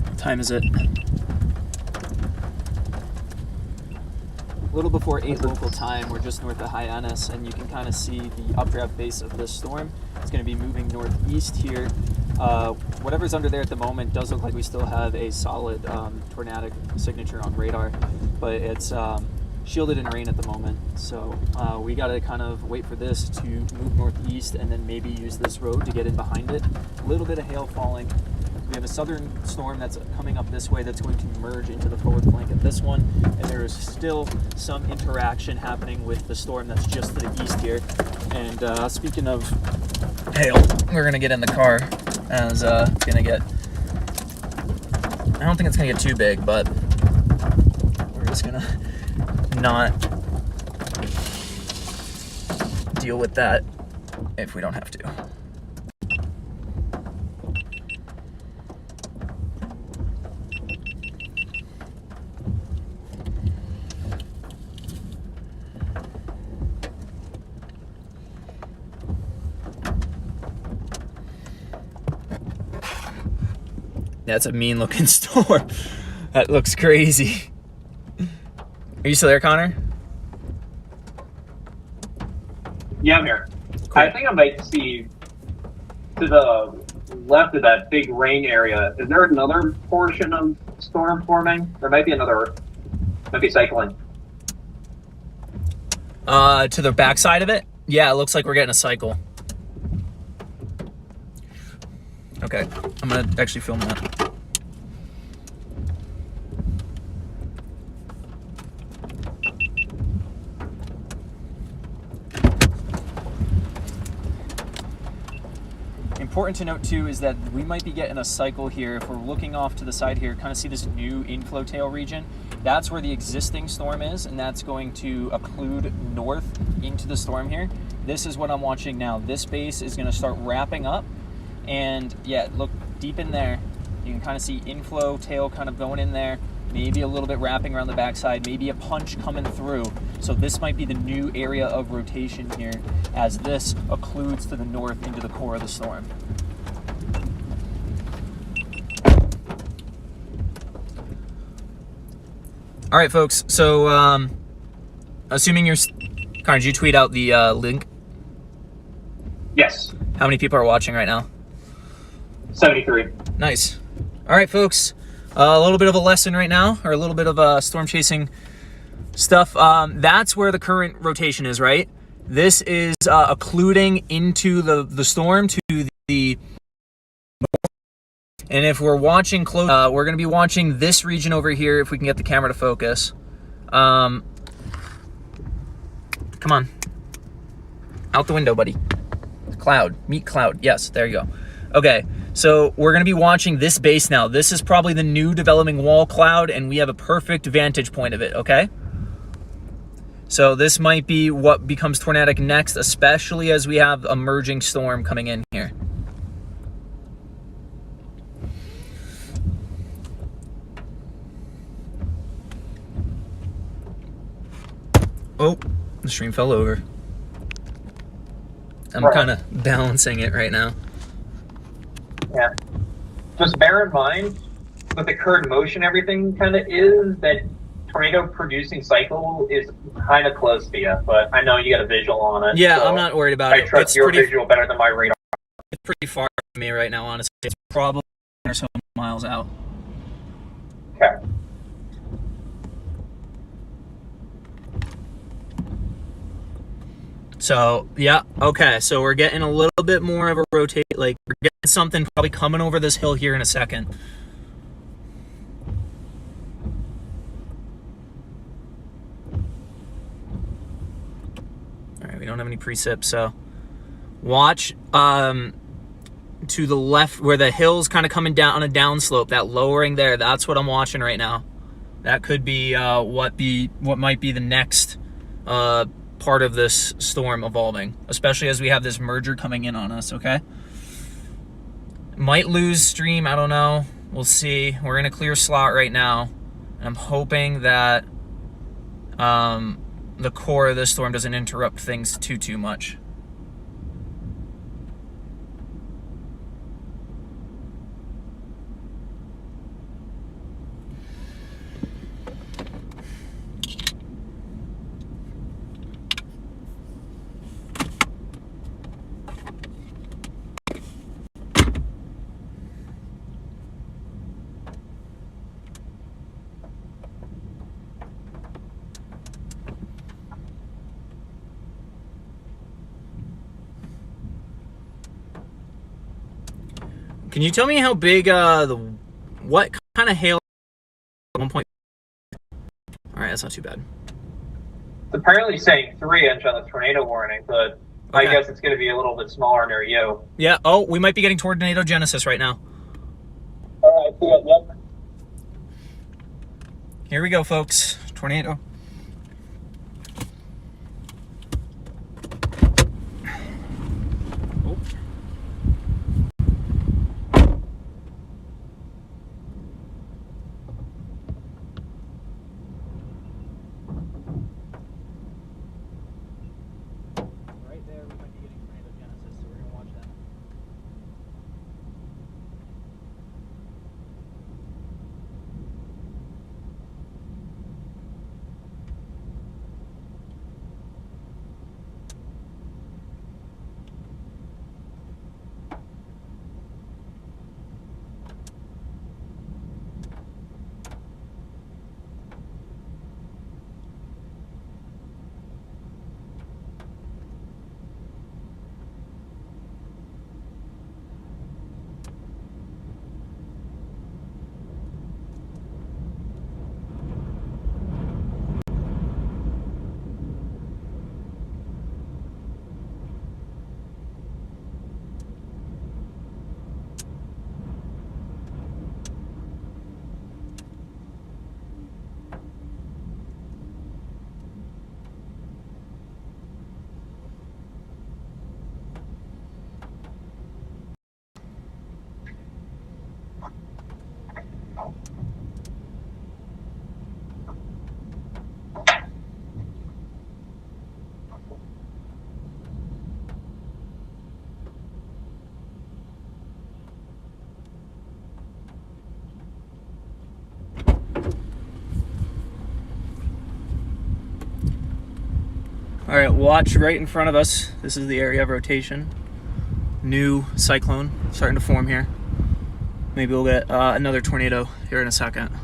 [SPEAKER 1] What time is it? A little before 8 local time. We're just north of Hyannis, and you can kind of see the updraft base of this storm. It's going to be moving northeast here. Whatever's under there at the moment does look like we still have a solid tornadic signature on radar, but it's shielded in rain at the moment. So we got to kind of wait for this to move northeast and then maybe use this road to get in behind it. A little bit of hail falling. We have a southern storm that's coming up this way that's going to merge into the forward flank of this one, and there is still some interaction happening with the storm that's just to the east here. And speaking of hail, we're going to get in the car as it's going to get, I don't think it's going to get too big, but we're just going to not deal with that if we don't have to. That's a mean looking storm. That looks crazy. Are you still there, Connor?
[SPEAKER 7] Yeah, I'm here.
[SPEAKER 1] Cool.
[SPEAKER 7] I think I might see to the left of that big rain area. Is there another portion of storm forming? There might be another. Might be cycling.
[SPEAKER 1] To the back side of it? Yeah, it looks like we're getting a cycle. Okay, I'm gonna actually film that. Important to note too is that we might be getting a cycle here. If we're looking off to the side here, kind of see this new inflow tail region. That's where the existing storm is, and that's going to occlude north into the storm here. This is what I'm watching now. This base is going to start wrapping up, and yeah, look deep in there. You can kind of see inflow tail kind of going in there, maybe a little bit wrapping around the backside, maybe a punch coming through. So this might be the new area of rotation here as this occludes to the north into the core of the storm. All right, folks. So, assuming you're, Connor, did you tweet out the link?
[SPEAKER 7] Yes.
[SPEAKER 1] How many people are watching right now?
[SPEAKER 7] 73.
[SPEAKER 1] Nice. All right, folks. A little bit of a lesson right now, or a little bit of storm chasing stuff. That's where the current rotation is, right? This is occluding into the storm to the north. And if we're watching close, we're going to be watching this region over here, if we can get the camera to focus. Come on. Out the window, buddy. Cloud. Meet cloud. Yes, there you go. Okay, so we're going to be watching this base now. This is probably the new developing wall cloud, and we have a perfect vantage point of it, okay? So this might be what becomes tornadic next, especially as we have a merging storm coming in here. Oh, the stream fell over. I'm kind of balancing it right now.
[SPEAKER 7] Yeah. Just bear in mind, with the current motion everything kind of is, that tornado producing cycle is kind of close to you, but I know you got a visual on it.
[SPEAKER 1] Yeah,
[SPEAKER 7] so
[SPEAKER 1] I'm not worried about it.
[SPEAKER 7] I trust
[SPEAKER 1] It's
[SPEAKER 7] your
[SPEAKER 1] pretty,
[SPEAKER 7] visual better than my radar.
[SPEAKER 1] it's pretty far from me right now, honestly. It's probably 10 or so miles out.
[SPEAKER 7] Okay.
[SPEAKER 1] So, yeah, okay. So we're getting a little bit more of a rotate. Like, we're getting something probably coming over this hill here in a second. All right, we don't have any precip, so watch to the left where the hill's kind of coming down on a downslope, that lowering there. That's what I'm watching right now. That could be what might be the next part of this storm evolving, especially as we have this merger coming in on us, okay? Might lose stream, I don't know. We'll see. We're in a clear slot right now, and I'm hoping that the core of this storm doesn't interrupt things too much. Can you tell me how big what kind of hail? 1 point. All right, that's not too bad.
[SPEAKER 7] It's apparently saying 3-inch on the tornado warning, but I guess it's going to be a little bit smaller near you.
[SPEAKER 1] Yeah. Oh, we might be getting tornado genesis right now.
[SPEAKER 7] All right, see it, yep.
[SPEAKER 1] Here we go, folks. Tornado. Oh. Right there, we might be getting tornado genesis, so we're gonna watch that. All right, watch right in front of us. This is the area of rotation. New cyclone starting to form here. Maybe we'll get another tornado here in a second.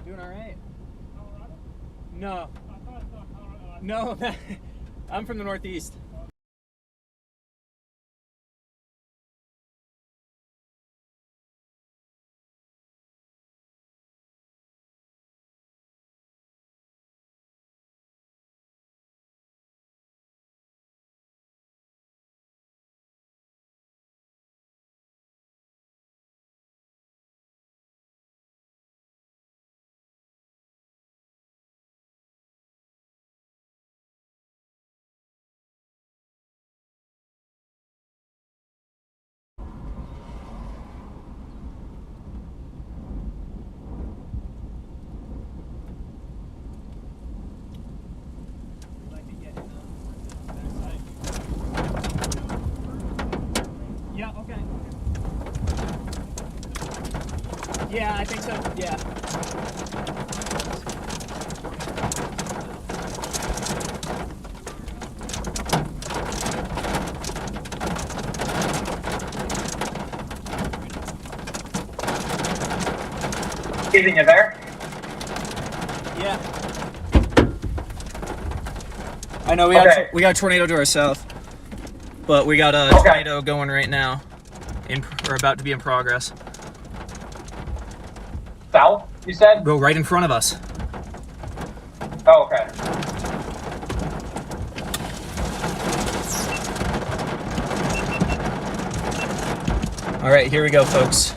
[SPEAKER 1] Doing all right? No. No, I'm from the Northeast. Yeah, okay. Yeah, I think so. Yeah.
[SPEAKER 7] Keeping you there?
[SPEAKER 1] Yeah. I know we got a tornado to our south, but we got a tornado going right now, or about to be in progress.
[SPEAKER 7] South, you said?
[SPEAKER 1] Go right in front of us.
[SPEAKER 7] Oh, okay.
[SPEAKER 1] All right, here we go, folks.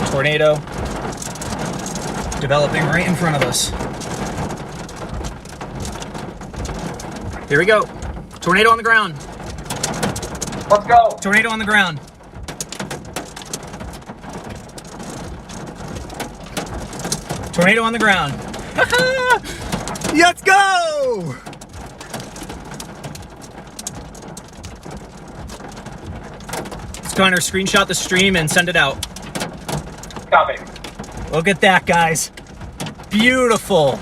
[SPEAKER 1] Tornado developing right in front of us. Here we go. Tornado on the ground.
[SPEAKER 7] Let's go.
[SPEAKER 1] Tornado on the ground. Tornado on the ground. Let's go! Let's go on our screenshot the stream and send it out.
[SPEAKER 7] Copy.
[SPEAKER 1] Look at that, guys. Beautiful.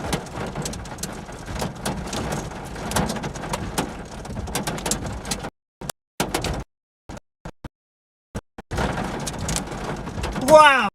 [SPEAKER 1] Wow.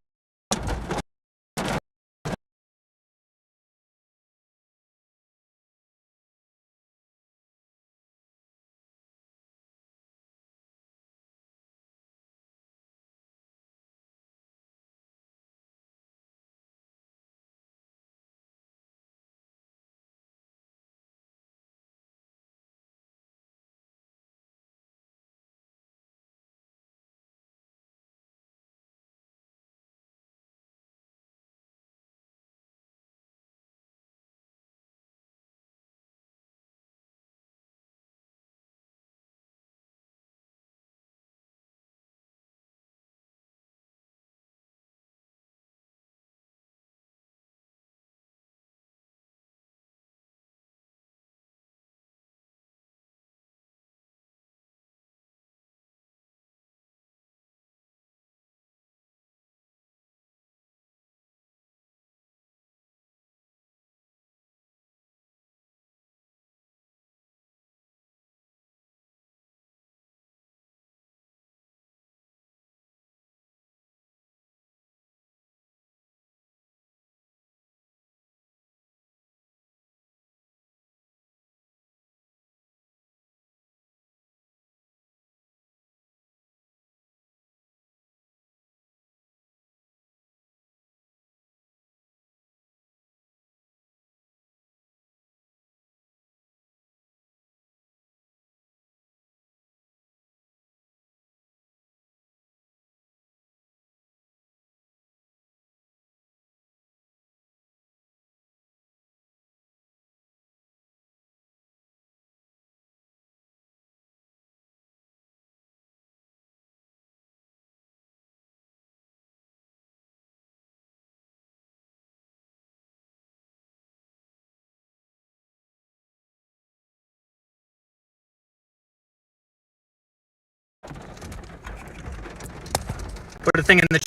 [SPEAKER 1] Put a thing in the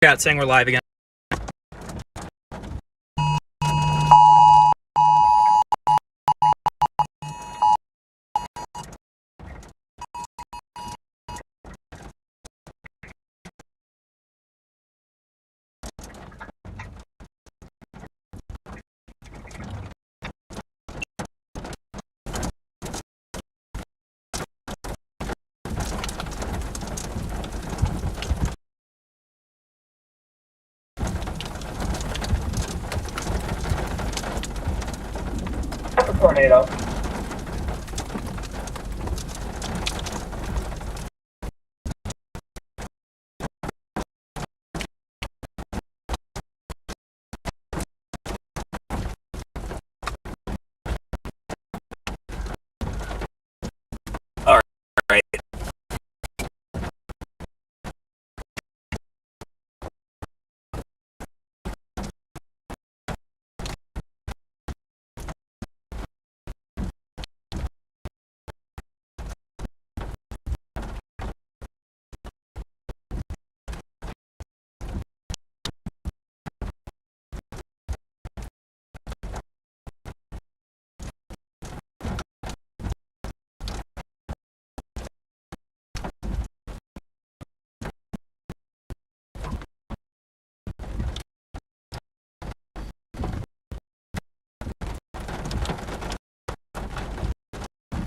[SPEAKER 1] chat saying we're live again.
[SPEAKER 7] Tornado.
[SPEAKER 1] All right.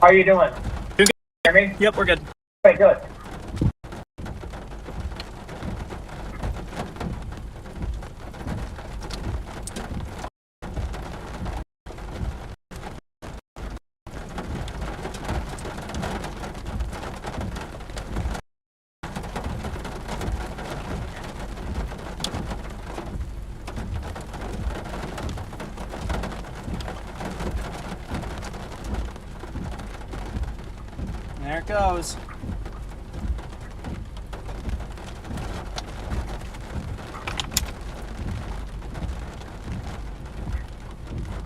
[SPEAKER 7] How are you doing?
[SPEAKER 1] Doing good.
[SPEAKER 7] Hear me?
[SPEAKER 1] Yep, we're good.
[SPEAKER 7] Okay, good.
[SPEAKER 1] There it goes.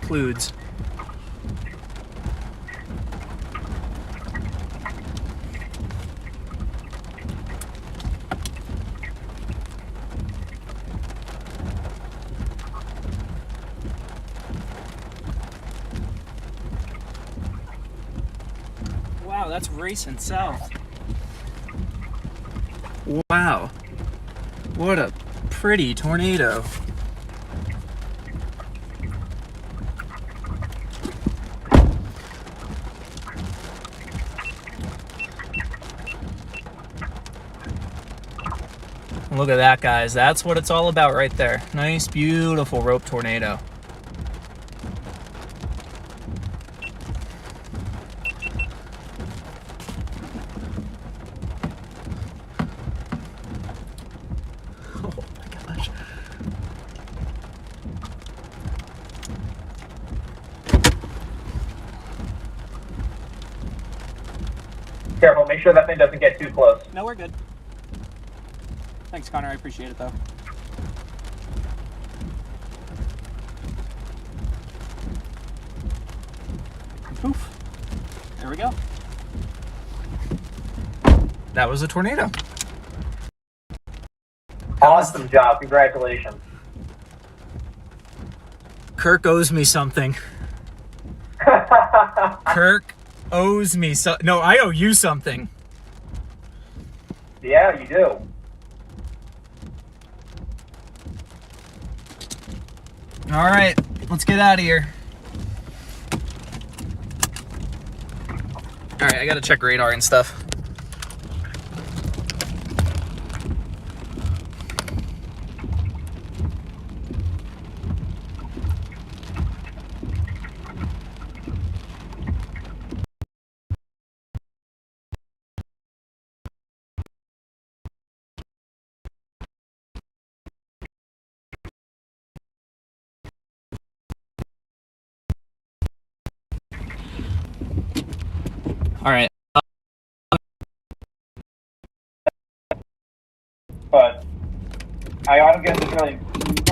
[SPEAKER 1] Includes. Wow, that's racing south. Wow. What a pretty tornado. Look at that, guys. That's what it's all about right there. Nice, beautiful rope tornado. Oh my gosh.
[SPEAKER 7] Careful, make sure that thing doesn't get too close.
[SPEAKER 1] No, we're good. Thanks, Connor. I appreciate it, though. Poof. There we go. That was a tornado.
[SPEAKER 7] Awesome job. Congratulations.
[SPEAKER 1] Kirk owes me something. Kirk owes me no, I owe you something.
[SPEAKER 7] Yeah, you do.
[SPEAKER 1] All right, let's get out of here. All right, I gotta check radar and stuff. All right.
[SPEAKER 7] But I ought to get this really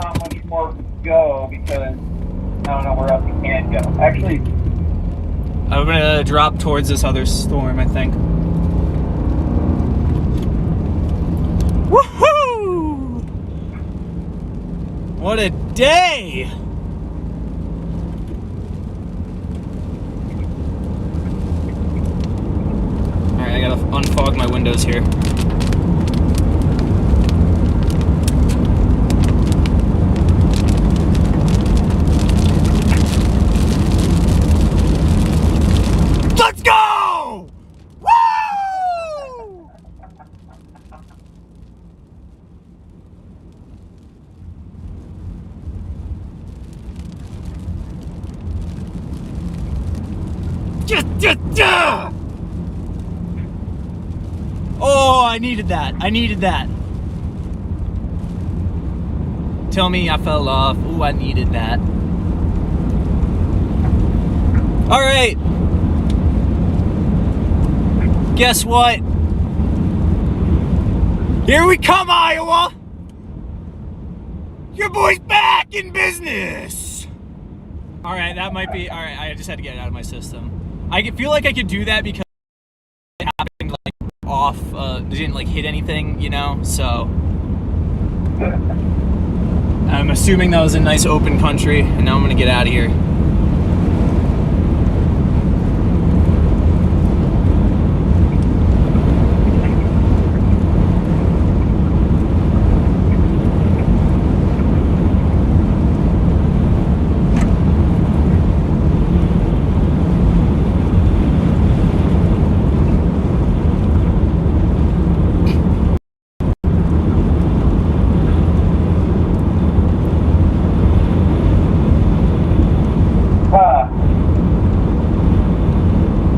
[SPEAKER 7] not much more go because I don't know where else you can go. Actually,
[SPEAKER 1] I'm gonna drop towards this other storm, I think. Woohoo! What a day! Alright, I gotta unfog my windows here. Let's go! Woo! Oh, I needed that. I needed that. Tell me I fell off. Ooh, I needed that. All right. Guess what? Here we come, Iowa. Your boy's back in business. All right, that might be. All right, I just had to get it out of my system. I feel like I could do that because it happened like off. Didn't like hit anything, you know. So I'm assuming that was a nice open country, and now I'm gonna get out of here.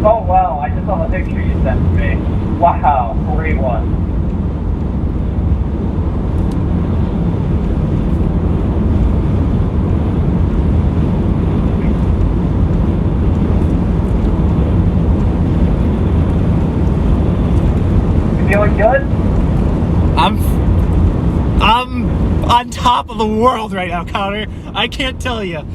[SPEAKER 7] Oh wow, I just saw the picture you sent to me. Wow, great one. You feeling good?
[SPEAKER 1] I'm on top of the world right now, Connor. I can't tell you.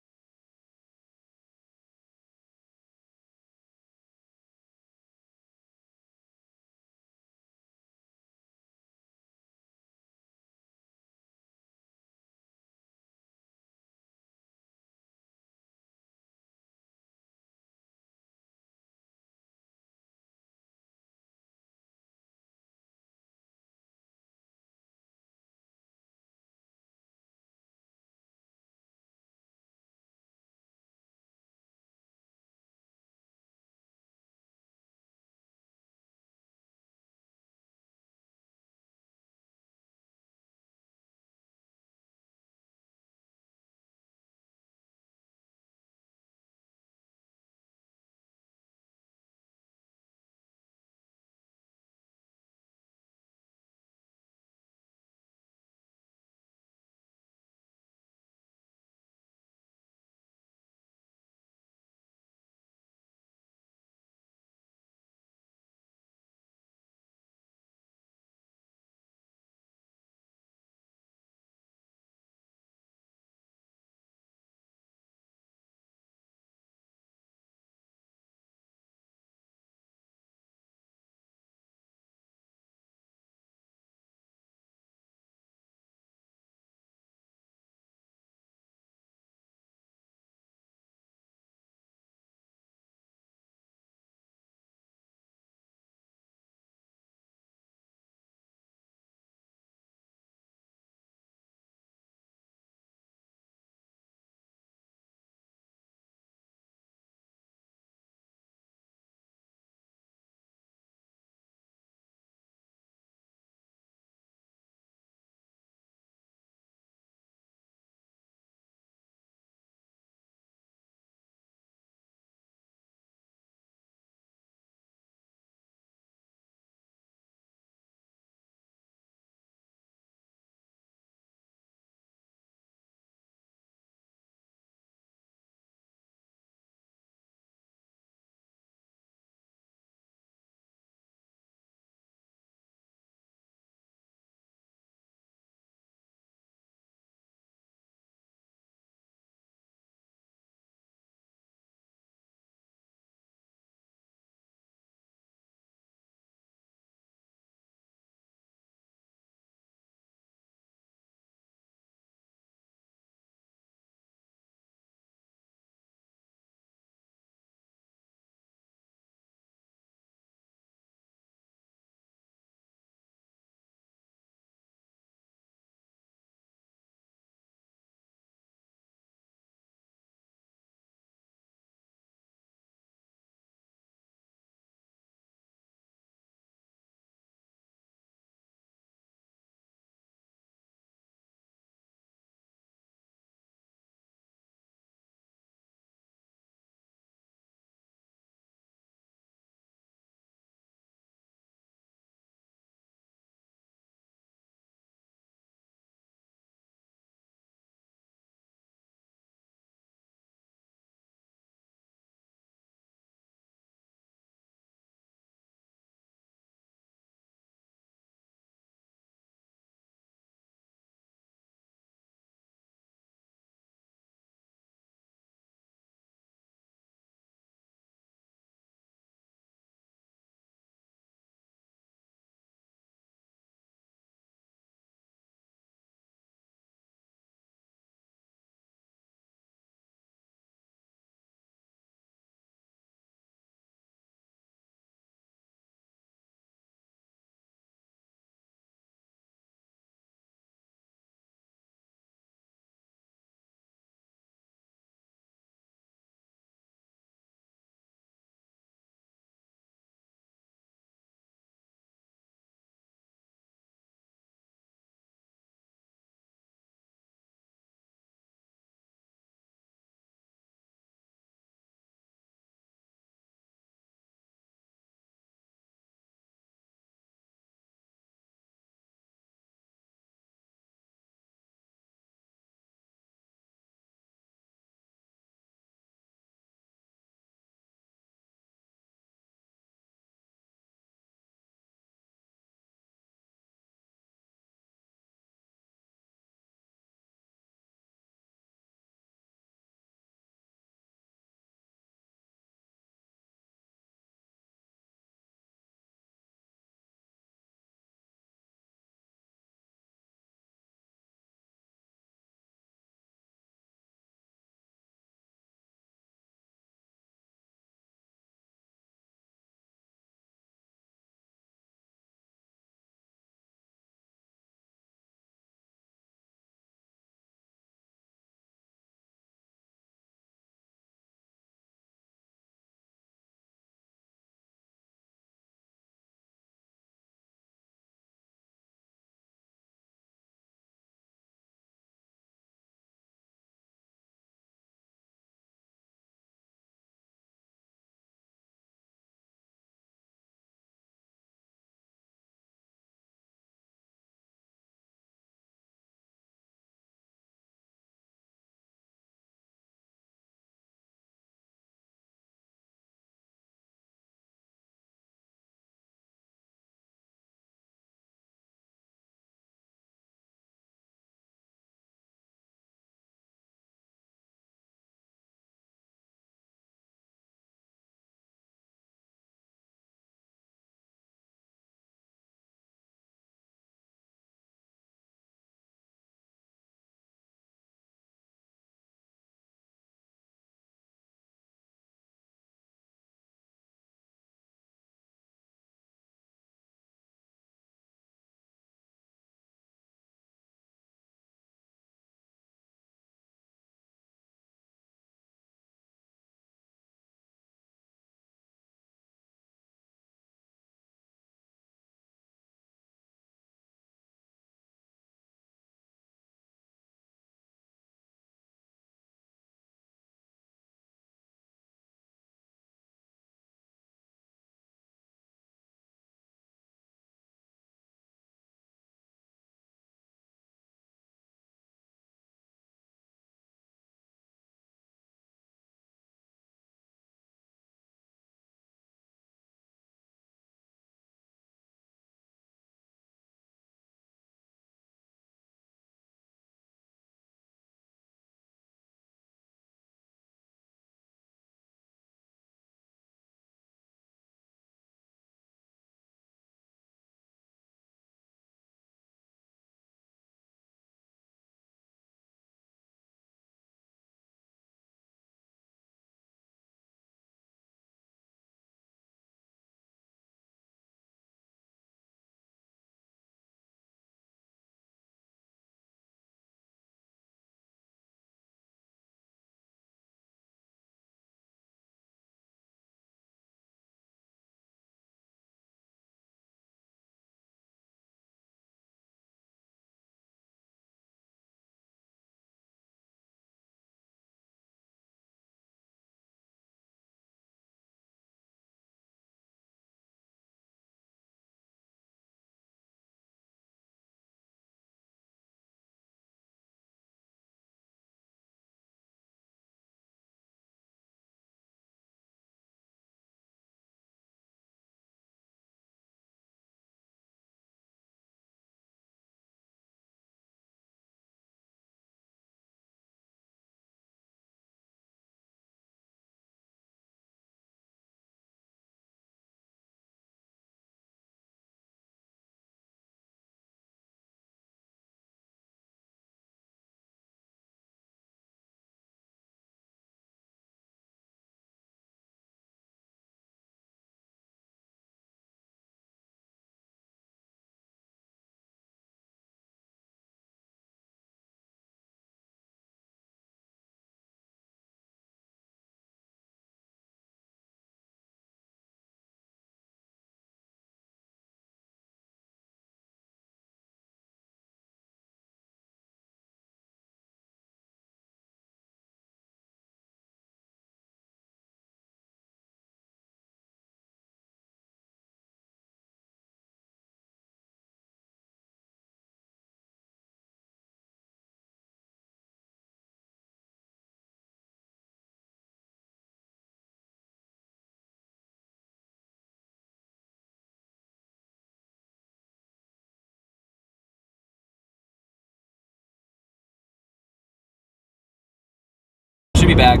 [SPEAKER 1] should be back.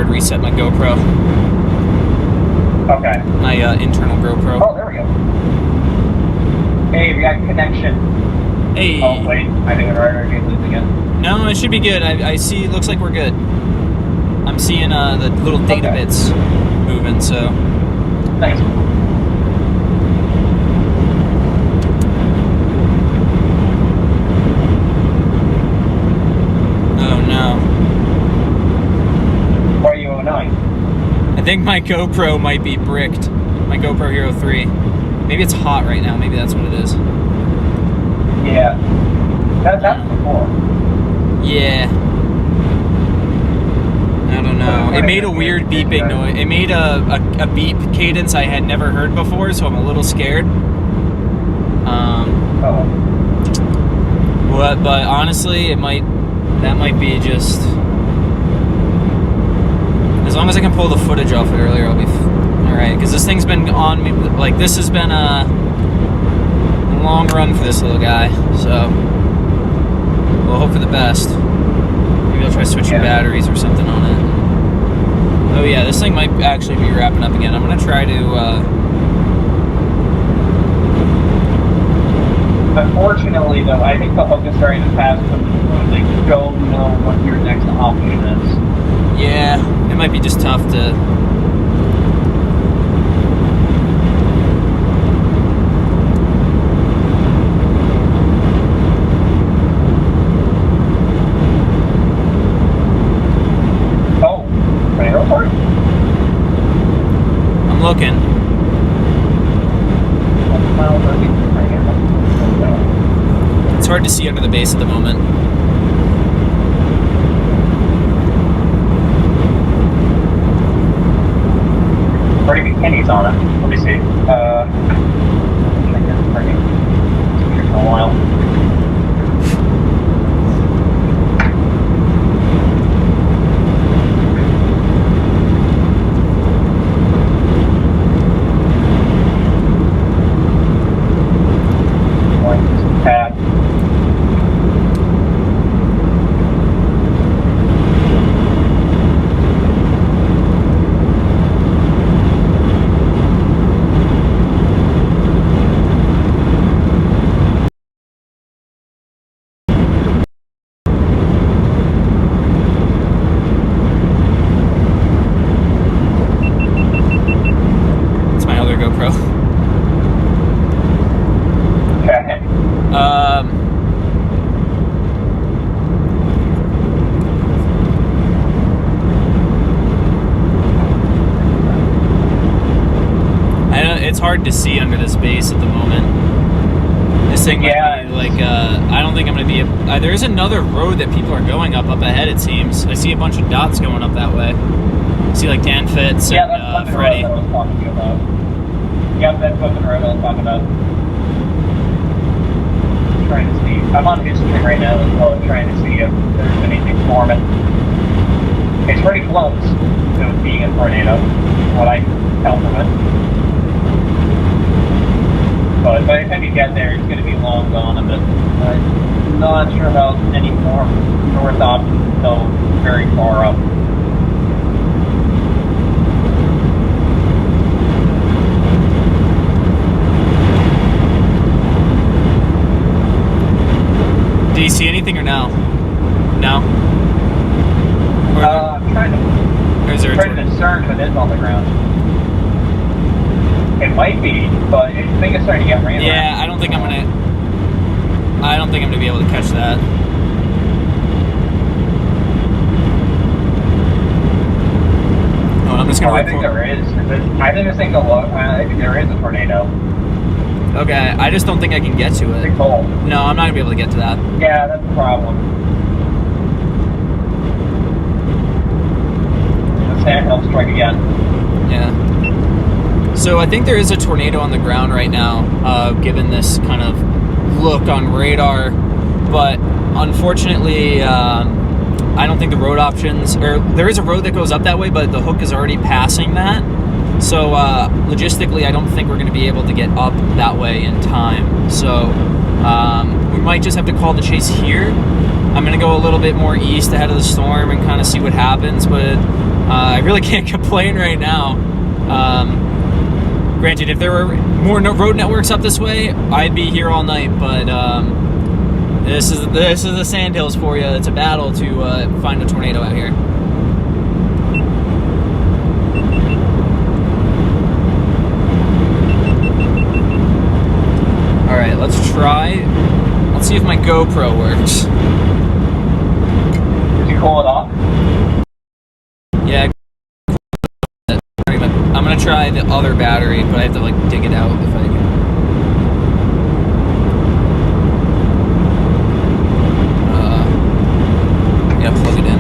[SPEAKER 1] Reset my GoPro.
[SPEAKER 7] Okay.
[SPEAKER 1] My internal GoPro.
[SPEAKER 7] Oh, there we go. Hey, we got connection.
[SPEAKER 1] Hey.
[SPEAKER 7] Oh, wait. I think we're losing again.
[SPEAKER 1] No, it should be good. I see. Looks like we're good. I'm seeing the little data bits moving. So.
[SPEAKER 7] Thanks.
[SPEAKER 1] Oh no.
[SPEAKER 7] What are you annoying?
[SPEAKER 1] I think my GoPro might be bricked. My GoPro Hero 3. Maybe it's hot right now. Maybe that's what it is.
[SPEAKER 7] Yeah. That's before.
[SPEAKER 1] Yeah. I don't know. It made a weird beeping noise. It made a beep cadence I had never heard before, so I'm a little scared. But honestly, that might be just. As long as I can pull the footage off it earlier, I'll be all right. Because this thing's been on me. Like this has been a long run for this little guy. So we'll hope for the best. Maybe I'll try switching batteries or something on it. Oh yeah, this thing might actually be wrapping up again. I'm gonna try to.
[SPEAKER 7] Unfortunately, though, I think the hook is starting to pass them. They don't know what your next option is.
[SPEAKER 1] Yeah, it might be just tough to.
[SPEAKER 7] Oh, tornado report?
[SPEAKER 1] I'm looking. It's hard to see under the base at the moment.
[SPEAKER 7] Pretty big pennies on it. Let me see. I think it's pretty. It's been a while.
[SPEAKER 1] It's hard to see under this base at the moment. This thing might be like, I don't think I'm going to be, there is another road that people are going up ahead, it seems. I see a bunch of dots going up that way. I see like Dan Fitz and Freddie.
[SPEAKER 7] That's what I was talking to you about. Yep, that's what the road I was talking about. I'm trying to see. I'm on history right now as well, trying to see if there's anything forming. It's pretty close to being a tornado, what I can tell from it. But by the time you get there, it's going to be long gone a bit. I'm not sure about any more north options until very far up.
[SPEAKER 1] Do you see anything or no? No?
[SPEAKER 7] I'm trying to discern if it is on the ground. It might be, but I think it's starting to get rain.
[SPEAKER 1] Yeah, I don't think I'm gonna be able to catch that. Oh, I'm just gonna.
[SPEAKER 7] I think there is. I think this thing I think there is a tornado.
[SPEAKER 1] Okay, I just don't think I can get to it.
[SPEAKER 7] It's cold.
[SPEAKER 1] No, I'm not gonna be able to get to that.
[SPEAKER 7] Yeah, that's the problem. The sand will strike again.
[SPEAKER 1] Yeah. So I think there is a tornado on the ground right now, given this kind of look on radar. but unfortunately, I don't think the road options, or there is a road that goes up that way, but the hook is already passing that. So logistically, I don't think we're going to be able to get up that way in time. So we might just have to call the chase here. I'm going to go a little bit more east ahead of the storm and kind of see what happens, but I really can't complain right now. Granted, if there were more road networks up this way, I'd be here all night, but this is the sandhills for you. It's a battle to find a tornado out here. All right, let's see if my GoPro works.
[SPEAKER 7] Did you pull it off?
[SPEAKER 1] Yeah. I'm gonna try the other battery, but I have to like dig it out if I can. Yeah, plug it in.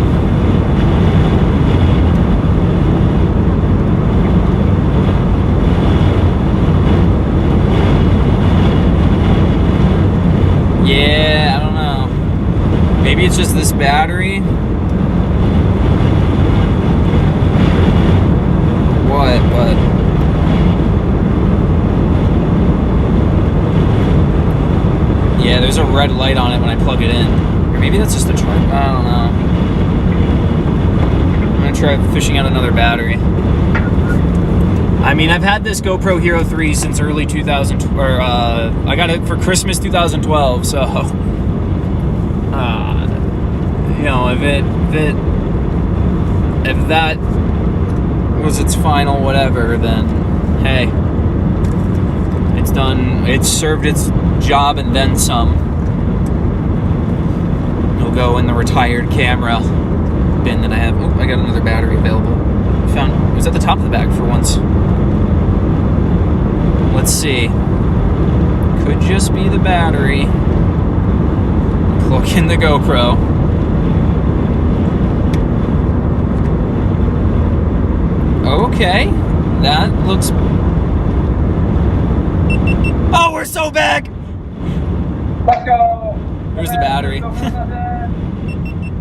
[SPEAKER 1] Yeah, I don't know. Maybe it's just this battery. But yeah, there's a red light on it when I plug it in. Or maybe that's just the charge. I don't know. I'm gonna try fishing out another battery. I mean, I've had this GoPro Hero 3 since early 2000, or I got it for Christmas 2012. So, you know, if that was its final whatever, then hey, it's done. It's served its job and then some. It'll go in the retired camera bin that I have. Oh, I got another battery available. It was at the top of the bag for once. Let's see. Could just be the battery. Plug in the GoPro. Okay, that looks... Oh, we're so back!
[SPEAKER 7] Let's go!
[SPEAKER 1] There's the battery.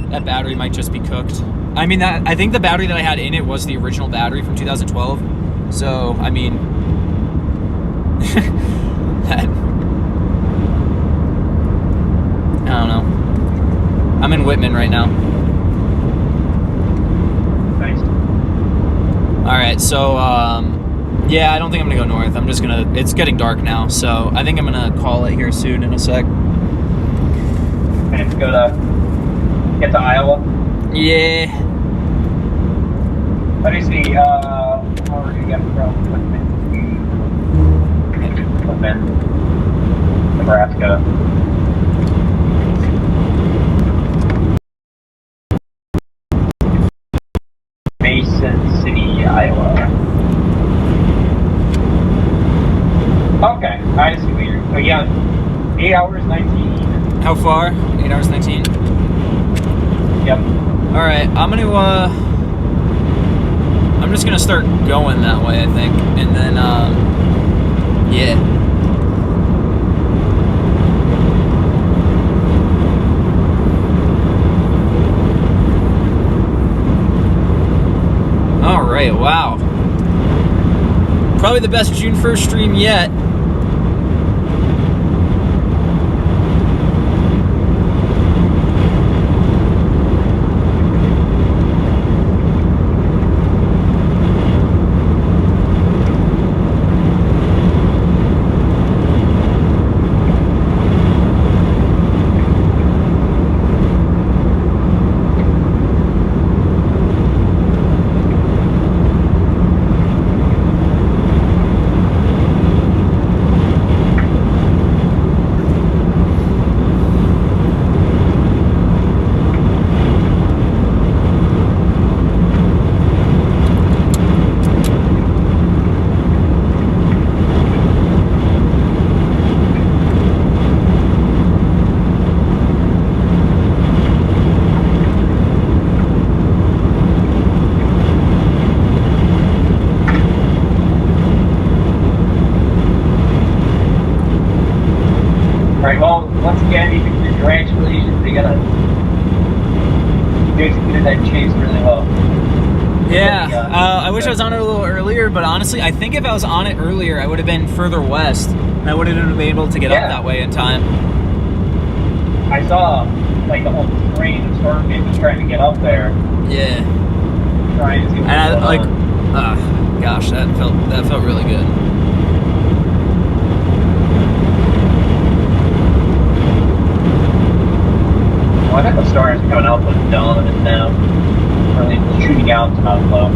[SPEAKER 1] That battery might just be cooked. I mean, I think the battery that I had in it was the original battery from 2012. So, I mean... I don't know. I'm in Whitman right now. Alright, so, yeah, I don't think I'm gonna go north. I'm just gonna, it's getting dark now, so I think I'm gonna call it here soon in a sec.
[SPEAKER 7] And get to Iowa?
[SPEAKER 1] Yeah.
[SPEAKER 7] Let me see, how are you getting from Whitman, Nebraska? Mason City, Iowa. Okay, I see what you're... So yeah, 8 hours, 19.
[SPEAKER 1] How far? 8 hours, 19?
[SPEAKER 7] Yep.
[SPEAKER 1] Alright, I'm just gonna start going that way, I think. And then, yeah. Alright, wow. Probably the best June 1st stream yet. Yeah, I wish I was on it a little earlier, but honestly, I think if I was on it earlier, I would have been further west. And I wouldn't have been able to get up that way in time.
[SPEAKER 7] I saw like the whole train of storm was trying to get up there.
[SPEAKER 1] Yeah.
[SPEAKER 7] Trying to see
[SPEAKER 1] And I, like, gosh, that felt really good.
[SPEAKER 7] Well, I think the stars are coming out with the dawn and now really shooting out to Mount Low.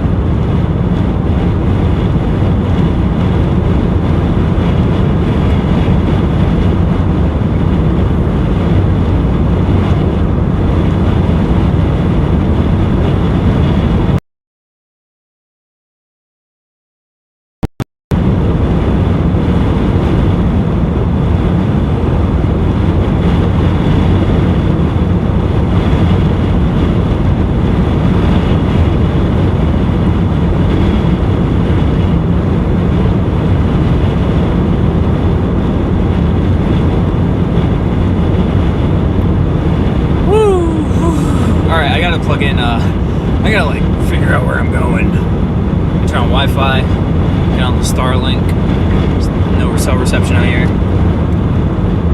[SPEAKER 1] Plug in, I gotta like figure out where I'm going. Turn on Wi-Fi, get on the Starlink. There's no cell reception out here.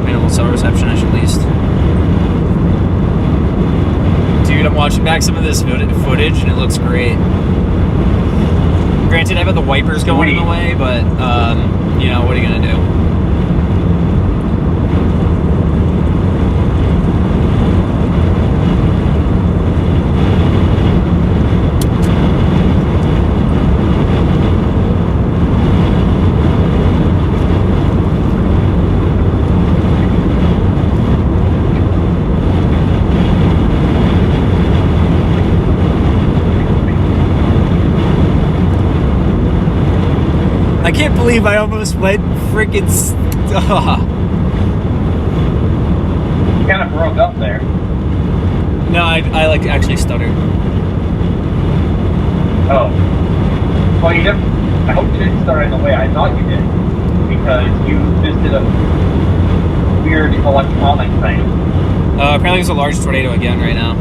[SPEAKER 1] Minimal cell reception at least. Dude, I'm watching back some of this footage and it looks great. Granted, I've got the wipers going in the way, but you know, what are you gonna do? I can't believe I almost went freaking.
[SPEAKER 7] You kind of broke up there.
[SPEAKER 1] No, I like actually stuttered.
[SPEAKER 7] Oh. Well, you didn't. I hope you didn't start in the way I thought you did, because you just did a weird electronic thing.
[SPEAKER 1] Apparently there's a large tornado again right now.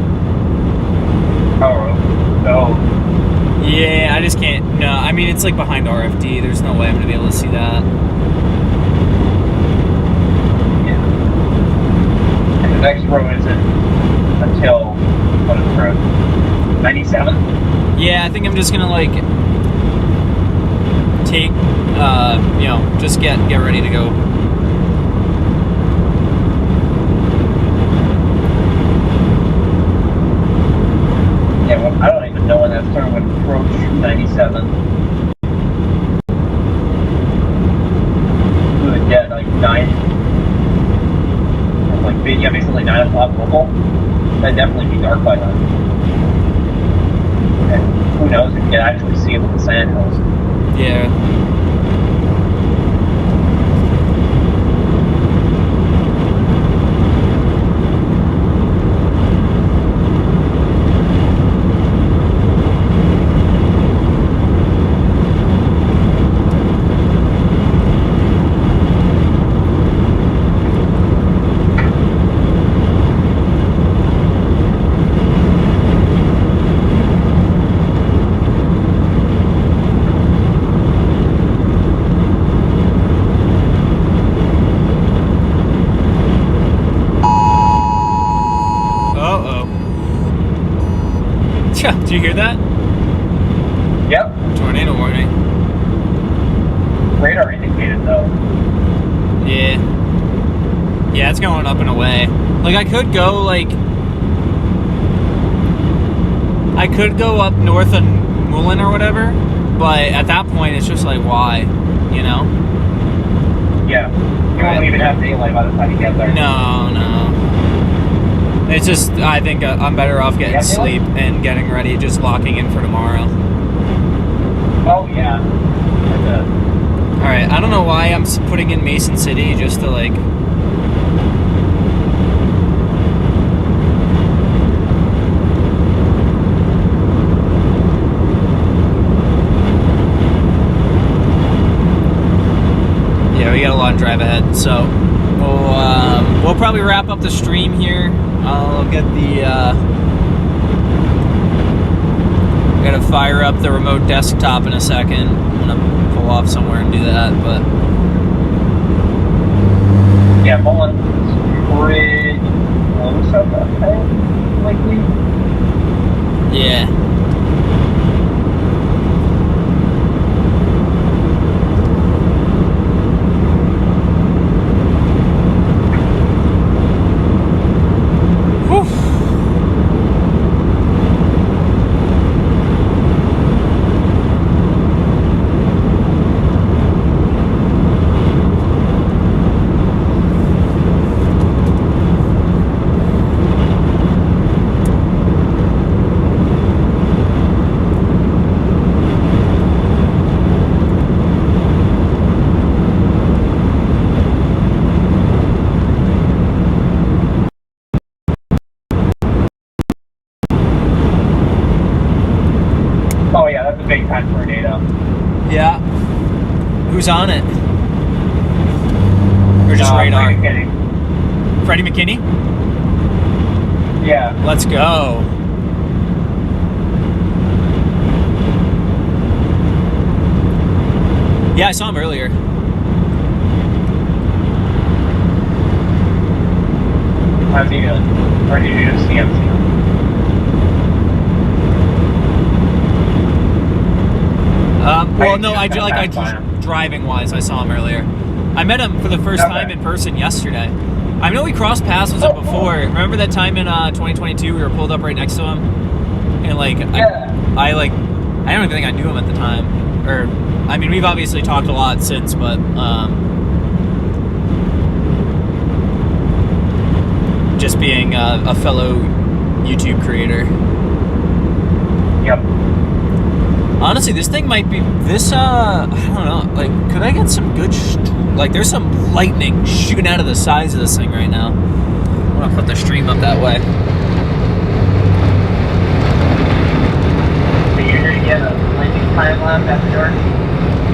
[SPEAKER 7] Oh. No.
[SPEAKER 1] Yeah, I just can't. No, I mean, it's like behind RFD. There's no way I'm going to be able to see that.
[SPEAKER 7] Yeah. And the next row isn't until, what is the road? 97?
[SPEAKER 1] Yeah, I think I'm just going to, like, take, you know, just get ready to go.
[SPEAKER 7] Yeah, well, I don't even know when that storm would approach 97. We would get like 9, like basically 9 o'clock local. That'd definitely be dark by then. And who knows if you can actually see it with the sandhills.
[SPEAKER 1] Yeah. Did you hear that?
[SPEAKER 7] Yep.
[SPEAKER 1] Tornado warning.
[SPEAKER 7] Radar indicated though.
[SPEAKER 1] Yeah. Yeah, it's going up and away. Like, I could go, like... I could go up north of Moulin or whatever, but at that point, it's just like, why? You know?
[SPEAKER 7] Yeah. You won't even have daylight by the time you get there.
[SPEAKER 1] No, no. It's just, I think I'm better off getting sleep and getting ready, just locking in for tomorrow.
[SPEAKER 7] Oh, yeah.
[SPEAKER 1] Alright, I don't know why I'm putting in Mason City, just to, like... Yeah, we got a long drive ahead, so we'll probably wrap up the stream here. I'll get the Gotta fire up the remote desktop in a second. I'm gonna pull off somewhere and do that, but
[SPEAKER 7] Yeah, Mullen's pretty close up ahead, likely.
[SPEAKER 1] yeah.
[SPEAKER 7] Oh yeah, that's a big time tornado.
[SPEAKER 1] Yeah. Who's on it? Or just
[SPEAKER 7] No,
[SPEAKER 1] radar?
[SPEAKER 7] I'm kidding.
[SPEAKER 1] Freddie McKinney?
[SPEAKER 7] Yeah.
[SPEAKER 1] Let's go. Yeah, I saw him earlier.
[SPEAKER 7] How's he doing? Or did you just see him?
[SPEAKER 1] Well, no, I driving wise, I saw him earlier. I met him for the first time in person yesterday. I know we crossed paths with him before. Remember that time in 2022 we were pulled up right next to him, and like I don't even think I knew him at the time. Or I mean, we've obviously talked a lot since, but just being a fellow YouTube creator.
[SPEAKER 7] Yep.
[SPEAKER 1] Honestly, this thing might be this. I don't know. Like, could I get some good? Like, there's some lightning shooting out of the sides of this thing right now. I'm gonna put the stream up that way.
[SPEAKER 7] So you're gonna get a lightning time lapse after dark?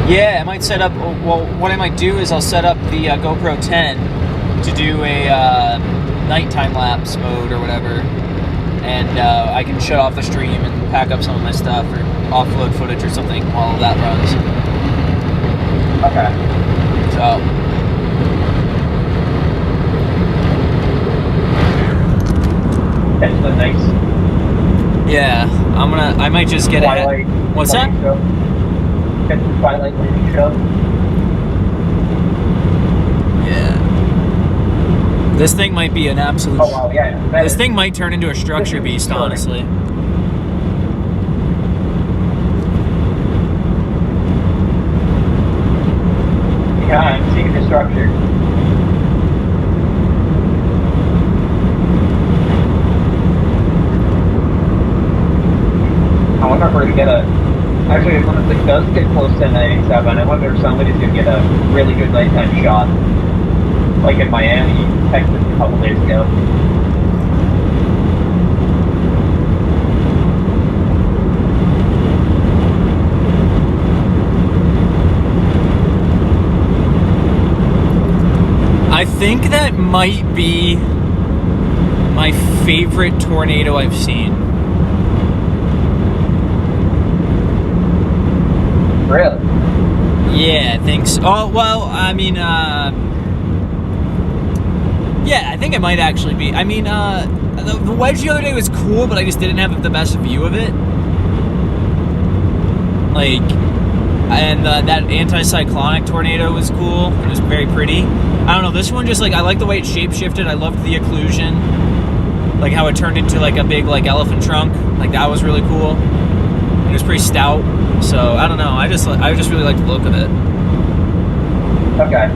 [SPEAKER 1] Yeah, I might set up. Well, what I might do is I'll set up the GoPro 10 to do a nighttime lapse mode or whatever, and I can shut off the stream and pack up some of my stuff or offload footage or something while that runs.
[SPEAKER 7] Okay.
[SPEAKER 1] So.
[SPEAKER 7] That's the nice
[SPEAKER 1] Yeah, I might just get
[SPEAKER 7] Twilight.
[SPEAKER 1] it. What's that?
[SPEAKER 7] Show. That's the Twilight Lightning Show.
[SPEAKER 1] Yeah. This thing might be an absolute.
[SPEAKER 7] Oh wow, yeah.
[SPEAKER 1] This thing might turn into a structure beast, honestly.
[SPEAKER 7] Yeah, I'm seeing the structure. I wonder if we're gonna get a. Actually, when it does get close to 97, I wonder if somebody's gonna get a really good nighttime shot, like in Miami, Texas, a couple days ago.
[SPEAKER 1] I think that might be my favorite tornado I've seen.
[SPEAKER 7] Really?
[SPEAKER 1] Yeah, I think so. Oh, well, I mean, yeah, I think it might actually be. I mean, the wedge the other day was cool, but I just didn't have the best view of it. Like, and that anti-cyclonic tornado was cool. It was very pretty. I don't know, this one just, like, I like the way it shape-shifted. I loved the occlusion. Like, how it turned into, like, a big, like, elephant trunk. Like, that was really cool. It was pretty stout. So, I don't know. I just really like the look of it.
[SPEAKER 7] Okay.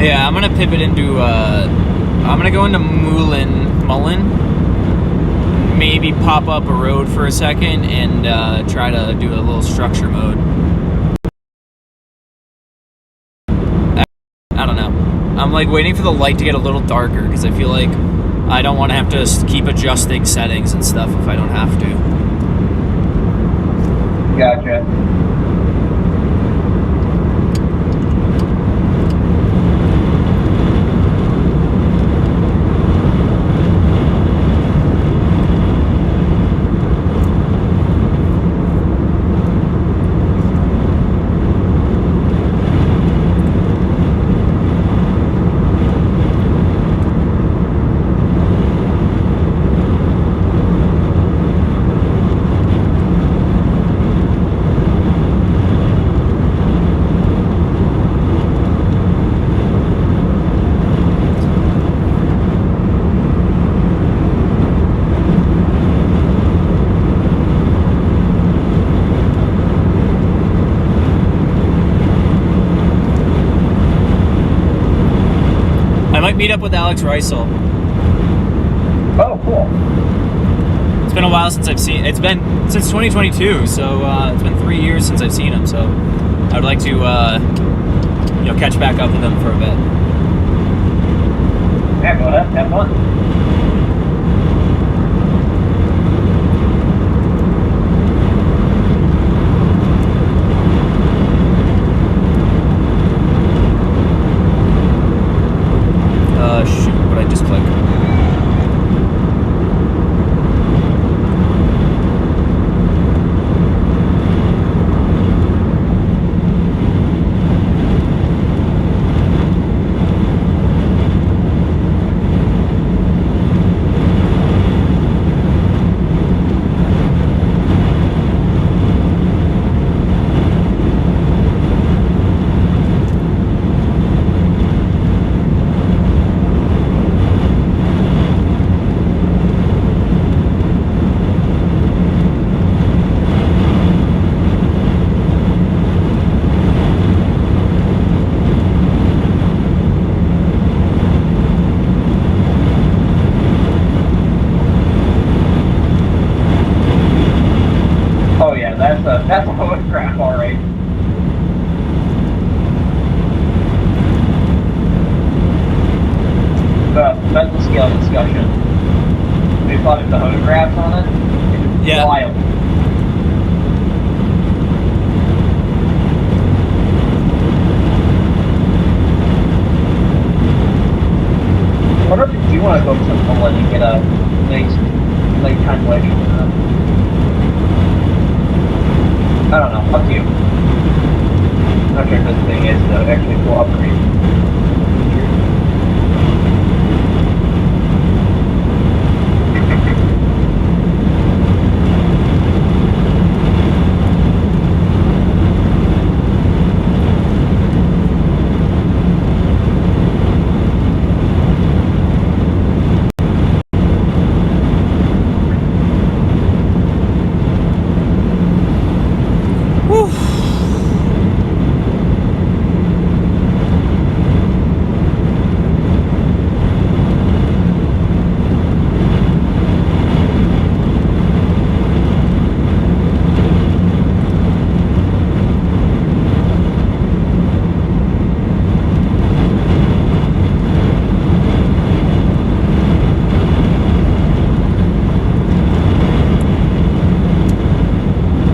[SPEAKER 1] Yeah, I'm gonna pivot into, I'm gonna go into Mullen, maybe pop up a road for a second and try to do a little structure mode. I don't know. I'm like waiting for the light to get a little darker because I feel like I don't want to have to keep adjusting settings and stuff if I don't have to.
[SPEAKER 7] Gotcha.
[SPEAKER 1] Meet up with Alex Reisel.
[SPEAKER 7] Oh, cool.
[SPEAKER 1] It's been a while since I've seen. It's been since 2022, so it's been 3 years since I've seen him. So I'd like to, catch back up with him for a bit.
[SPEAKER 7] Yeah, go ahead, have fun.
[SPEAKER 1] Shoot, what did I just click?
[SPEAKER 7] That's a photograph, all right. The mental scale discussion. We thought of the photographs on it. It's
[SPEAKER 1] yeah.
[SPEAKER 7] Wild. I wonder if you want to go to Poland and get a nice late translation for that. I don't know, up to you. I'm not sure if this thing is actually full upgrade.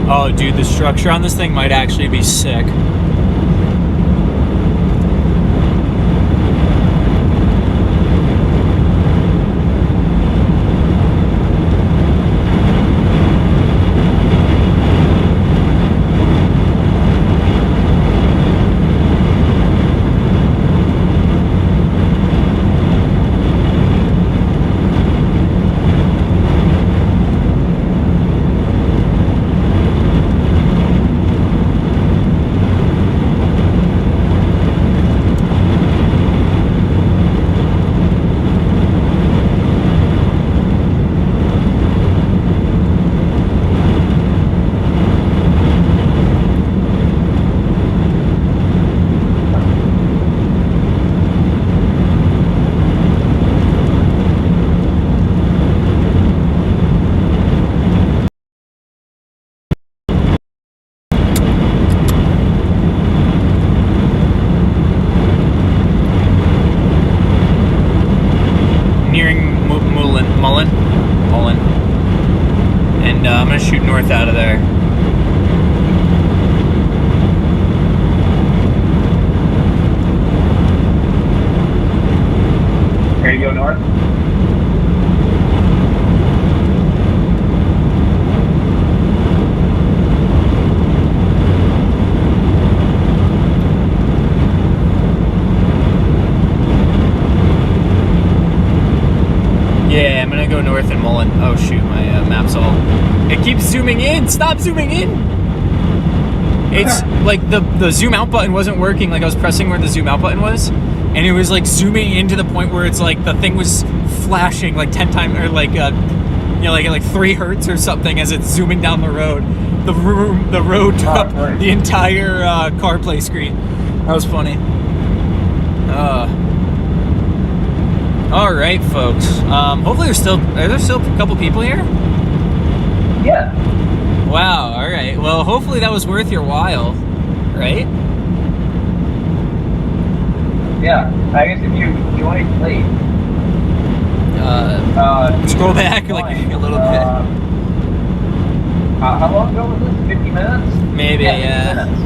[SPEAKER 1] Oh, dude, the structure on this thing might actually be sick. nearing Mullen. And I'm gonna shoot north out of there.
[SPEAKER 7] Ready to go north?
[SPEAKER 1] Yeah, I'm gonna go north in Mullen. Oh shoot, my map's all... It keeps zooming in! Stop zooming in! It's like the zoom out button wasn't working. Like I was pressing where the zoom out button was, and it was like zooming in to the point where it's like the thing was flashing like 10 times, or like you know, like 3 hertz or something as it's zooming down the road. The road took up the entire CarPlay screen. That was funny. All right, folks. Hopefully are there still a couple people here?
[SPEAKER 7] Yeah.
[SPEAKER 1] Wow. All right. Well, hopefully that was worth your while, right?
[SPEAKER 7] Yeah. I guess if you joined late.
[SPEAKER 1] Scroll back like a little bit.
[SPEAKER 7] How long ago was this? 50 minutes?
[SPEAKER 1] Maybe, yeah.
[SPEAKER 7] 50 minutes.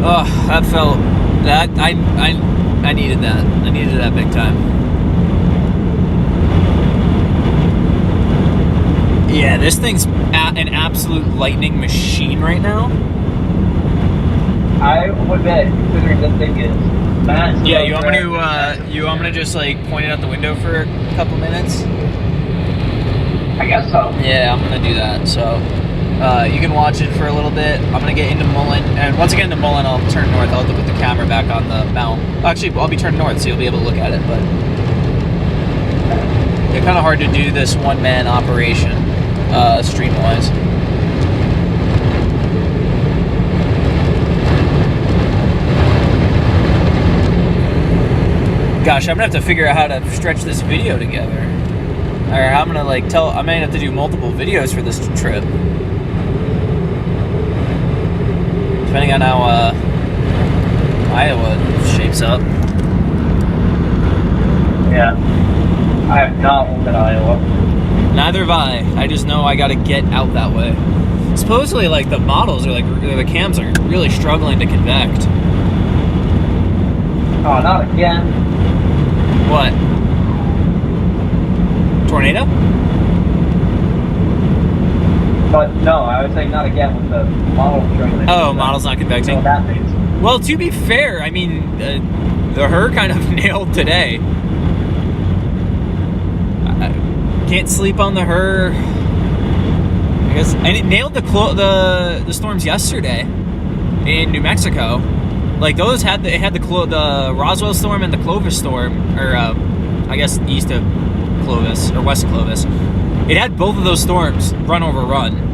[SPEAKER 1] Oh, that felt... That I needed that. I needed that big time. Yeah, this thing's an absolute lightning machine right now.
[SPEAKER 7] I would bet, considering this thing is massive.
[SPEAKER 1] Yeah, you want me to just like point it out the window for a couple minutes?
[SPEAKER 7] I guess so.
[SPEAKER 1] Yeah, I'm gonna do that. So you can watch it for a little bit. I'm gonna get into Mullen, and once I get into Mullen, I'll turn north. I'll have to put the camera back on the mount. Actually, I'll be turned north, so you'll be able to look at it. But it's kind of hard to do this one-man operation, stream-wise. Gosh, I'm gonna have to figure out how to stretch this video together. Or I'm gonna like I might have to do multiple videos for this trip. Depending on how Iowa shapes up.
[SPEAKER 7] Yeah. I have not looked at Iowa.
[SPEAKER 1] Neither have I. I just know I gotta get out that way. Supposedly, like, the models are like, the cams are really struggling to convect.
[SPEAKER 7] Oh, not again.
[SPEAKER 1] What? Tornado?
[SPEAKER 7] But no, I was saying not again with the model struggling.
[SPEAKER 1] Oh, model's not convecting.
[SPEAKER 7] So that means.
[SPEAKER 1] Well, to be fair, I mean, the her kind of nailed today. I can't sleep on the her. I guess, and it nailed the storms yesterday in New Mexico. Like those had the Roswell storm and the Clovis storm, or I guess east of Clovis or west of Clovis. It had both of those storms run over run.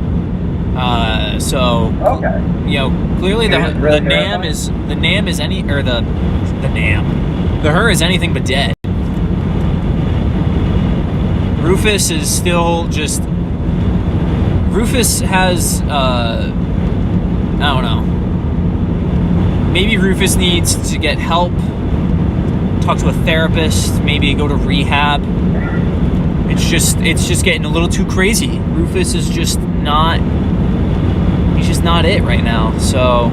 [SPEAKER 1] So
[SPEAKER 7] okay.
[SPEAKER 1] You know, clearly the NAM is her is anything but dead. Rufus is still just. Rufus has I don't know. Maybe Rufus needs to get help, talk to a therapist, maybe go to rehab. It's just getting a little too crazy. Rufus is just not. He's just not it right now. So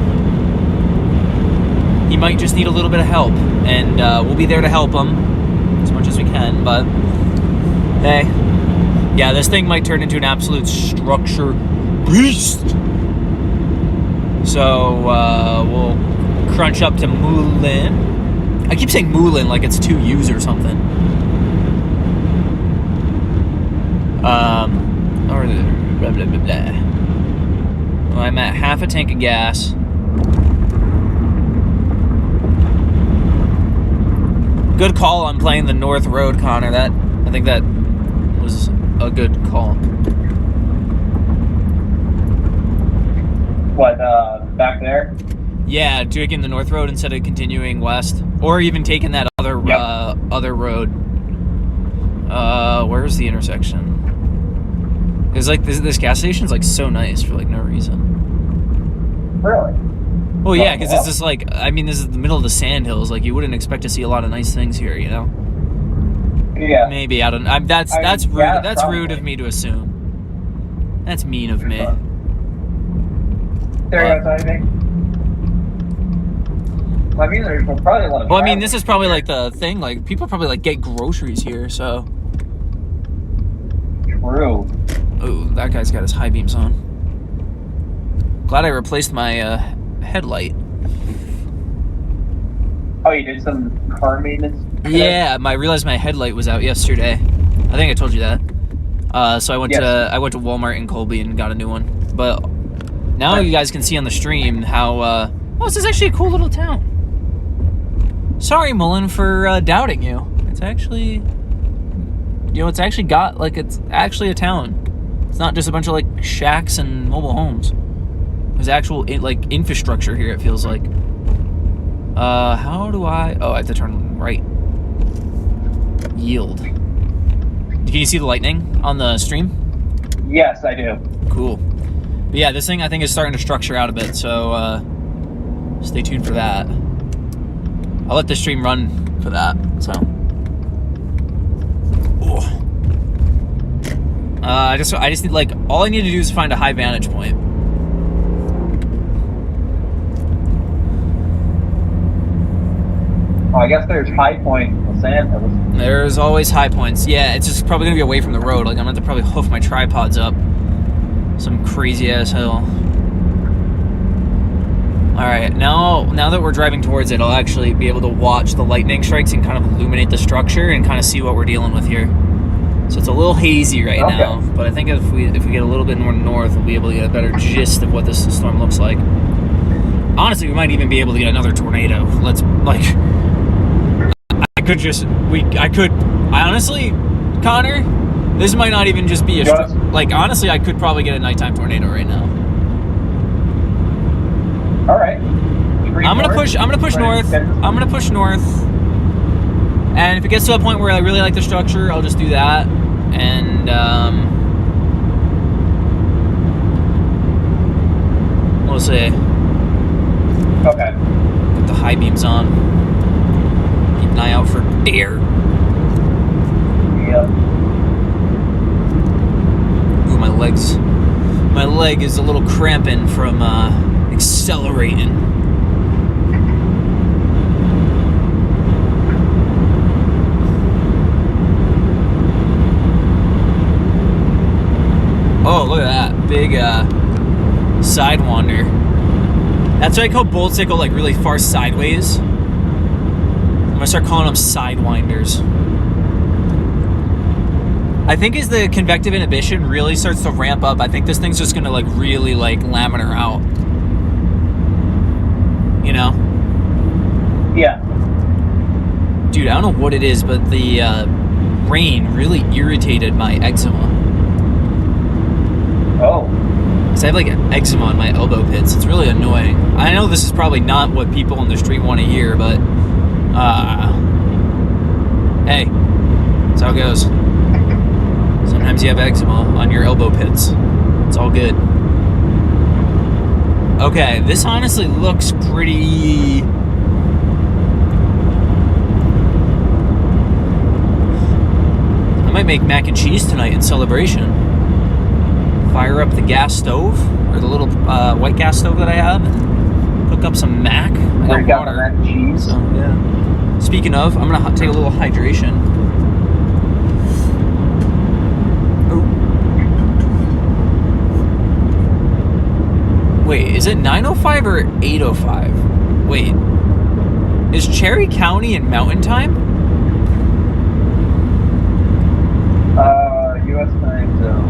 [SPEAKER 1] he might just need a little bit of help, and we'll be there to help him as much as we can. But hey, yeah, this thing might turn into an absolute structure beast. So we'll crunch up to Mullen. I keep saying Mullen like it's 2 U's or something. Or blah, blah, blah, blah. Well, I'm at half a tank of gas. Good call on playing the North Road, Connor. I think that was a good call.
[SPEAKER 7] What, back there?
[SPEAKER 1] Yeah, taking the North Road instead of continuing west, or even taking that other other road. Where's the intersection? It's like this gas station's like so nice for like no reason.
[SPEAKER 7] Really?
[SPEAKER 1] Well, yeah, because it's just like, I mean, this is the middle of the sand hills. Like, you wouldn't expect to see a lot of nice things here, you know?
[SPEAKER 7] Yeah.
[SPEAKER 1] Maybe, I don't. That's rude.
[SPEAKER 7] yeah,
[SPEAKER 1] That's
[SPEAKER 7] probably.
[SPEAKER 1] rude of me to assume. That's mean of me.
[SPEAKER 7] Stereotyping. I mean, there's probably a lot of.
[SPEAKER 1] Well, I mean, this is probably like the thing. Like, people probably like get groceries here. So.
[SPEAKER 7] True.
[SPEAKER 1] Oh, that guy's got his high beams on. Glad I replaced my headlight.
[SPEAKER 7] Oh, you did some car maintenance?
[SPEAKER 1] Yeah, I realized my headlight was out yesterday. I think I told you that. So I went to Walmart in Colby and got a new one. But now you guys can see on the stream how oh, this is actually a cool little town. Sorry, Mullen, for doubting you. It's actually, it's actually got like it's actually a town. It's not just a bunch of like shacks and mobile homes. There's actual like infrastructure here. It feels like. How do I? Oh, I have to turn right. Yield. Can you see the lightning on the stream?
[SPEAKER 7] Yes, I do.
[SPEAKER 1] Cool. But yeah, this thing I think is starting to structure out a bit, so stay tuned for that. I'll let the stream run for that. So. I just need like all I need to do is find a high vantage point.
[SPEAKER 7] Oh, I guess there's high point in the sand hills.
[SPEAKER 1] There's always high points. Yeah, it's just probably gonna be away from the road. Like I'm gonna have to probably hoof my tripods up some crazy ass hill. All right, now that we're driving towards it, I'll actually be able to watch the lightning strikes and kind of illuminate the structure and kind of see what we're dealing with here. So it's a little hazy right now, but I think if we get a little bit more north, we'll be able to get a better gist of what this storm looks like. Honestly, we might even be able to get another tornado. I honestly, Connor, this might not even just be honestly, I could probably get a nighttime tornado right now.
[SPEAKER 7] All right.
[SPEAKER 1] I'm gonna push north. I'm gonna push north. And if it gets to a point where I really like the structure, I'll just do that. And we'll see.
[SPEAKER 7] Okay.
[SPEAKER 1] Put the high beams on. Keep an eye out for deer.
[SPEAKER 7] Yep.
[SPEAKER 1] Ooh, my leg is a little cramping from accelerating. Oh, look at that big sidewinder. That's what I call bolts that go like really far sideways. I'm gonna start calling them sidewinders. I think as the convective inhibition really starts to ramp up, I think this thing's just gonna like really like laminar out. You know?
[SPEAKER 7] Yeah.
[SPEAKER 1] Dude, I don't know what it is, but the rain really irritated my eczema.
[SPEAKER 7] Oh.
[SPEAKER 1] Because I have like eczema on my elbow pits. It's really annoying. I know this is probably not what people on the street want to hear, but hey, that's how it goes. Sometimes you have eczema on your elbow pits. It's all good. Okay, this honestly looks pretty... I might make mac and cheese tonight in celebration. Fire up the gas stove, or the little white gas stove that I have, and cook up some mac. I got water.
[SPEAKER 7] Mac and cheese.
[SPEAKER 1] So, yeah. Speaking of, I'm gonna take a little hydration. Oh. Wait, is it 9:05 or 8:05? Wait, is Cherry County in Mountain Time?
[SPEAKER 7] U.S. time zone.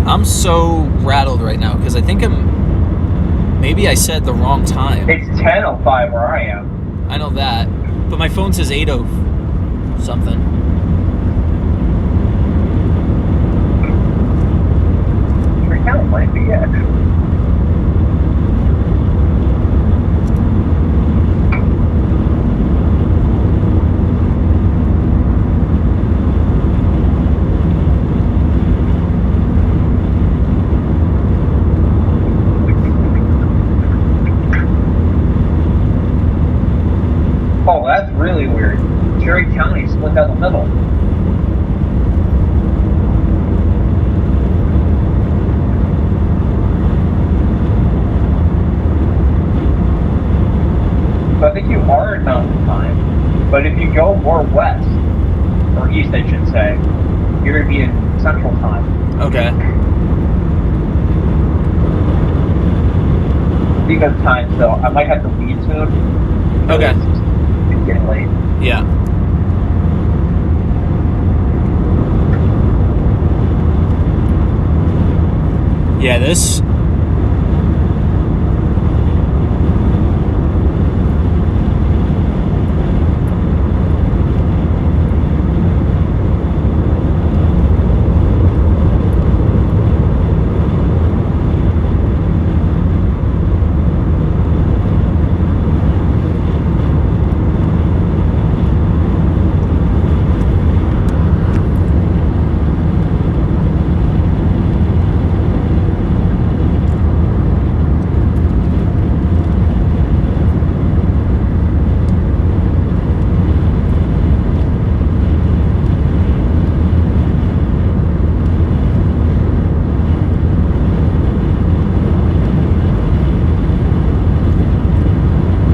[SPEAKER 1] I'm so rattled right now because I think maybe I said the wrong time.
[SPEAKER 7] It's 10:05 where I am.
[SPEAKER 1] I know that, but my phone says 8:0 something.
[SPEAKER 7] Your count might be actually. really weird. Cherry County split down the middle. So I think you are in Mountain Time, but if you go more west, or east I should say, you're going to be in Central Time.
[SPEAKER 1] Okay.
[SPEAKER 7] Because time, so I might have to leave soon.
[SPEAKER 1] Okay.
[SPEAKER 7] It's getting late.
[SPEAKER 1] Yeah. Yeah, this...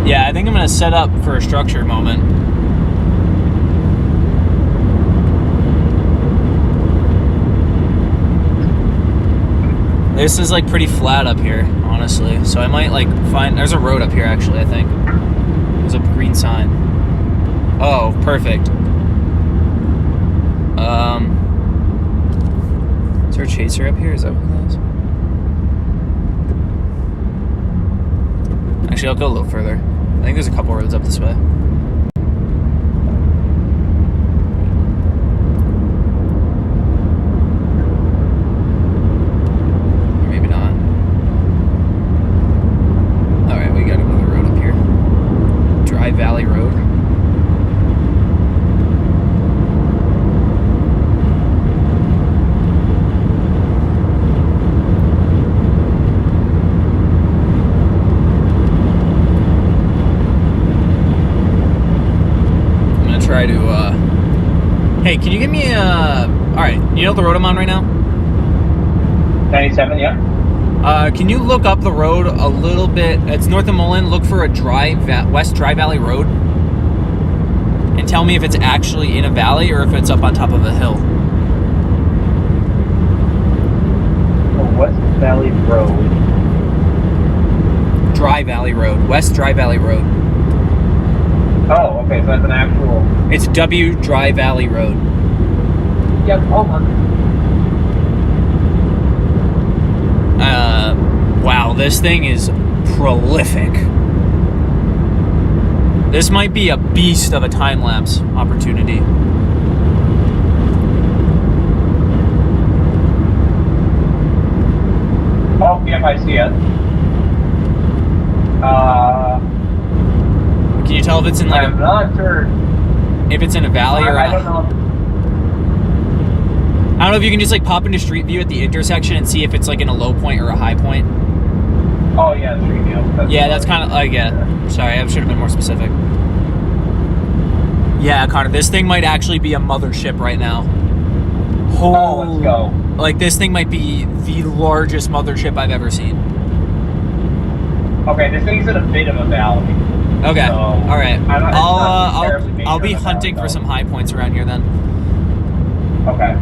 [SPEAKER 1] Yeah, I think I'm gonna set up for a structure moment. This is like pretty flat up here, honestly. So I might like find, there's a road up here actually, I think. There's a green sign. Oh, perfect. Is there a chaser up here? Is that what it is? Actually, I'll go a little further. I think there's a couple roads up this way. Or maybe not. Alright, we got another road up here. Dry Valley Road. Try to hey, can you give me alright, you know the road I'm on right now?
[SPEAKER 7] 97, yeah.
[SPEAKER 1] Can you look up the road a little bit? It's north of Mullen. Look for a West Dry Valley Road and tell me if it's actually in a valley or if it's up on top of a hill.
[SPEAKER 7] West Valley Road.
[SPEAKER 1] Dry Valley Road. West Dry Valley Road.
[SPEAKER 7] Oh, okay, so that's an actual...
[SPEAKER 1] It's W Dry Valley Road.
[SPEAKER 7] Yep, hold on.
[SPEAKER 1] Wow, this thing is prolific. This might be a beast of a time-lapse opportunity.
[SPEAKER 7] Oh, yep, I see it.
[SPEAKER 1] Can you tell if it's in like
[SPEAKER 7] I'm not sure.
[SPEAKER 1] if it's in a valley or
[SPEAKER 7] I don't know.
[SPEAKER 1] I don't know if you can just like pop into Street View at the intersection and see if it's like in a low point or a high point.
[SPEAKER 7] Oh yeah, Street View.
[SPEAKER 1] That's kind of like sorry, I should have been more specific. Yeah, Connor, this thing might actually be a mothership right now.
[SPEAKER 7] Oh, let's go.
[SPEAKER 1] Like this thing might be the largest mothership I've ever seen.
[SPEAKER 7] Okay, this thing's in a bit of a valley.
[SPEAKER 1] Okay.
[SPEAKER 7] So,
[SPEAKER 1] All right.
[SPEAKER 7] I'll
[SPEAKER 1] be hunting for some high points around here then.
[SPEAKER 7] Okay.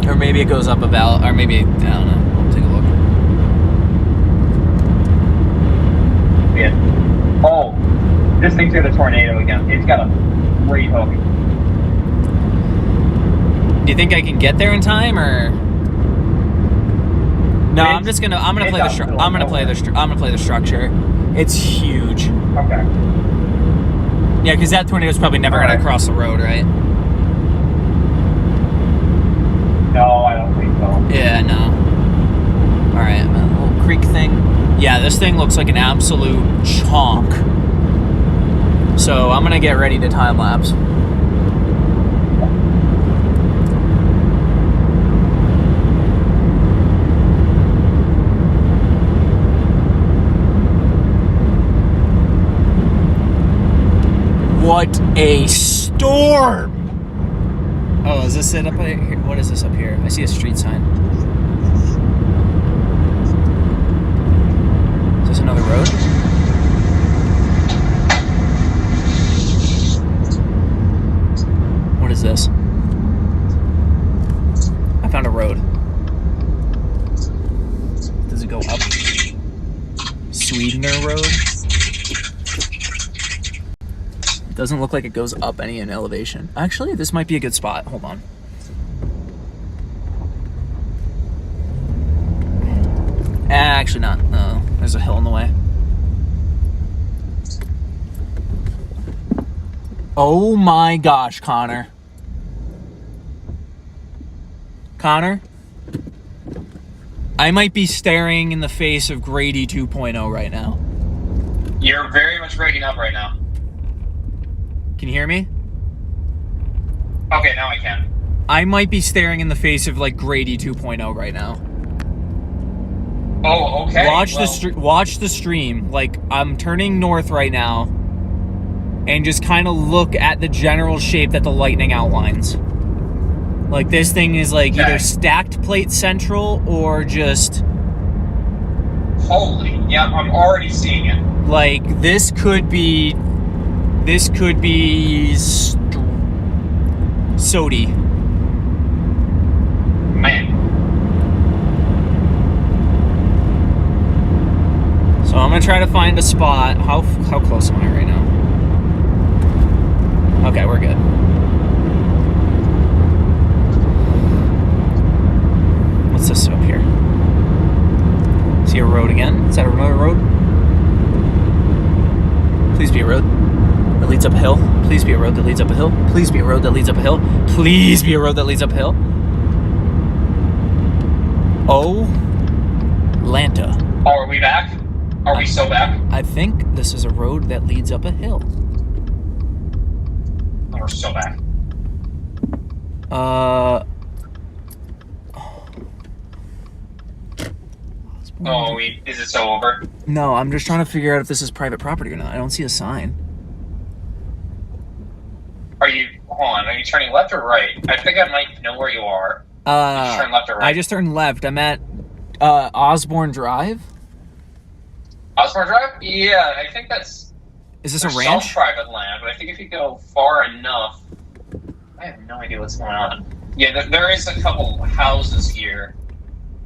[SPEAKER 1] Or maybe it goes up a valley, or maybe I don't know. I'll take a look.
[SPEAKER 7] Yeah. Oh, this thing's got a tornado again. It's got a great hook.
[SPEAKER 1] Do you think I can get there in time, or? No, I'm gonna play the structure. It's huge.
[SPEAKER 7] Okay.
[SPEAKER 1] Yeah, because that tornado's probably never gonna cross the road, right?
[SPEAKER 7] No, I don't think so.
[SPEAKER 1] Yeah, no. All right, a little creek thing. Yeah, this thing looks like an absolute chonk. So I'm gonna get ready to time lapse. What a storm! Oh, is this it up here? What is this up here? I see a street sign. Is this another road? What is this? I found a road. Does it go up? Sweetener Road? Doesn't look like it goes up any in elevation. Actually, this might be a good spot. Hold on. Actually not. No, there's a hill in the way. Oh my gosh, Connor. Connor? I might be staring in the face of Grady 2.0 right now.
[SPEAKER 6] You're very much breaking up right now.
[SPEAKER 1] Can you hear me?
[SPEAKER 6] Okay, now I can.
[SPEAKER 1] I might be staring in the face of like Grady 2.0 right now.
[SPEAKER 6] Oh, okay.
[SPEAKER 1] Watch the stream. Like, I'm turning north right now, and just kind of look at the general shape that the lightning outlines. Like, this thing is like either stacked plate central or just...
[SPEAKER 6] Holy, yeah, I'm already seeing it.
[SPEAKER 1] Like, this could be Sodi.
[SPEAKER 6] Man.
[SPEAKER 1] So I'm gonna try to find a spot. How close am I right now? Okay, we're good. What's this up here? See a road again? Is that another road? Please be a road that leads up a hill. Please be a road that leads up a hill. Please be a road that leads up a hill. Please be a road that leads up a hill. Oh, Lanta.
[SPEAKER 6] Oh, are we back? Are we still back?
[SPEAKER 1] I think this is a road that leads up a hill.
[SPEAKER 6] Oh, we're still back. Oh, is it so over?
[SPEAKER 1] No, I'm just trying to figure out if this is private property or not. I don't see a sign.
[SPEAKER 6] Are you turning left or right? I think I might know where you are. Just turn left or right?
[SPEAKER 1] I just turned left. I'm at Osborne Drive.
[SPEAKER 6] Osborne Drive? Yeah, I think that's...
[SPEAKER 1] Is this a ranch?
[SPEAKER 6] Some private land, but I think if you go far enough... I have no idea what's going on. Yeah, there is a couple houses here,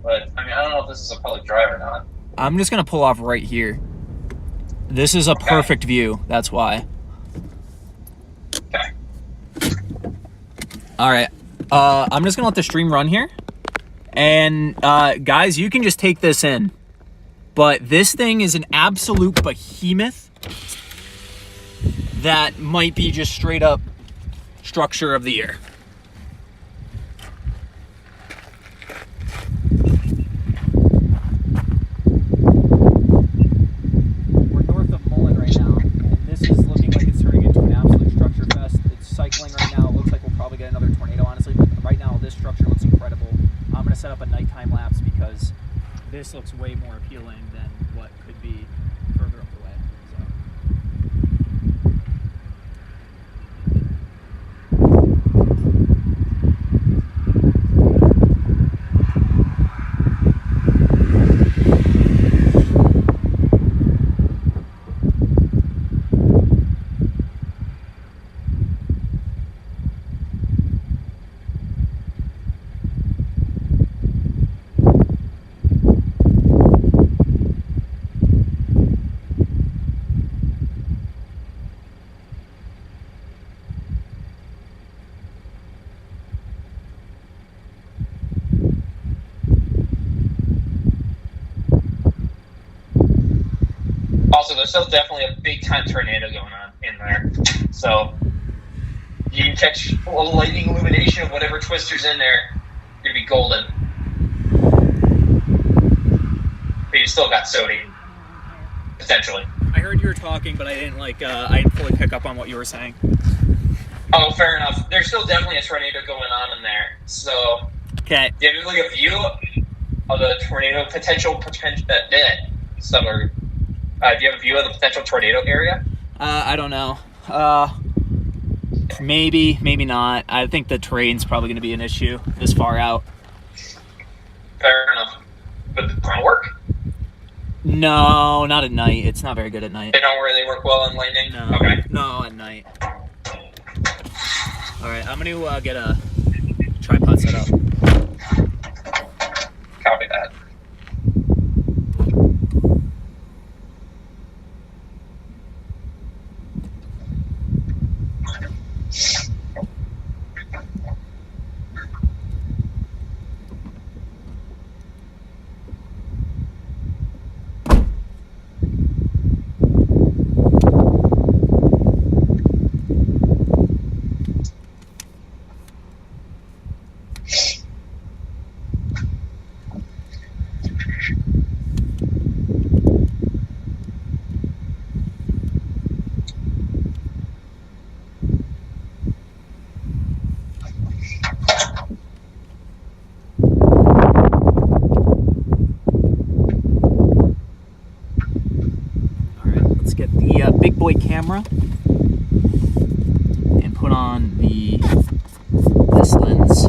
[SPEAKER 6] but, I mean, I don't know if this is a public drive or not.
[SPEAKER 1] I'm just going to pull off right here. This is a perfect view. That's why.
[SPEAKER 6] Okay.
[SPEAKER 1] All right. I'm just going to let the stream run here. And, guys, you can just take this in. But this thing is an absolute behemoth that might be just straight up structure of the year. We're north of Mullen right now, and this is looking like it's turning into an absolute structure fest. It's cycling right now. It looks like we'll probably get another tornado, honestly, but right now this structure looks incredible. I'm going to set up a nighttime lapse because this looks way more appealing than what could be further up the way.
[SPEAKER 6] Also, there's still definitely a big-time tornado going on in there. So, you can catch a little lightning illumination of whatever twister's in there. You're going to be golden. But you still got Sodi. Potentially.
[SPEAKER 1] I heard you were talking, but I didn't fully pick up on what you were saying.
[SPEAKER 6] Oh, fair enough. There's still definitely a tornado going on in there. So,
[SPEAKER 1] okay.
[SPEAKER 6] Do you have like a view of the tornado potential do you have a view of the potential tornado area?
[SPEAKER 1] I don't know. Maybe, maybe not. I think the terrain's probably going to be an issue this far out.
[SPEAKER 6] Fair enough. But the drone work?
[SPEAKER 1] No, not at night. It's not very good at night.
[SPEAKER 6] They don't really work well in lightning?
[SPEAKER 1] No.
[SPEAKER 6] Okay.
[SPEAKER 1] No, at night. Alright, I'm going to get a tripod set up.
[SPEAKER 6] Copy that.
[SPEAKER 1] Big boy camera and put on this lens.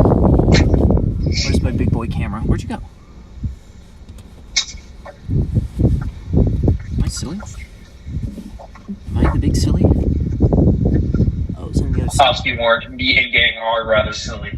[SPEAKER 1] Where's my big boy camera? Where'd you go? Am I silly? Am I the big silly? Oh, it's on the other side.
[SPEAKER 6] I'll be more. Me and gang are rather silly.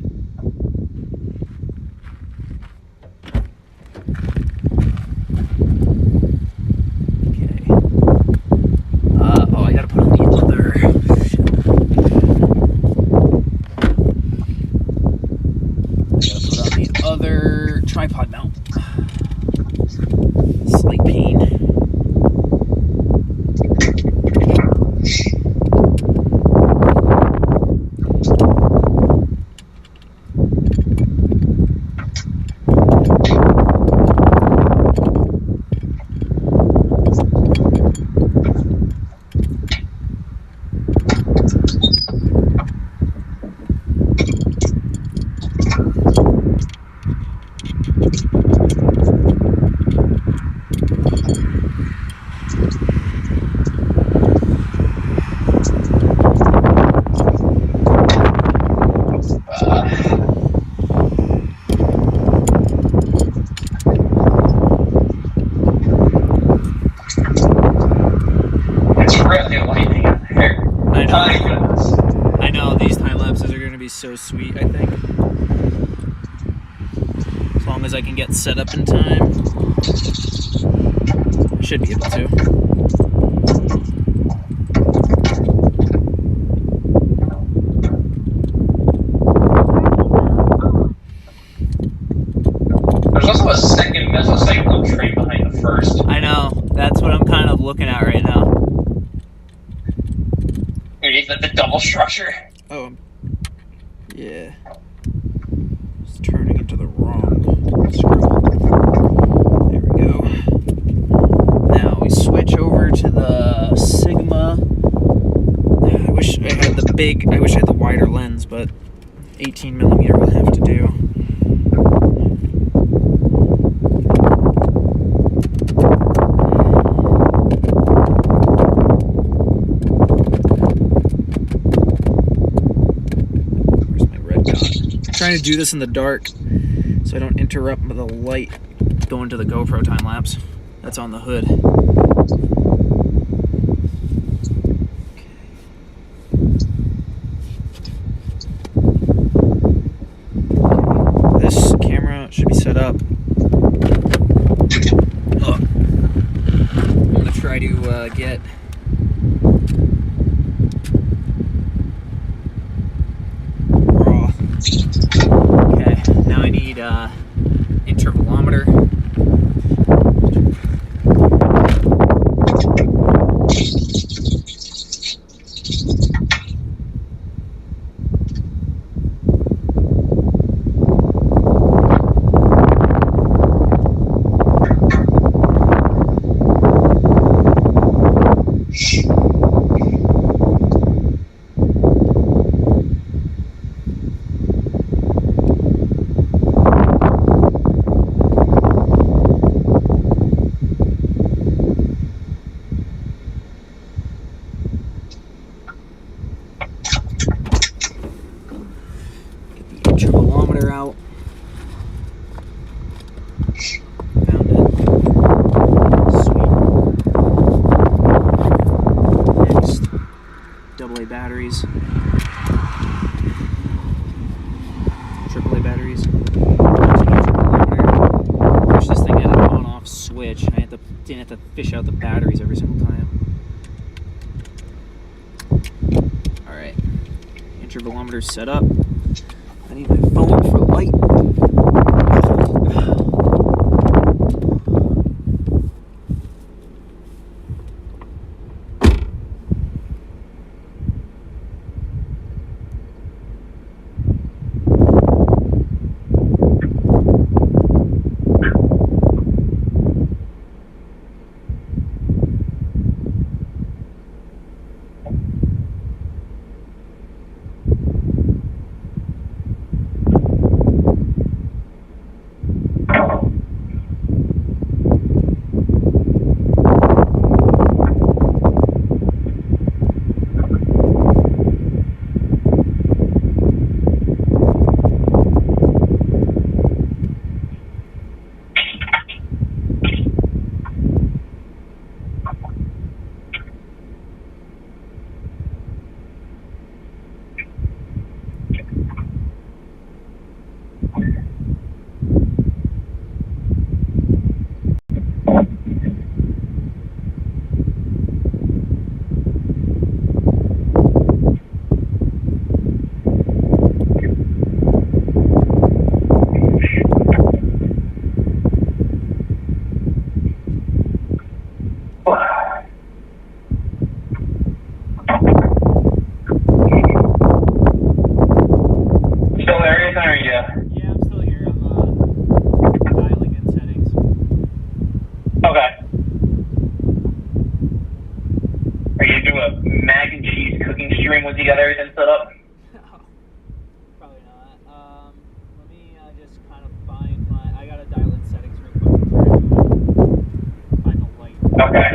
[SPEAKER 1] Tripod mount. Slight pain. So sweet, I think. As long as I can get set up in time, I should be able to.
[SPEAKER 6] There's also a second mesocyclone train behind the first.
[SPEAKER 1] I know. That's what I'm kind of looking at right now.
[SPEAKER 6] Underneath the double structure.
[SPEAKER 1] Oh. Yeah. It's turning into the wrong scroll. There we go. Now we switch over to the Sigma. I wish I had the wider lens, but 18mm will have to do. Trying to do this in the dark so I don't interrupt the light going to the GoPro time lapse that's on the hood. Okay. This camera should be set up. I'm gonna try to get intervalometer. out. Found it. Sweet. Next, AA batteries. AAA batteries. Wish this thing had an on-off switch. I didn't have to fish out the batteries every single time. Alright. Intervalometer set up. I need my phone for light.
[SPEAKER 7] Once you got everything set up?
[SPEAKER 1] No, probably not. Let me just kind of find my. I gotta dial in settings real quick and find the light.
[SPEAKER 7] Okay.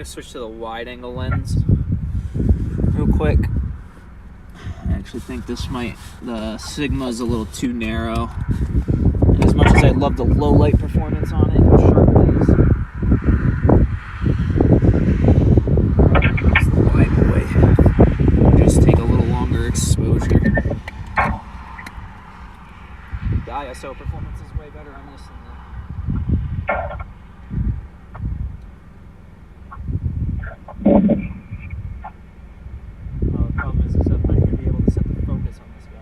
[SPEAKER 1] Switch to the wide angle lens real quick. I actually think the Sigma is a little too narrow. And as much as I love the low light performance on it, how sharp it is. It's the wide boy. Just take a little longer exposure. The ISO performance is way better on this than the problem is I'm not going to be able to set the focus on this guy.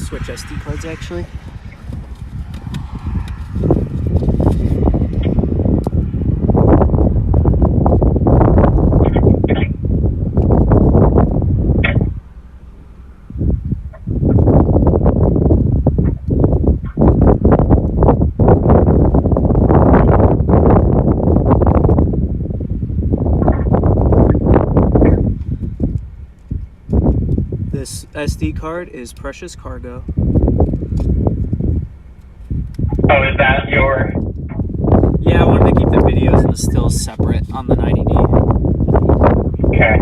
[SPEAKER 1] switch SD cards actually. This SD card is precious cargo.
[SPEAKER 6] Oh, is that your...
[SPEAKER 1] Yeah, I wanted to keep the videos and the stills separate on the 90D.
[SPEAKER 6] Okay.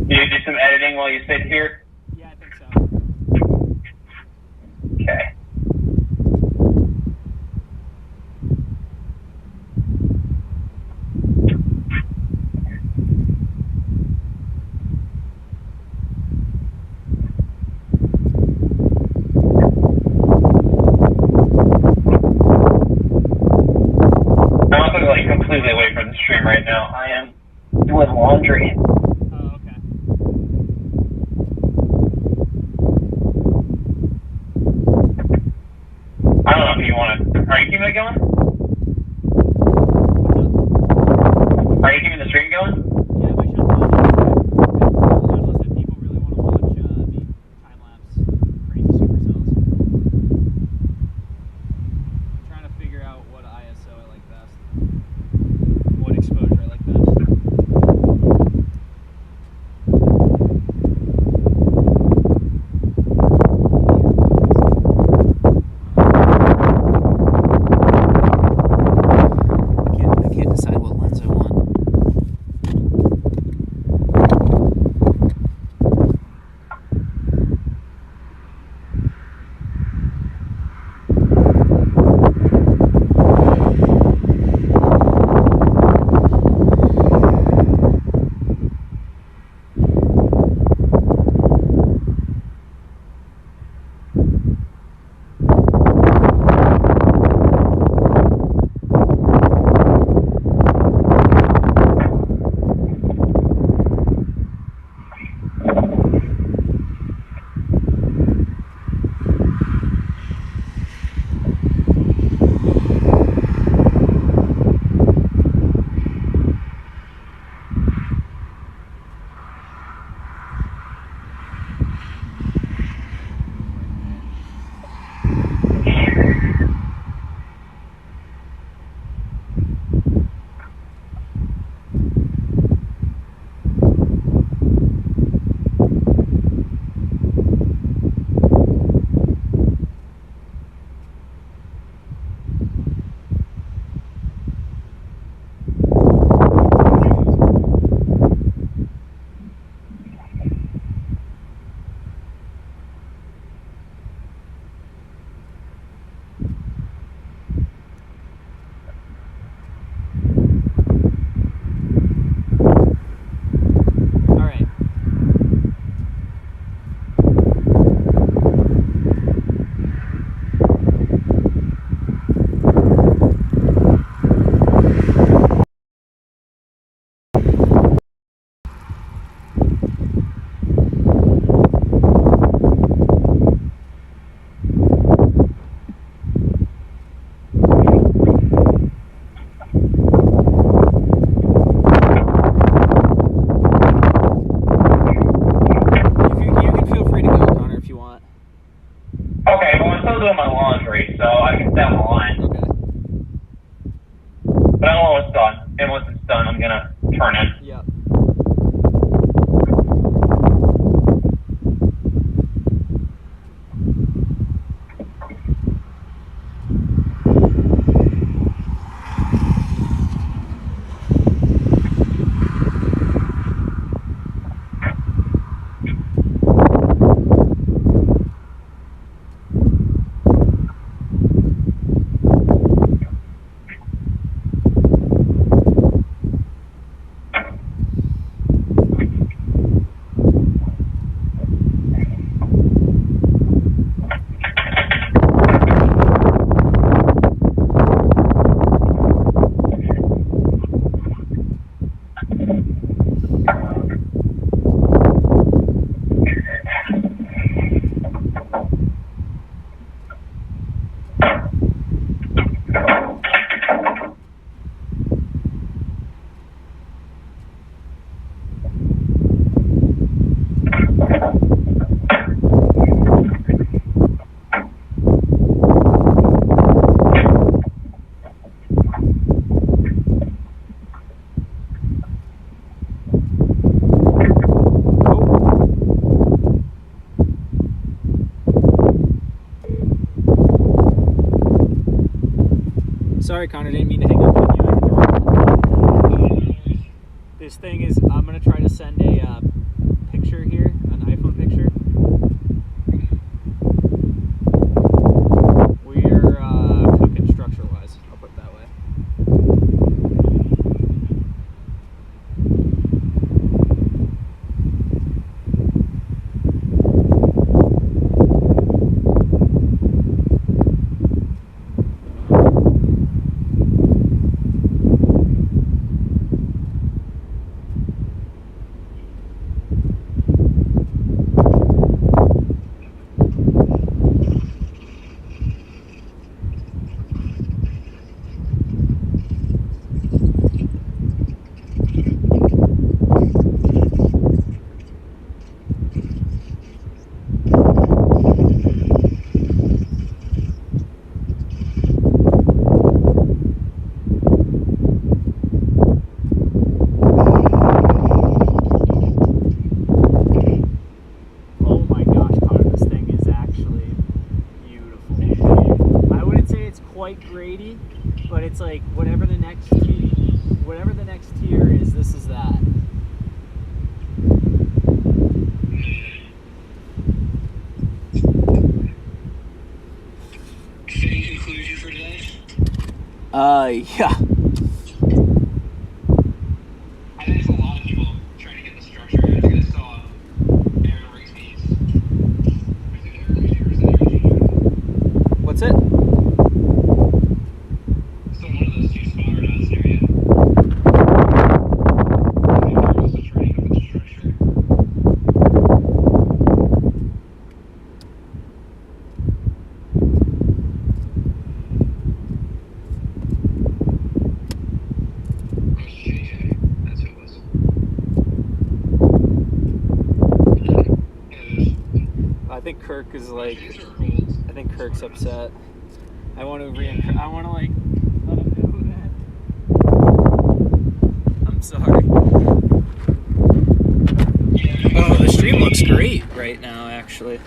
[SPEAKER 6] Do you do some editing while you sit here?
[SPEAKER 1] Yeah, I think so.
[SPEAKER 6] Okay. I'm not going like completely away from the stream right now. I am doing laundry.
[SPEAKER 1] Oh, okay.
[SPEAKER 6] I don't know if you want to... Are you keeping it going? Are you keeping the stream going?
[SPEAKER 1] Yeah, we should unless if people really want to watch me time-lapse crazy supercells. I'm trying to figure out what ISO I like best. What exposure I like best. I can't decide what lens I want.
[SPEAKER 6] doing my laundry, so I can stay on the line.
[SPEAKER 1] Okay.
[SPEAKER 6] But I don't know when it's done. And once it's done, I'm gonna turn it.
[SPEAKER 1] Yeah. Sorry, Connor, didn't mean to hang up on you. This thing is, I'm going to try to send a picture here, an iPhone picture. We're cooking structure-wise, I'll put it that way. Grady, but it's like whatever the next tier is, this is that.
[SPEAKER 8] Any conclusion for today?
[SPEAKER 1] Yeah.
[SPEAKER 8] I think it's a lot of people trying to get the structure. I think I saw Aaron Rigsby's. Is it Aaron Rigsby or is it Aaron Jr.?
[SPEAKER 1] What's it?
[SPEAKER 8] Still one of those two spotter dots there yet. I think they're also trying to get the structure. That's who it was.
[SPEAKER 1] I think Kirk is like, I think Kirk's upset. I want to like let him know that. I'm sorry. Oh, the stream looks great right now, actually.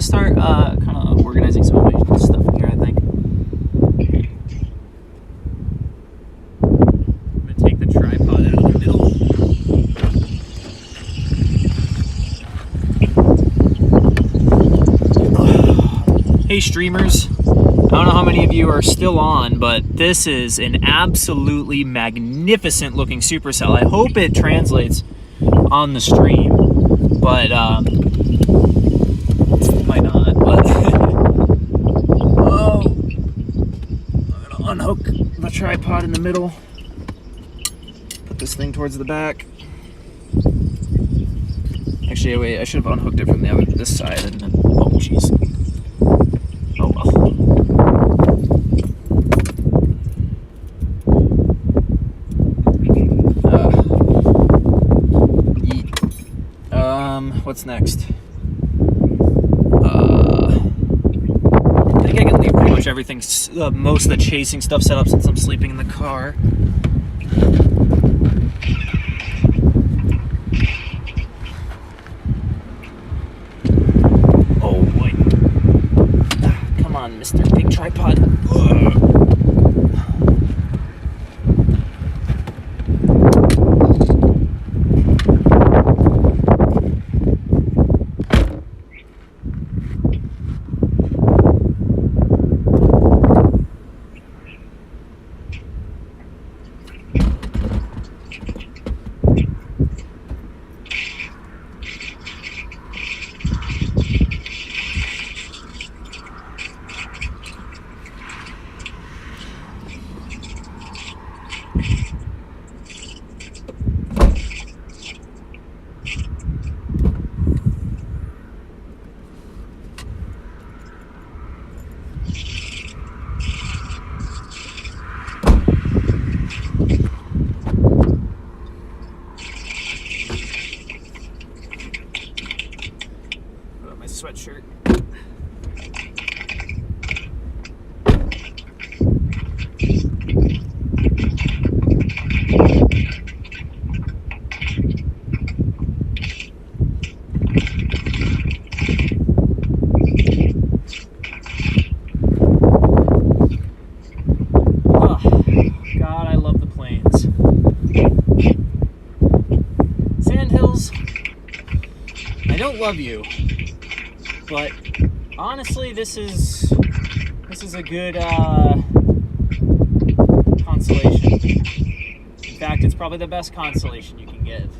[SPEAKER 1] Start kind of organizing some of my stuff in here, I think. I'm going to take the tripod out of the middle. Hey streamers, I don't know how many of you are still on, but this is an absolutely magnificent looking supercell. I hope it translates on the stream, but might not, but oh, I'm gonna unhook the tripod in the middle, put this thing towards the back. Actually, wait, I should have unhooked it from this side and then, oh jeez, oh well. What's next? I think I can leave pretty much everything, most of the chasing stuff set up since I'm sleeping in the car. Oh boy. Come on, Mr. Big Tripod. love you. But honestly, this is a good consolation. In fact, it's probably the best consolation you can give.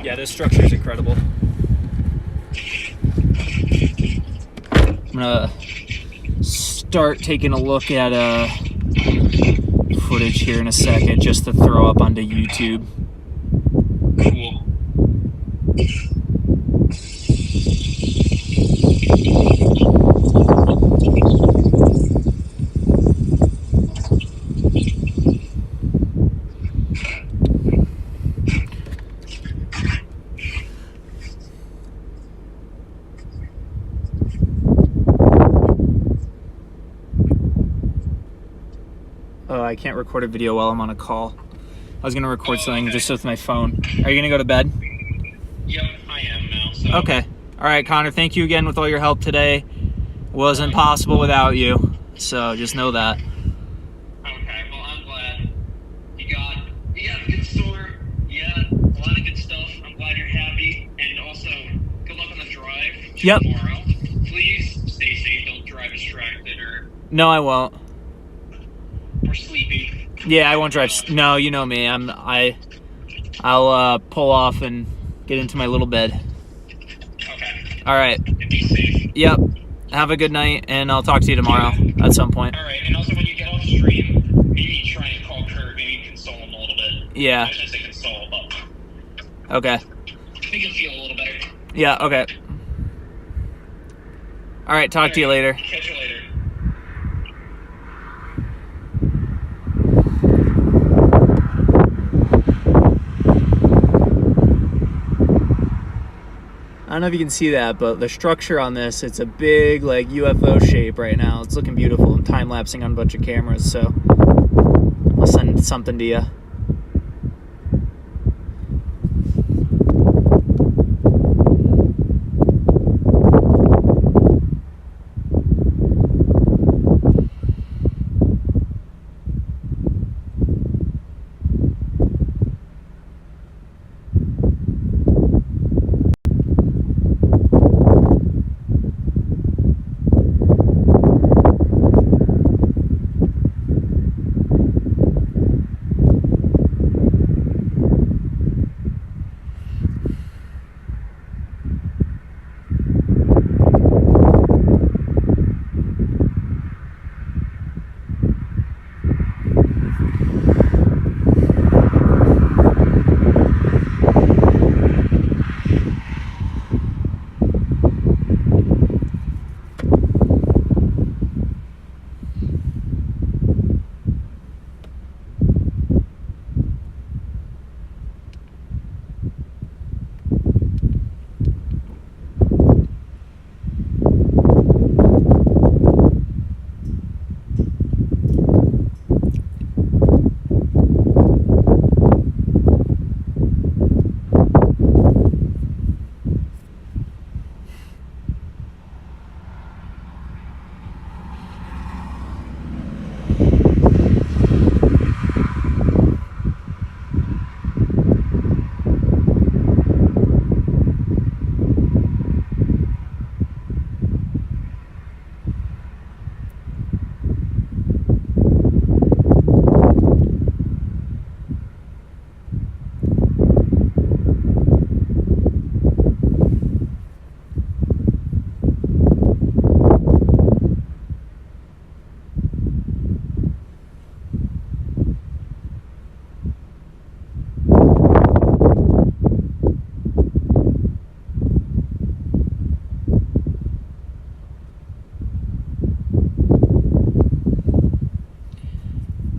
[SPEAKER 1] Yeah, this structure is incredible. I'm gonna start taking a look at footage here in a second just to throw up onto YouTube.
[SPEAKER 8] Cool.
[SPEAKER 1] Oh, I can't record a video while I'm on a call. I was gonna record something just with my phone. Are you gonna go to bed?
[SPEAKER 8] Yep, I am now. So.
[SPEAKER 1] Okay. All right, Connor, thank you again with all your help today. Wasn't possible without you, so just know that.
[SPEAKER 8] Okay, well, I'm glad. You got a good store. You got a lot of good stuff. I'm glad you're happy. And also, good luck on the drive tomorrow. Please stay safe. Don't drive distracted or
[SPEAKER 1] No, I won't.
[SPEAKER 8] sleepy.
[SPEAKER 1] Yeah, I won't drive. No, you know me. I'll pull off and get into my little bed.
[SPEAKER 8] Okay.
[SPEAKER 1] All right.
[SPEAKER 8] And be safe.
[SPEAKER 1] Yep. Have a good night, and I'll talk to you tomorrow at some point.
[SPEAKER 8] All right, and also when you get off stream, maybe try and call Kurt, maybe console him a little bit.
[SPEAKER 1] Yeah.
[SPEAKER 8] I was gonna say console, but
[SPEAKER 1] Okay.
[SPEAKER 8] make him feel a little better.
[SPEAKER 1] Yeah, okay. All right, talk to you later.
[SPEAKER 8] Catch you later.
[SPEAKER 1] I don't know if you can see that, but the structure on this, it's a big like UFO shape right now. It's looking beautiful. I'm time-lapsing on a bunch of cameras, so I'll send something to you.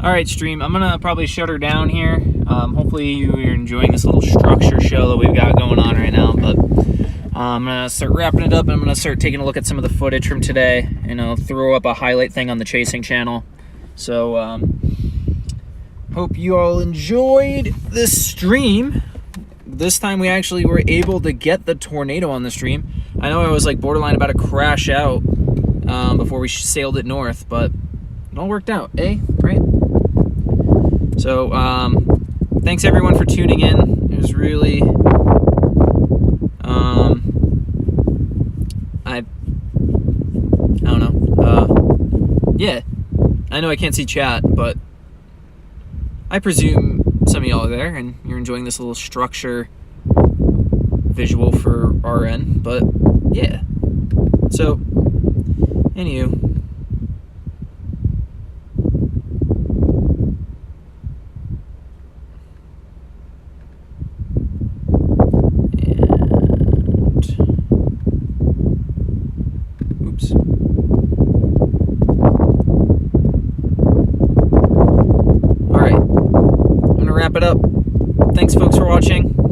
[SPEAKER 1] All right, stream. I'm gonna probably shut her down here. Hopefully you're enjoying this little structure show that we've got going on right now. But I'm gonna start wrapping it up, and I'm gonna start taking a look at some of the footage from today, and I'll throw up a highlight thing on the chasing channel. So hope you all enjoyed this stream. This time we actually were able to get the tornado on the stream. I know I was like borderline about to crash out before we sailed it north, but it all worked out, eh? Right? So, thanks everyone for tuning in. It was really, I don't know. Yeah, I know I can't see chat, but I presume some of y'all are there and you're enjoying this little structure visual for RN, but yeah. So, anywho. It up. Thanks folks for watching.